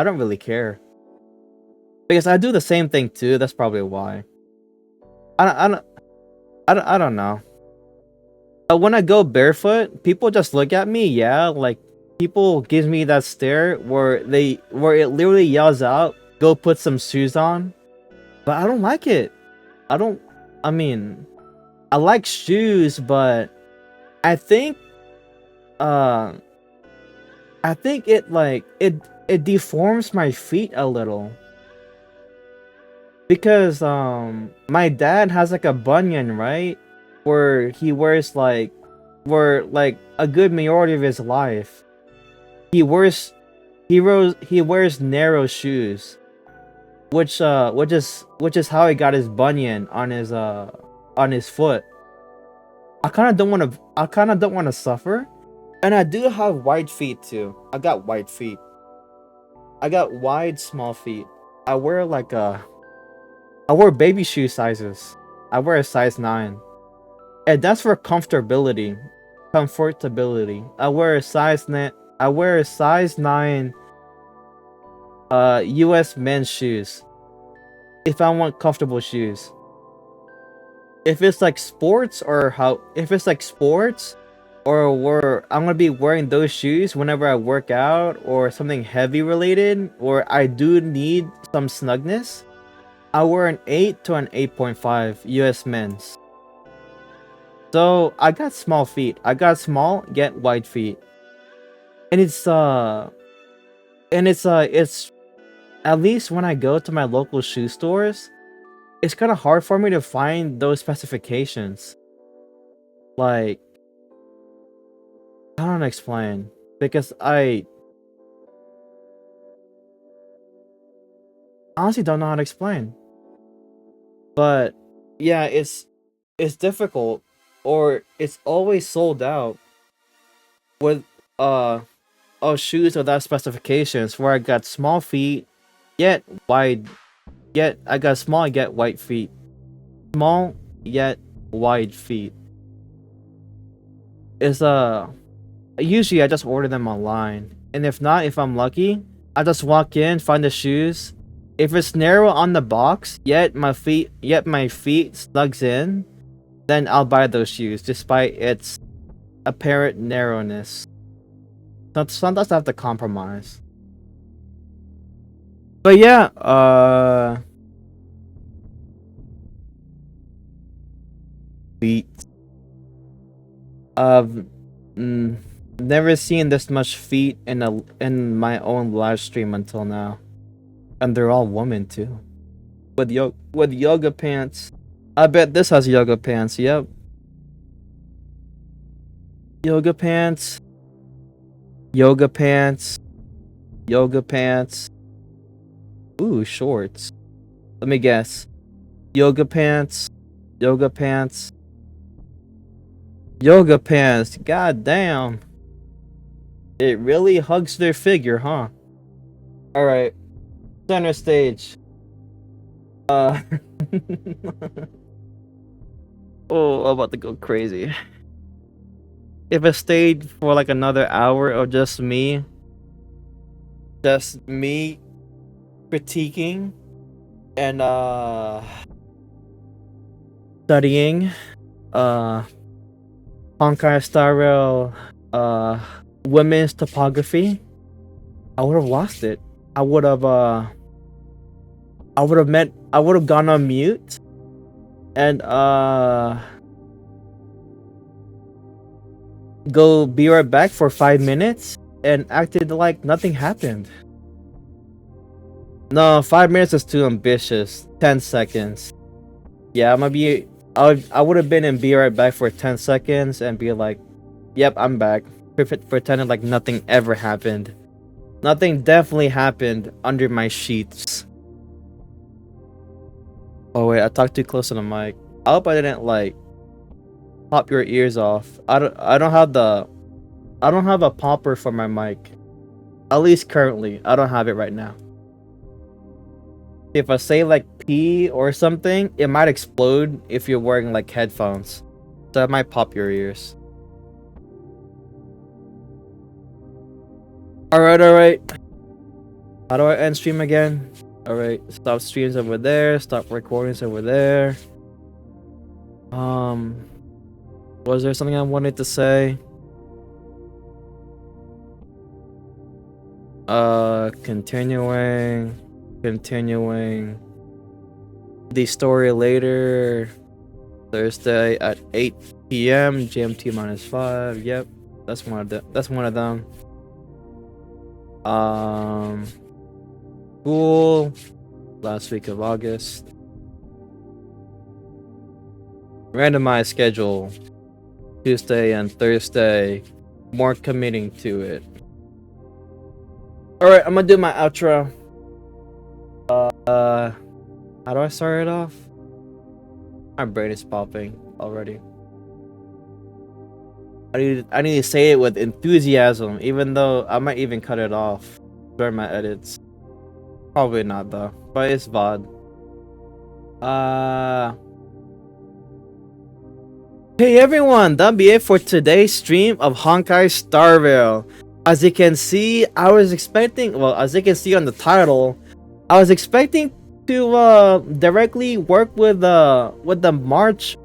don't really care. Because I do the same thing too, that's probably why. I don't know. But when I go barefoot, people just look at me, yeah, like people gives me that stare where it literally yells out, "Go put some shoes on." But I don't like it. I mean, I like shoes, but I think it deforms my feet a little. Because my dad has like a bunion, right? Where he wears like a good majority of his life. He wears narrow shoes. Which is how he got his bunion on his foot. I kinda don't wanna suffer. And I do have wide feet too. I got wide feet. I got wide small feet. I wear baby shoe sizes. I wear a size 9. And that's for comfortability. I wear a size 9 US men's shoes. If I want comfortable shoes. If it's like sports or where I'm gonna be wearing those shoes whenever I work out or something heavy related, or I do need some snugness, I wear an 8 to an 8.5 US men's. So I got small feet. I got small yet wide feet. And it's at least when I go to my local shoe stores, it's kind of hard for me to find those specifications. Like, I don't know how to explain, because I honestly don't know how to explain. But yeah, it's difficult, or it's always sold out with shoes without specifications, where I got small feet yet wide, yet I got small yet wide feet. Small yet wide feet. Is usually I just order them online. And if not, if I'm lucky, I just walk in, find the shoes. If it's narrow on the box, yet my feet snugs in, then I'll buy those shoes despite its apparent narrowness. Sometimes I have to compromise. But yeah, feet. I've never seen this much feet in my own live stream until now, and they're all women too, with yoga pants. I bet this has yoga pants. Yep, yoga pants, yoga pants, yoga pants. Ooh, shorts. Let me guess. Yoga pants, yoga pants, yoga pants. God damn. It really hugs their figure, huh? Alright. Center stage. Oh, I'm about to go crazy. If I stayed for like another hour of just me critiquing and studying Honkai Star Rail women's topography, I would have lost it. I would have gone on mute and go be right back for 5 minutes and acted like nothing happened. No, 5 minutes is too ambitious. 10 seconds. Yeah, I would have been in be right back for 10 seconds and be like, yep, I'm back. Pretending like nothing ever happened. Nothing definitely happened under my sheets. Oh wait, I talked too close to the mic. I hope I didn't like pop your ears off. I don't have a popper for my mic. At least currently, I don't have it right now. If I say like P or something, it might explode if you're wearing like headphones. So it might pop your ears. Alright. How do I end stream again? Alright, stop streams over there, stop recordings over there. Was there something I wanted to say? Continuing. The story later. Thursday at 8 p.m. GMT -5. Yep, that's one of them. School. Last week of August. Randomized schedule. Tuesday and Thursday. More committing to it. Alright, I'm gonna do my outro. How do I start it off? My brain is popping already. I need to say it with enthusiasm, even though I might even cut it off during my edits. Probably not though, but it's VOD. Hey everyone, that'll be it for today's stream of Honkai Star Rail. As you can see, as you can see on the title, I was expecting to directly work with the March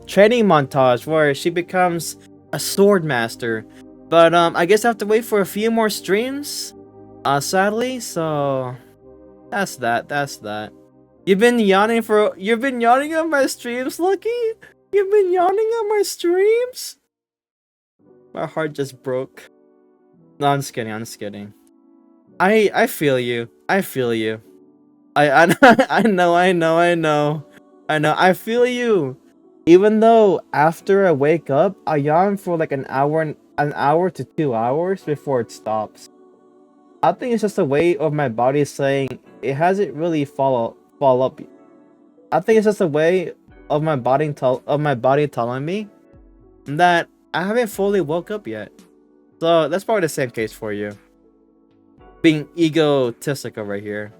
training montage where she becomes a sword master, but I guess I have to wait for a few more streams, sadly. So that's that. You've been yawning on my streams, Lucky. You've been yawning on my streams. My heart just broke. No, I'm just kidding. I feel you. I know. I feel you. Even though after I wake up, I yawn for like an hour to 2 hours before it stops. I think it's just a way of my body saying it hasn't really fall up. I think it's just a way of my body telling me that I haven't fully woke up yet. So that's probably the same case for you. Being egotistical right here.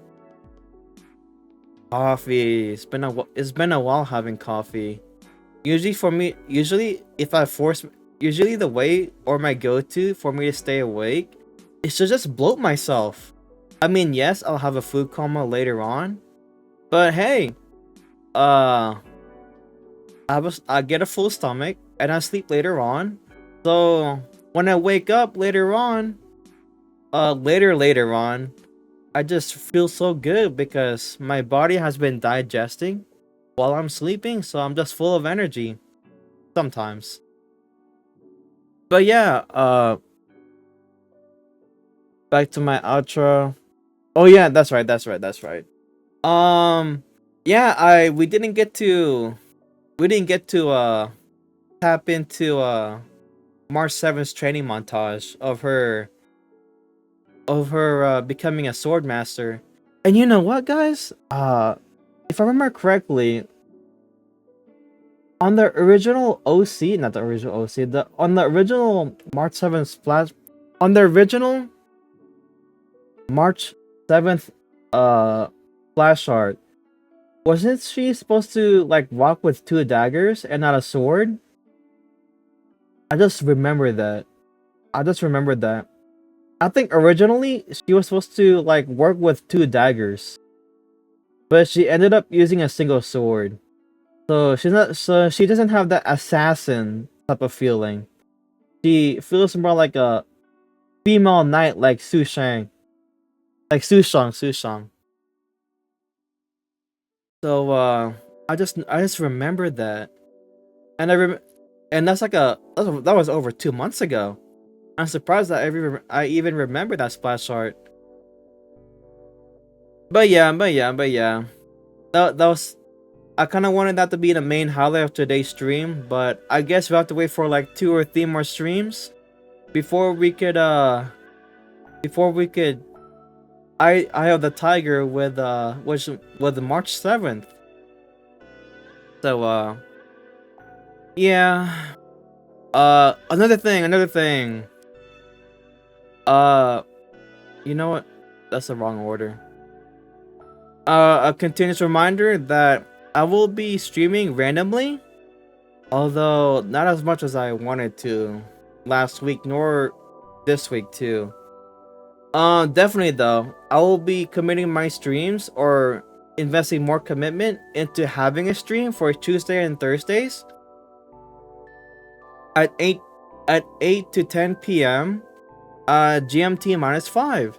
Coffee. It's been a while having coffee. Usually the way or my go-to for me to stay awake is to just bloat myself. I mean, yes, I'll have a food coma later on, but hey, I get a full stomach and I sleep later on. So when I wake up later on, later on, I just feel so good because my body has been digesting while I'm sleeping, so I'm just full of energy sometimes. But yeah, back to my outro. Oh yeah, that's right. Yeah, we didn't get to tap into March 7th's training montage of her becoming a sword master. And you know what, guys? If I remember correctly, on the original OC, not the original OC, on the original March 7th splash, on the original March 7th flash art, wasn't she supposed to like walk with two daggers and not a sword? I just remember that. I think originally she was supposed to like work with two daggers, but she ended up using a single sword. So she doesn't have that assassin type of feeling. She feels more like a female knight like Su Shang. Like Su Shang. So I just remembered that. And and that was over 2 months ago. I'm surprised that I even remember that splash art. But yeah. That was I kind of wanted that to be the main highlight of today's stream, but I guess we have to wait for like 2 or 3 more streams before we could Eye of the Tiger with with March 7th. So yeah. Another thing. You know what? That's the wrong order. A continuous reminder that I will be streaming randomly, although not as much as I wanted to last week nor this week too. Definitely though, I will be committing my streams or investing more commitment into having a stream for Tuesday and Thursdays at 8 to 10 p.m. GMT -5.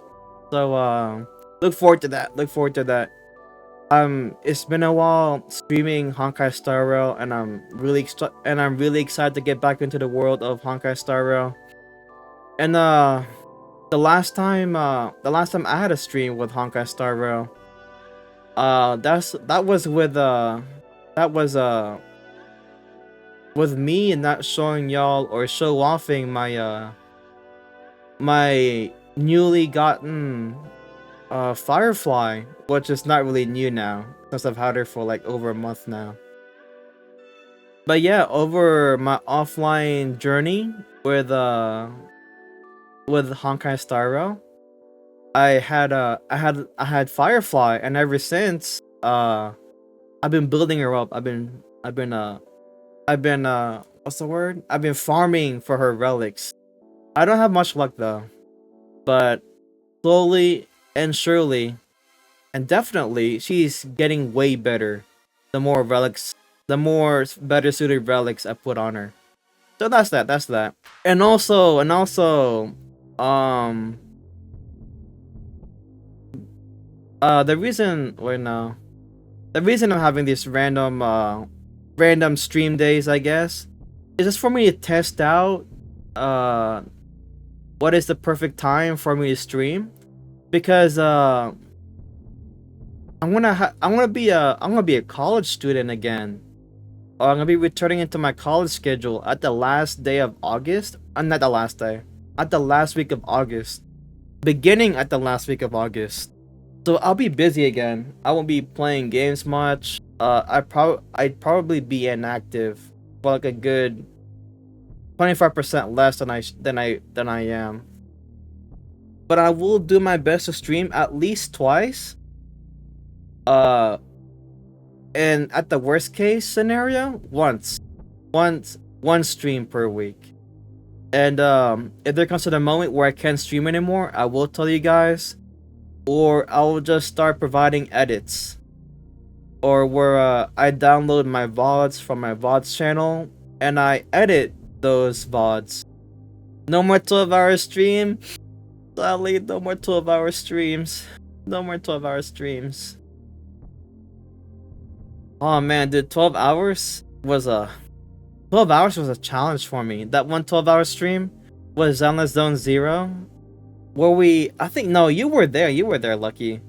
So look forward to that. It's been a while streaming Honkai Star Rail, and I'm really excited to get back into the world of Honkai Star Rail. And the last time I had a stream with Honkai Star Rail, that was with me and not showing y'all or show offing my newly gotten Firefly, which is not really new now since I've had her for like over a month now. But yeah, over my offline journey with Honkai Star Rail, I had Firefly, and ever since I've been building her up. I've been what's the word? I've been farming for her relics. I don't have much luck though, but slowly and surely and definitely she's getting way better the more better suited relics I put on her. So that's that. And also the reason I'm having these random stream days, I guess, is just for me to test out what is the perfect time for me to stream, because I'm gonna be a college student again. I'm gonna be returning into my college schedule at the last day of August. Not the last day, at the last week of August, beginning at the last week of August. So I'll be busy again. I won't be playing games much. I'd probably be inactive for like a good 25% less than I am. But I will do my best to stream at least twice. And at the worst case scenario, one stream per week. And if there comes to the moment where I can't stream anymore, I will tell you guys, or I will just start providing edits, or where I download my VODs from my VODs channel and I edit those VODs. No more 12-hour stream. Sadly, no more 12-hour streams. No more 12-hour streams. Oh man, dude, 12 hours was a 12 hours was a challenge for me. That one 12-hour stream was Zenless Zone Zero, where I think no, you were there, Lucky.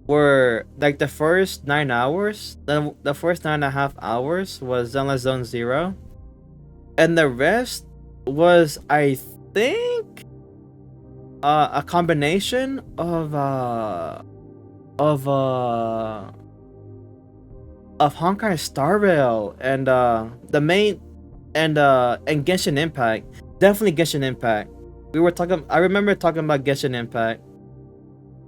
Where like the first 9 hours, the first 9.5 hours was Zenless Zone Zero, and the rest was, I think, a combination of Honkai Star Rail and the main and Genshin Impact. Definitely Genshin Impact. I remember talking about Genshin Impact.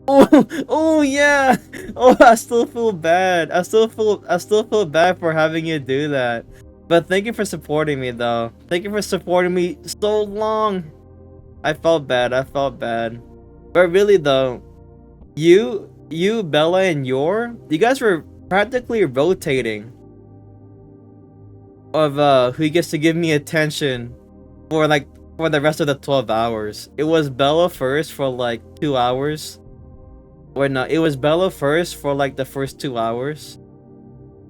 Oh yeah. Oh, I still feel bad. I still feel bad for having you do that. But thank you for supporting me though. Thank you for supporting me so long. I felt bad. But really though, you, Bella, and you guys were practically rotating of who gets to give me attention for the rest of the 12 hours. It was Bella first for like 2 hours. Or no, it was Bella first for like the first 2 hours.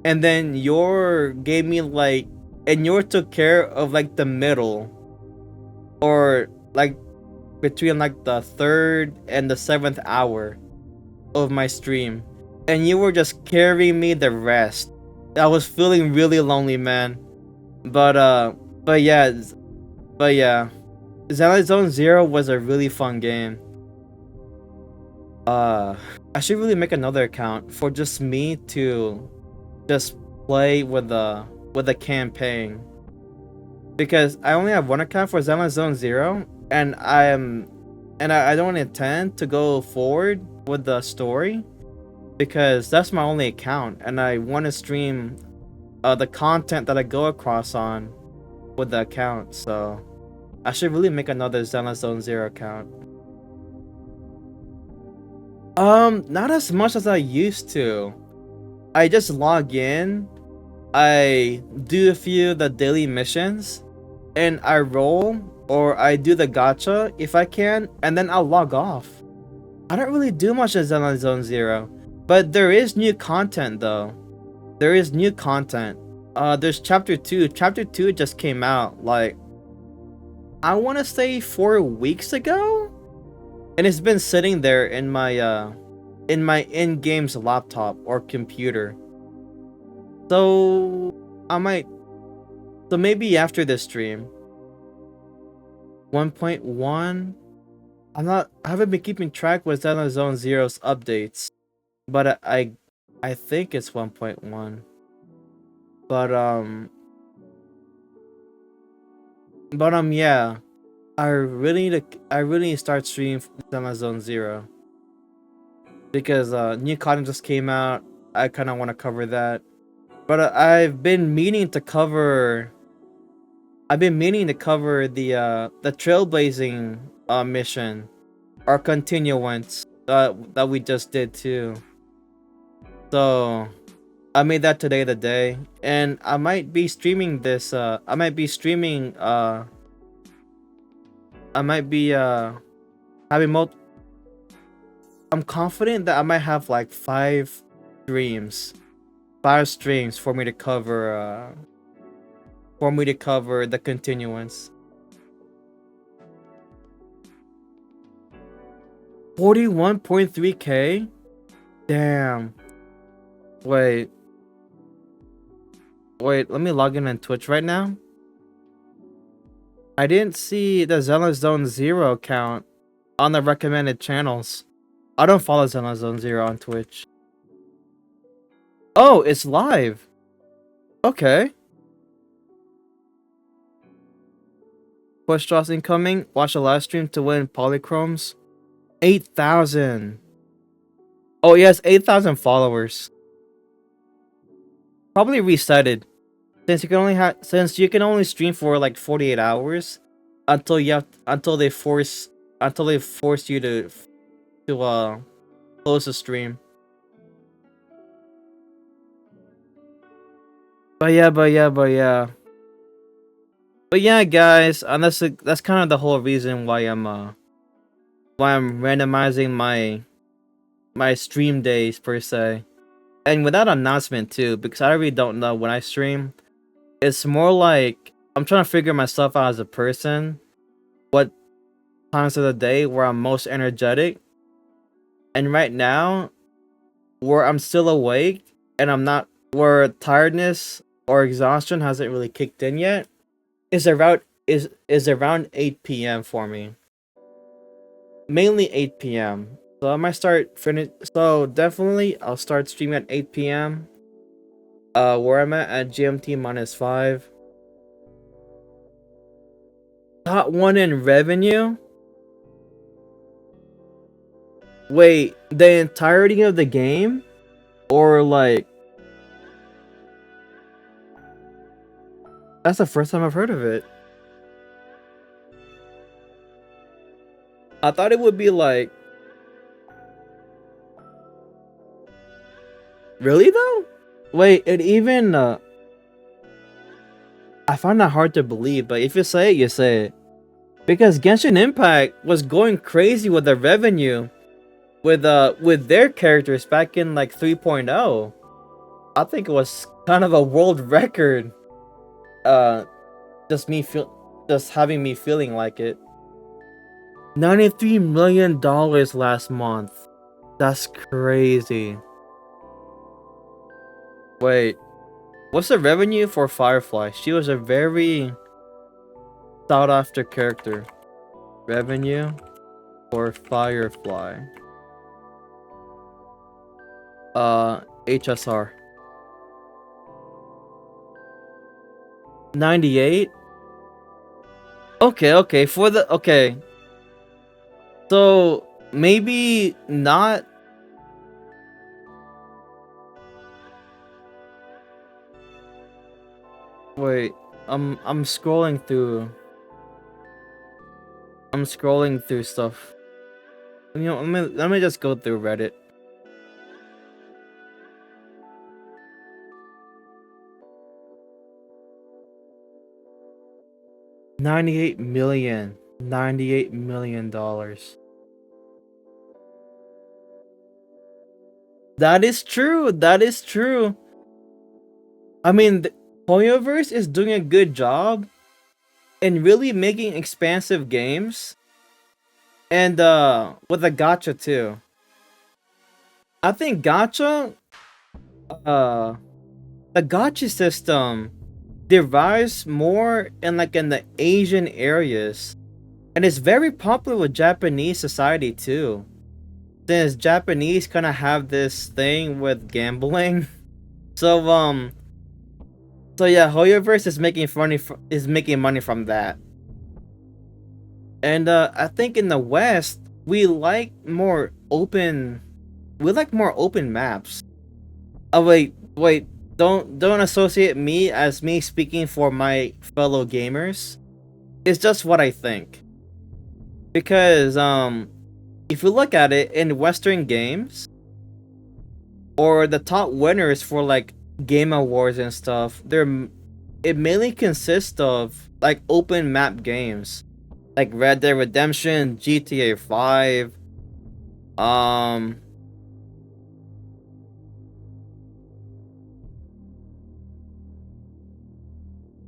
And then your gave me like, and your took care of like the middle, or like between like the 3rd and the 7th hour of my stream. And you were just carrying me the rest. I was feeling really lonely, man. But yeah. Zenless Zone Zero was a really fun game. I should really make another account for just me to just play with the campaign, because I only have one account for Zenless Zone Zero, and I don't intend to go forward with the story because that's my only account, and I want to stream the content that I go across on with the account. So I should really make another Zenless Zone Zero account. Not as much as I used to. I just log in, I do a few of the daily missions, and I roll, or I do the gacha if I can, and then I'll log off. I don't really do much in Zenless Zone Zero, but there is new content though. There is new content. There's Chapter 2. Chapter 2 just came out, like, I want to say 4 weeks ago? And it's been sitting there in my in-games laptop or computer. So maybe after this stream. 1.1. I haven't been keeping track with Zenless Zone Zero's updates, but I think it's 1.1. But yeah. I really need to start streaming Zenless Zone Zero, because new content just came out. I kind of want to cover that, but I've been meaning to cover the trailblazing mission, or continuance, that we just did too. So I made that today the day, and I might be streaming this. I might be having I'm confident that I might have like 5 streams for me to cover the continuance. 41.3k? Damn. Wait, let me log in on Twitch right now. I didn't see the Zenless Zone Zero account on the recommended channels. I don't follow Zenless Zone Zero on Twitch. Oh, it's live. Okay. Push draws incoming. Watch a live stream to win polychromes. 8,000. Oh yes, 8,000 followers. Probably resetted. Since you can only stream for like 48 hours until they force you to close the stream. But yeah, guys, and that's kind of the whole reason why I'm why I'm randomizing my stream days per se, and without announcement too, because I really don't know when I stream. It's more like I'm trying to figure myself out as a person, what times of the day where I'm most energetic, and right now where I'm still awake and I'm not, where tiredness or exhaustion hasn't really kicked in yet, is around 8 p.m. for me. Mainly 8 p.m. So I might start finish. So definitely, I'll start streaming at 8 p.m. Where I'm at GMT -5. Top one in revenue. Wait, the entirety of the game, or like? That's the first time I've heard of it. I thought it would be like. Really though? Wait, it even I find that hard to believe, but if you say it, you say it. Because Genshin Impact was going crazy with the revenue with their characters back in like 3.0. I think it was kind of a world record. Just having me feeling like it. $93 million last month. That's crazy. Wait, what's the revenue for Firefly? She was a very sought after character. Revenue for Firefly. HSR. 98? Okay, for the okay. So maybe not. Wait, I'm scrolling through. I'm scrolling through stuff. You know, let me just go through Reddit. $98 million. $98 million. That is true. That is true. I mean, the Hoyoverse is doing a good job in really making expansive games, and with a gacha too. I think gacha, the gacha system derives more in the Asian areas, and it's very popular with Japanese society too. Since Japanese kind of have this thing with gambling, so yeah, Hoyoverse is making money from that. And I think in the West we like more open maps. Oh wait, don't associate me as me speaking for my fellow gamers. It's just what I think. Because if you look at it in Western games, or the top winners for like Game Awards and stuff, it mainly consists of like open map games. Like Red Dead Redemption, GTA 5,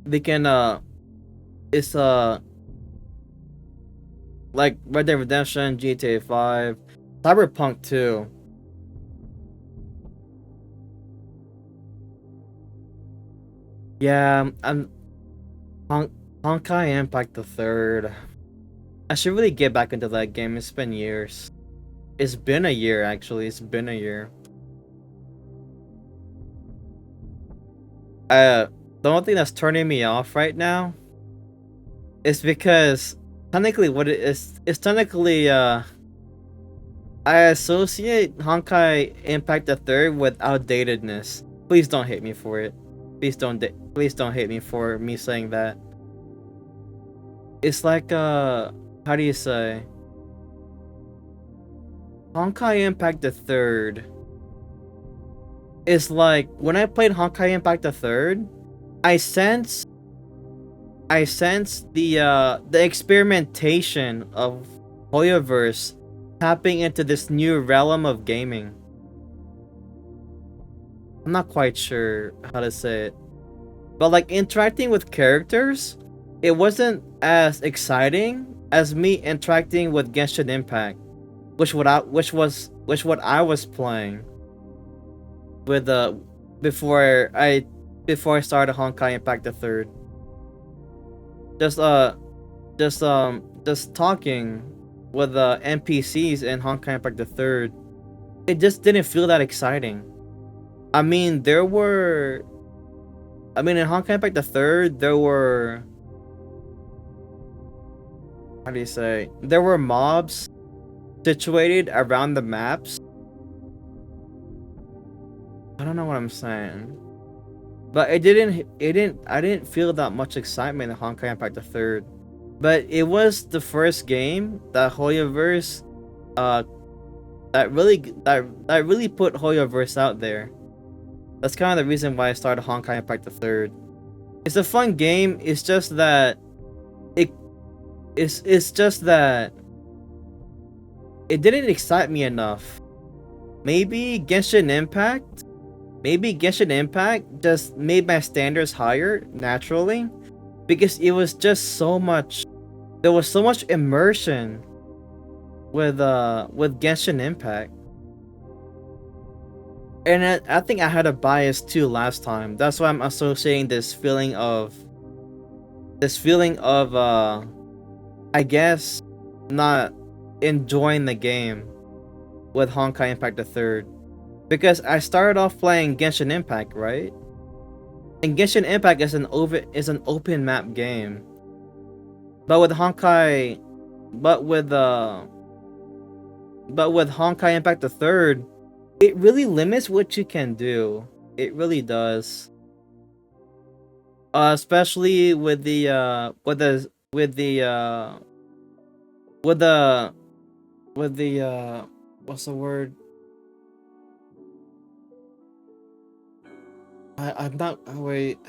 they can it's like Red Dead Redemption, GTA 5, Cyberpunk 2. Yeah, I'm Honkai Impact the Third. I should really get back into that game. It's been years. It's been a year, actually. It's been a year. The only thing that's turning me off right now is because technically what it is, it's technically I associate Honkai Impact the Third with outdatedness. Please don't hate me for it. Please don't hate me for me saying that. It's like how do you say? Honkai Impact the Third is like when I played Honkai Impact the Third, I sense the experimentation of Hoyoverse tapping into this new realm of gaming. I'm not quite sure how to say it. But like interacting with characters, it wasn't as exciting as me interacting with Genshin Impact, which what I was playing with before I started Honkai Impact the Third. Just talking with NPCs in Honkai Impact the Third, it just didn't feel that exciting. I mean, in Honkai Impact the Third, there were, how do you say? There were mobs situated around the maps. I don't know what I'm saying, but I didn't feel that much excitement in Honkai Impact the Third. But it was the first game that Hoyoverse, that really put Hoyoverse out there. That's kind of the reason why I started Honkai Impact the Third. It's a fun game. It's just that it's just that it didn't excite me enough. Maybe Genshin Impact just made my standards higher naturally, because it was just so much. There was so much immersion with Genshin Impact. And I think I had a bias too last time. That's why I'm associating this feeling of I guess not enjoying the game with Honkai Impact the Third, because I started off playing Genshin Impact, right? And Genshin Impact is an open map game. But with Honkai Impact the Third, it really limits what you can do. It really does. Especially with the what's the word? I'm not. Oh, wait.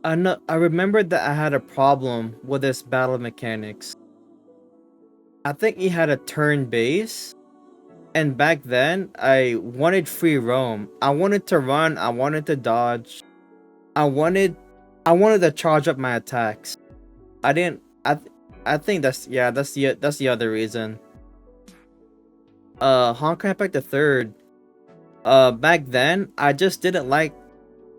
I remembered that I had a problem with this battle mechanics. I think he had a turn base. And back then, I wanted free roam. I wanted to run. I wanted to dodge. I wanted to charge up my attacks. I didn't. I think that's the other reason. Honkai Impact the Third. Back then, I just didn't like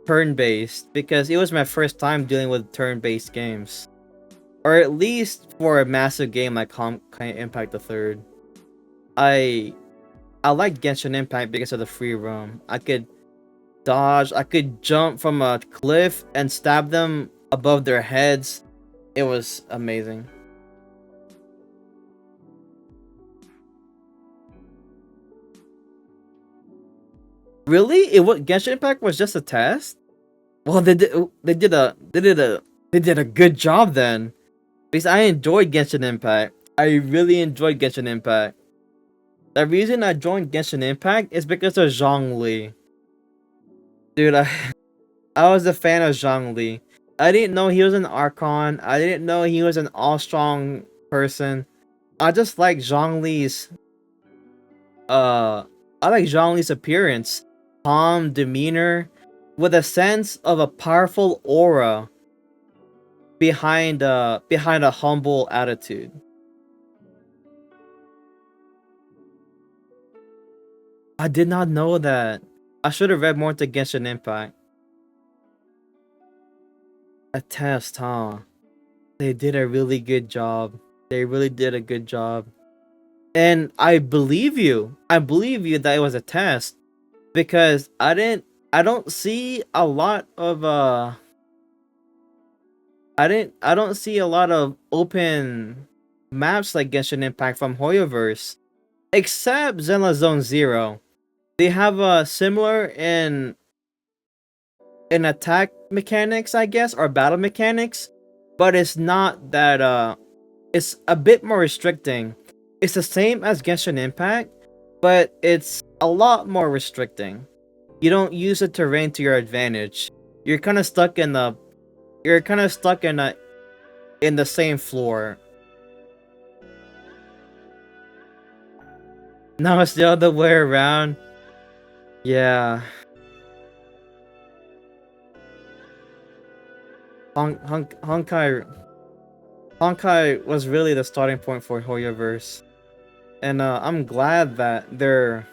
turn-based because it was my first time dealing with turn-based games, or at least for a massive game like Honkai Impact the Third. I like Genshin Impact because of the free roam. I could dodge, I could jump from a cliff and stab them above their heads. It was amazing. Really? Genshin Impact was just a test? Well, they did a good job then. Because I enjoyed Genshin Impact. I really enjoyed Genshin Impact. The reason I joined Genshin Impact is because of Zhongli. Dude, I was a fan of Zhongli. I didn't know he was an Archon. I didn't know he was an all-strong person. I just like Zhongli's appearance, calm demeanor, with a sense of a powerful aura behind a humble attitude. I did not know that. I should have read more into Genshin Impact. A test, huh? They did a really good job. They really did a good job. And I believe you. I believe you that it was a test, because I don't see a lot of I don't see a lot of open maps like Genshin Impact from Hoyoverse, except Zenless Zone Zero. They have a similar in attack mechanics, I guess, or battle mechanics, but it's not that it's a bit more restricting. It's the same as Genshin Impact, but it's a lot more restricting. You don't use the terrain to your advantage. You're kind of stuck in the same floor. Now it's the other way around. Yeah. Honkai was really the starting point for Hoyoverse. And I'm glad that they're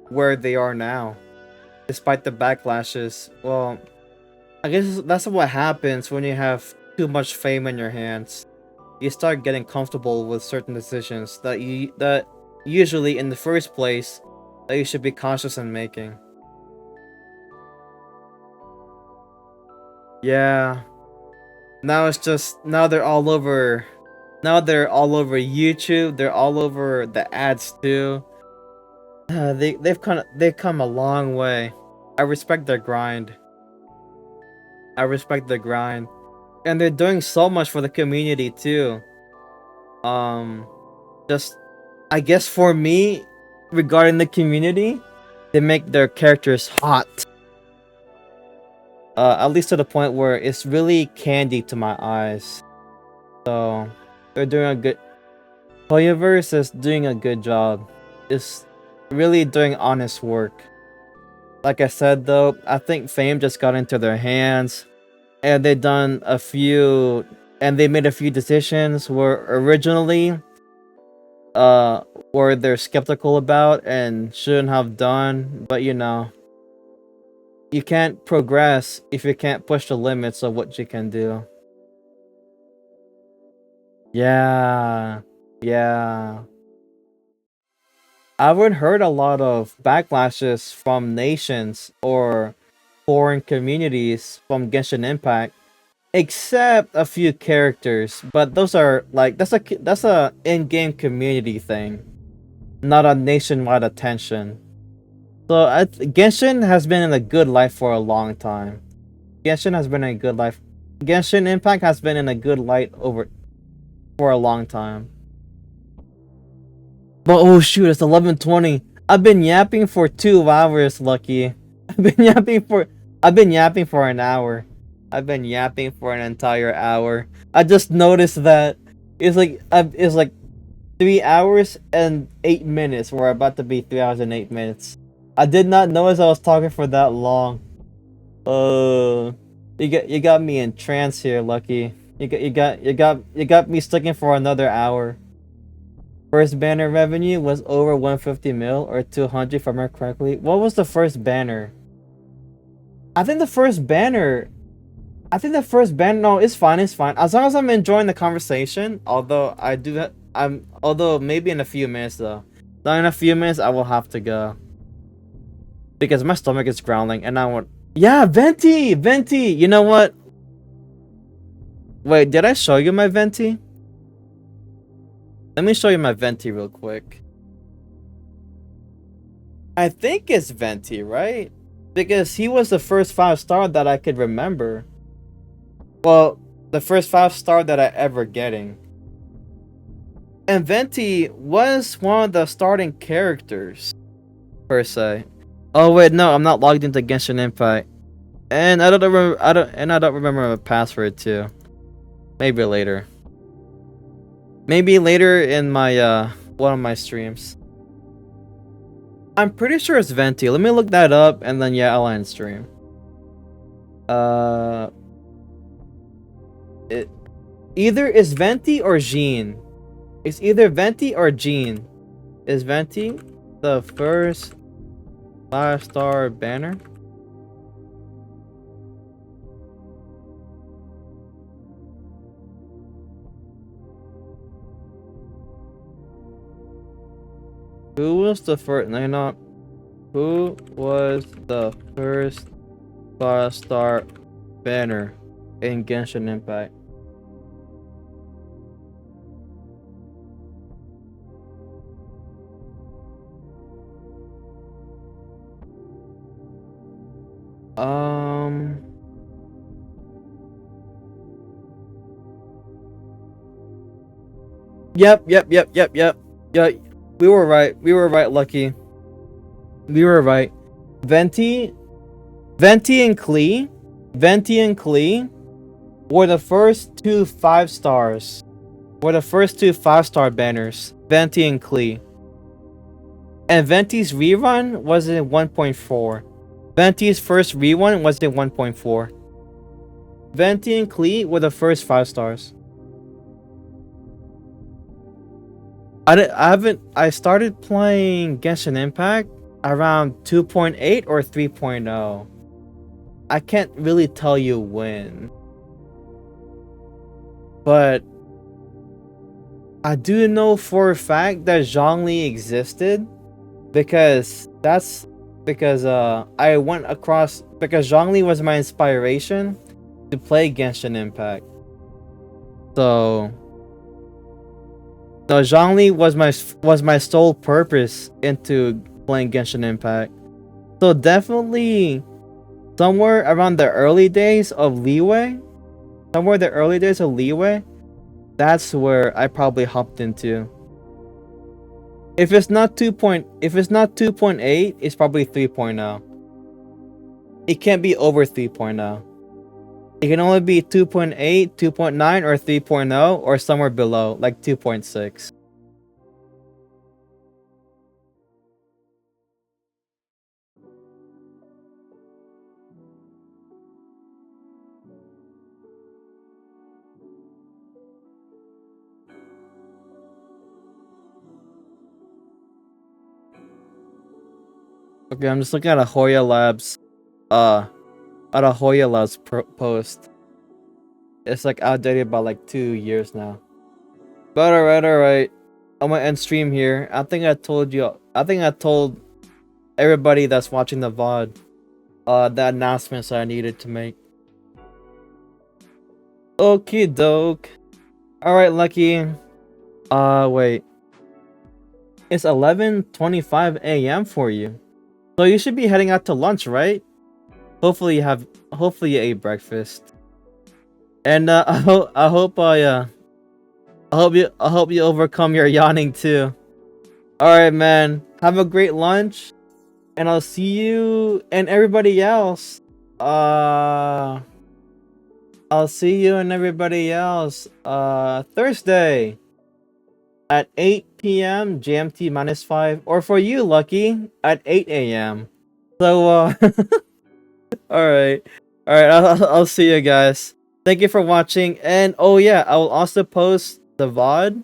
where they are now, despite the backlashes. Well, I guess that's what happens when you have too much fame in your hands. You start getting comfortable with certain decisions that usually in the first place that you should be cautious in making. Yeah. Now it's just now they're all over. Now they're all over YouTube. They're all over the ads too. They've come a long way. I respect their grind. I respect their grind, and they're doing so much for the community too. Um, just I guess for me, regarding the community, they make their characters hot. At least to the point where it's really candy to my eyes. So they're doing a good. Hoyoverse is doing a good job. It's really doing honest work. Like I said though, I think fame just got into their hands, and they made a few decisions where originally where they're skeptical about and shouldn't have done, but you know, you can't progress if you can't push the limits of what you can do. Yeah. Yeah. I haven't heard a lot of backlashes from nations or foreign communities from Genshin Impact, except a few characters. But those are like that's a in-game community thing, not a nationwide attention. So Genshin has been in a good life for a long time. Genshin has been in a good life. Genshin Impact has been in a good light for a long time. But oh shoot, it's 11:20. I've been yapping for 2 hours, Lucky. I've been yapping for an hour. I've been yapping for an entire hour. I just noticed that it's like 3 hours and 8 minutes. We're about to be 3 hours and 8 minutes. I did not notice I was talking for that long. You got me in trance here, Lucky. You got me sticking for another hour. First banner revenue was over 150 mil or 200 if I remember correctly. What was the first banner? I think the first banner. No, it's fine. It's fine. As long as I'm enjoying the conversation. Although although maybe in a few minutes though. Though in a few minutes I will have to go because my stomach is growling and I want. Yeah, Venti. You know what? Wait, did I show you my Venti? Let me show you my Venti real quick. I think it's Venti, right? Because he was the first 5-star that I could remember. Well, the first 5-star that I ever getting. And Venti was one of the starting characters, per se. Oh wait, no, I'm not logged into Genshin Impact. And I don't remember my password too. Maybe later. Maybe later in my one of my streams. I'm pretty sure it's Venti. Let me look that up and then yeah, I'll end stream. Either is Venti or Jean. It's either Venti or Jean. Is Venti the first 5-star banner? Who was the first? No, not. Who was the first 5-star banner in Genshin Impact? Yep. Yeah, we were right. We were right, Lucky. We were right. Venti and Klee were the first 2 5-stars. Were the first 2 5-star banners. Venti and Klee. And Venti's rerun was in 1.4. Venti's first rerun was in 1.4. Venti and Klee were the first 5 stars. I started playing Genshin Impact around 2.8 or 3.0. I can't really tell you when. But I do know for a fact that Zhongli existed because I went across, because Zhongli was my inspiration to play Genshin Impact. So no, Zhongli was my sole purpose into playing Genshin Impact. So definitely somewhere around the early days of Leeway, that's where I probably hopped into. If it's not 2.8, it's probably 3.0. It can't be over 3.0. It can only be 2.8, 2.9, or 3.0, or somewhere below, like 2.6. Okay, I'm just looking at a Hoya Labs, post. It's like outdated by like 2 years now. But alright. I'm gonna end stream here. I think I told everybody that's watching the VOD, the announcements I needed to make. Okie doke. Alright, Lucky. Wait. It's 11:25 a.m. for you. So you should be heading out to lunch, right? Hopefully you ate breakfast. And I hope you overcome your yawning too. Alright, man. Have a great lunch. And I'll see you and everybody else. I'll see you and everybody else Thursday at 8 p.m. GMT -5, or for you, Lucky, at 8 a.m. So alright. I'll see you guys. Thank you for watching, and oh yeah, I will also post the VOD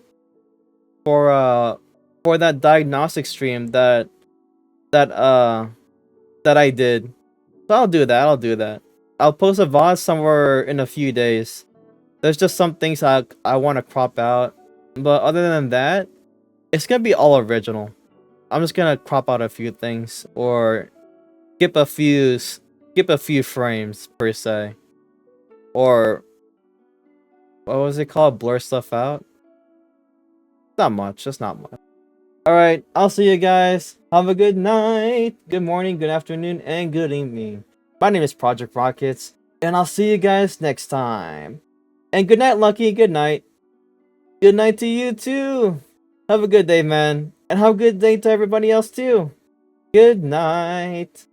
for that diagnostic stream that I did. So I'll do that. I'll post a VOD somewhere in a few days. There's just some things I want to crop out, but other than that, it's gonna be all original. I'm just gonna crop out a few things or skip a few frames per se, or what was it called? Blur stuff out. Not much. Just not much. Alright, I'll see you guys. Have a good night, good morning, good afternoon, and good evening. My name is Project Rockets, and I'll see you guys next time. And good night, Lucky. Good night. Good night to you too. Have a good day, man. And have a good day to everybody else too. Good night.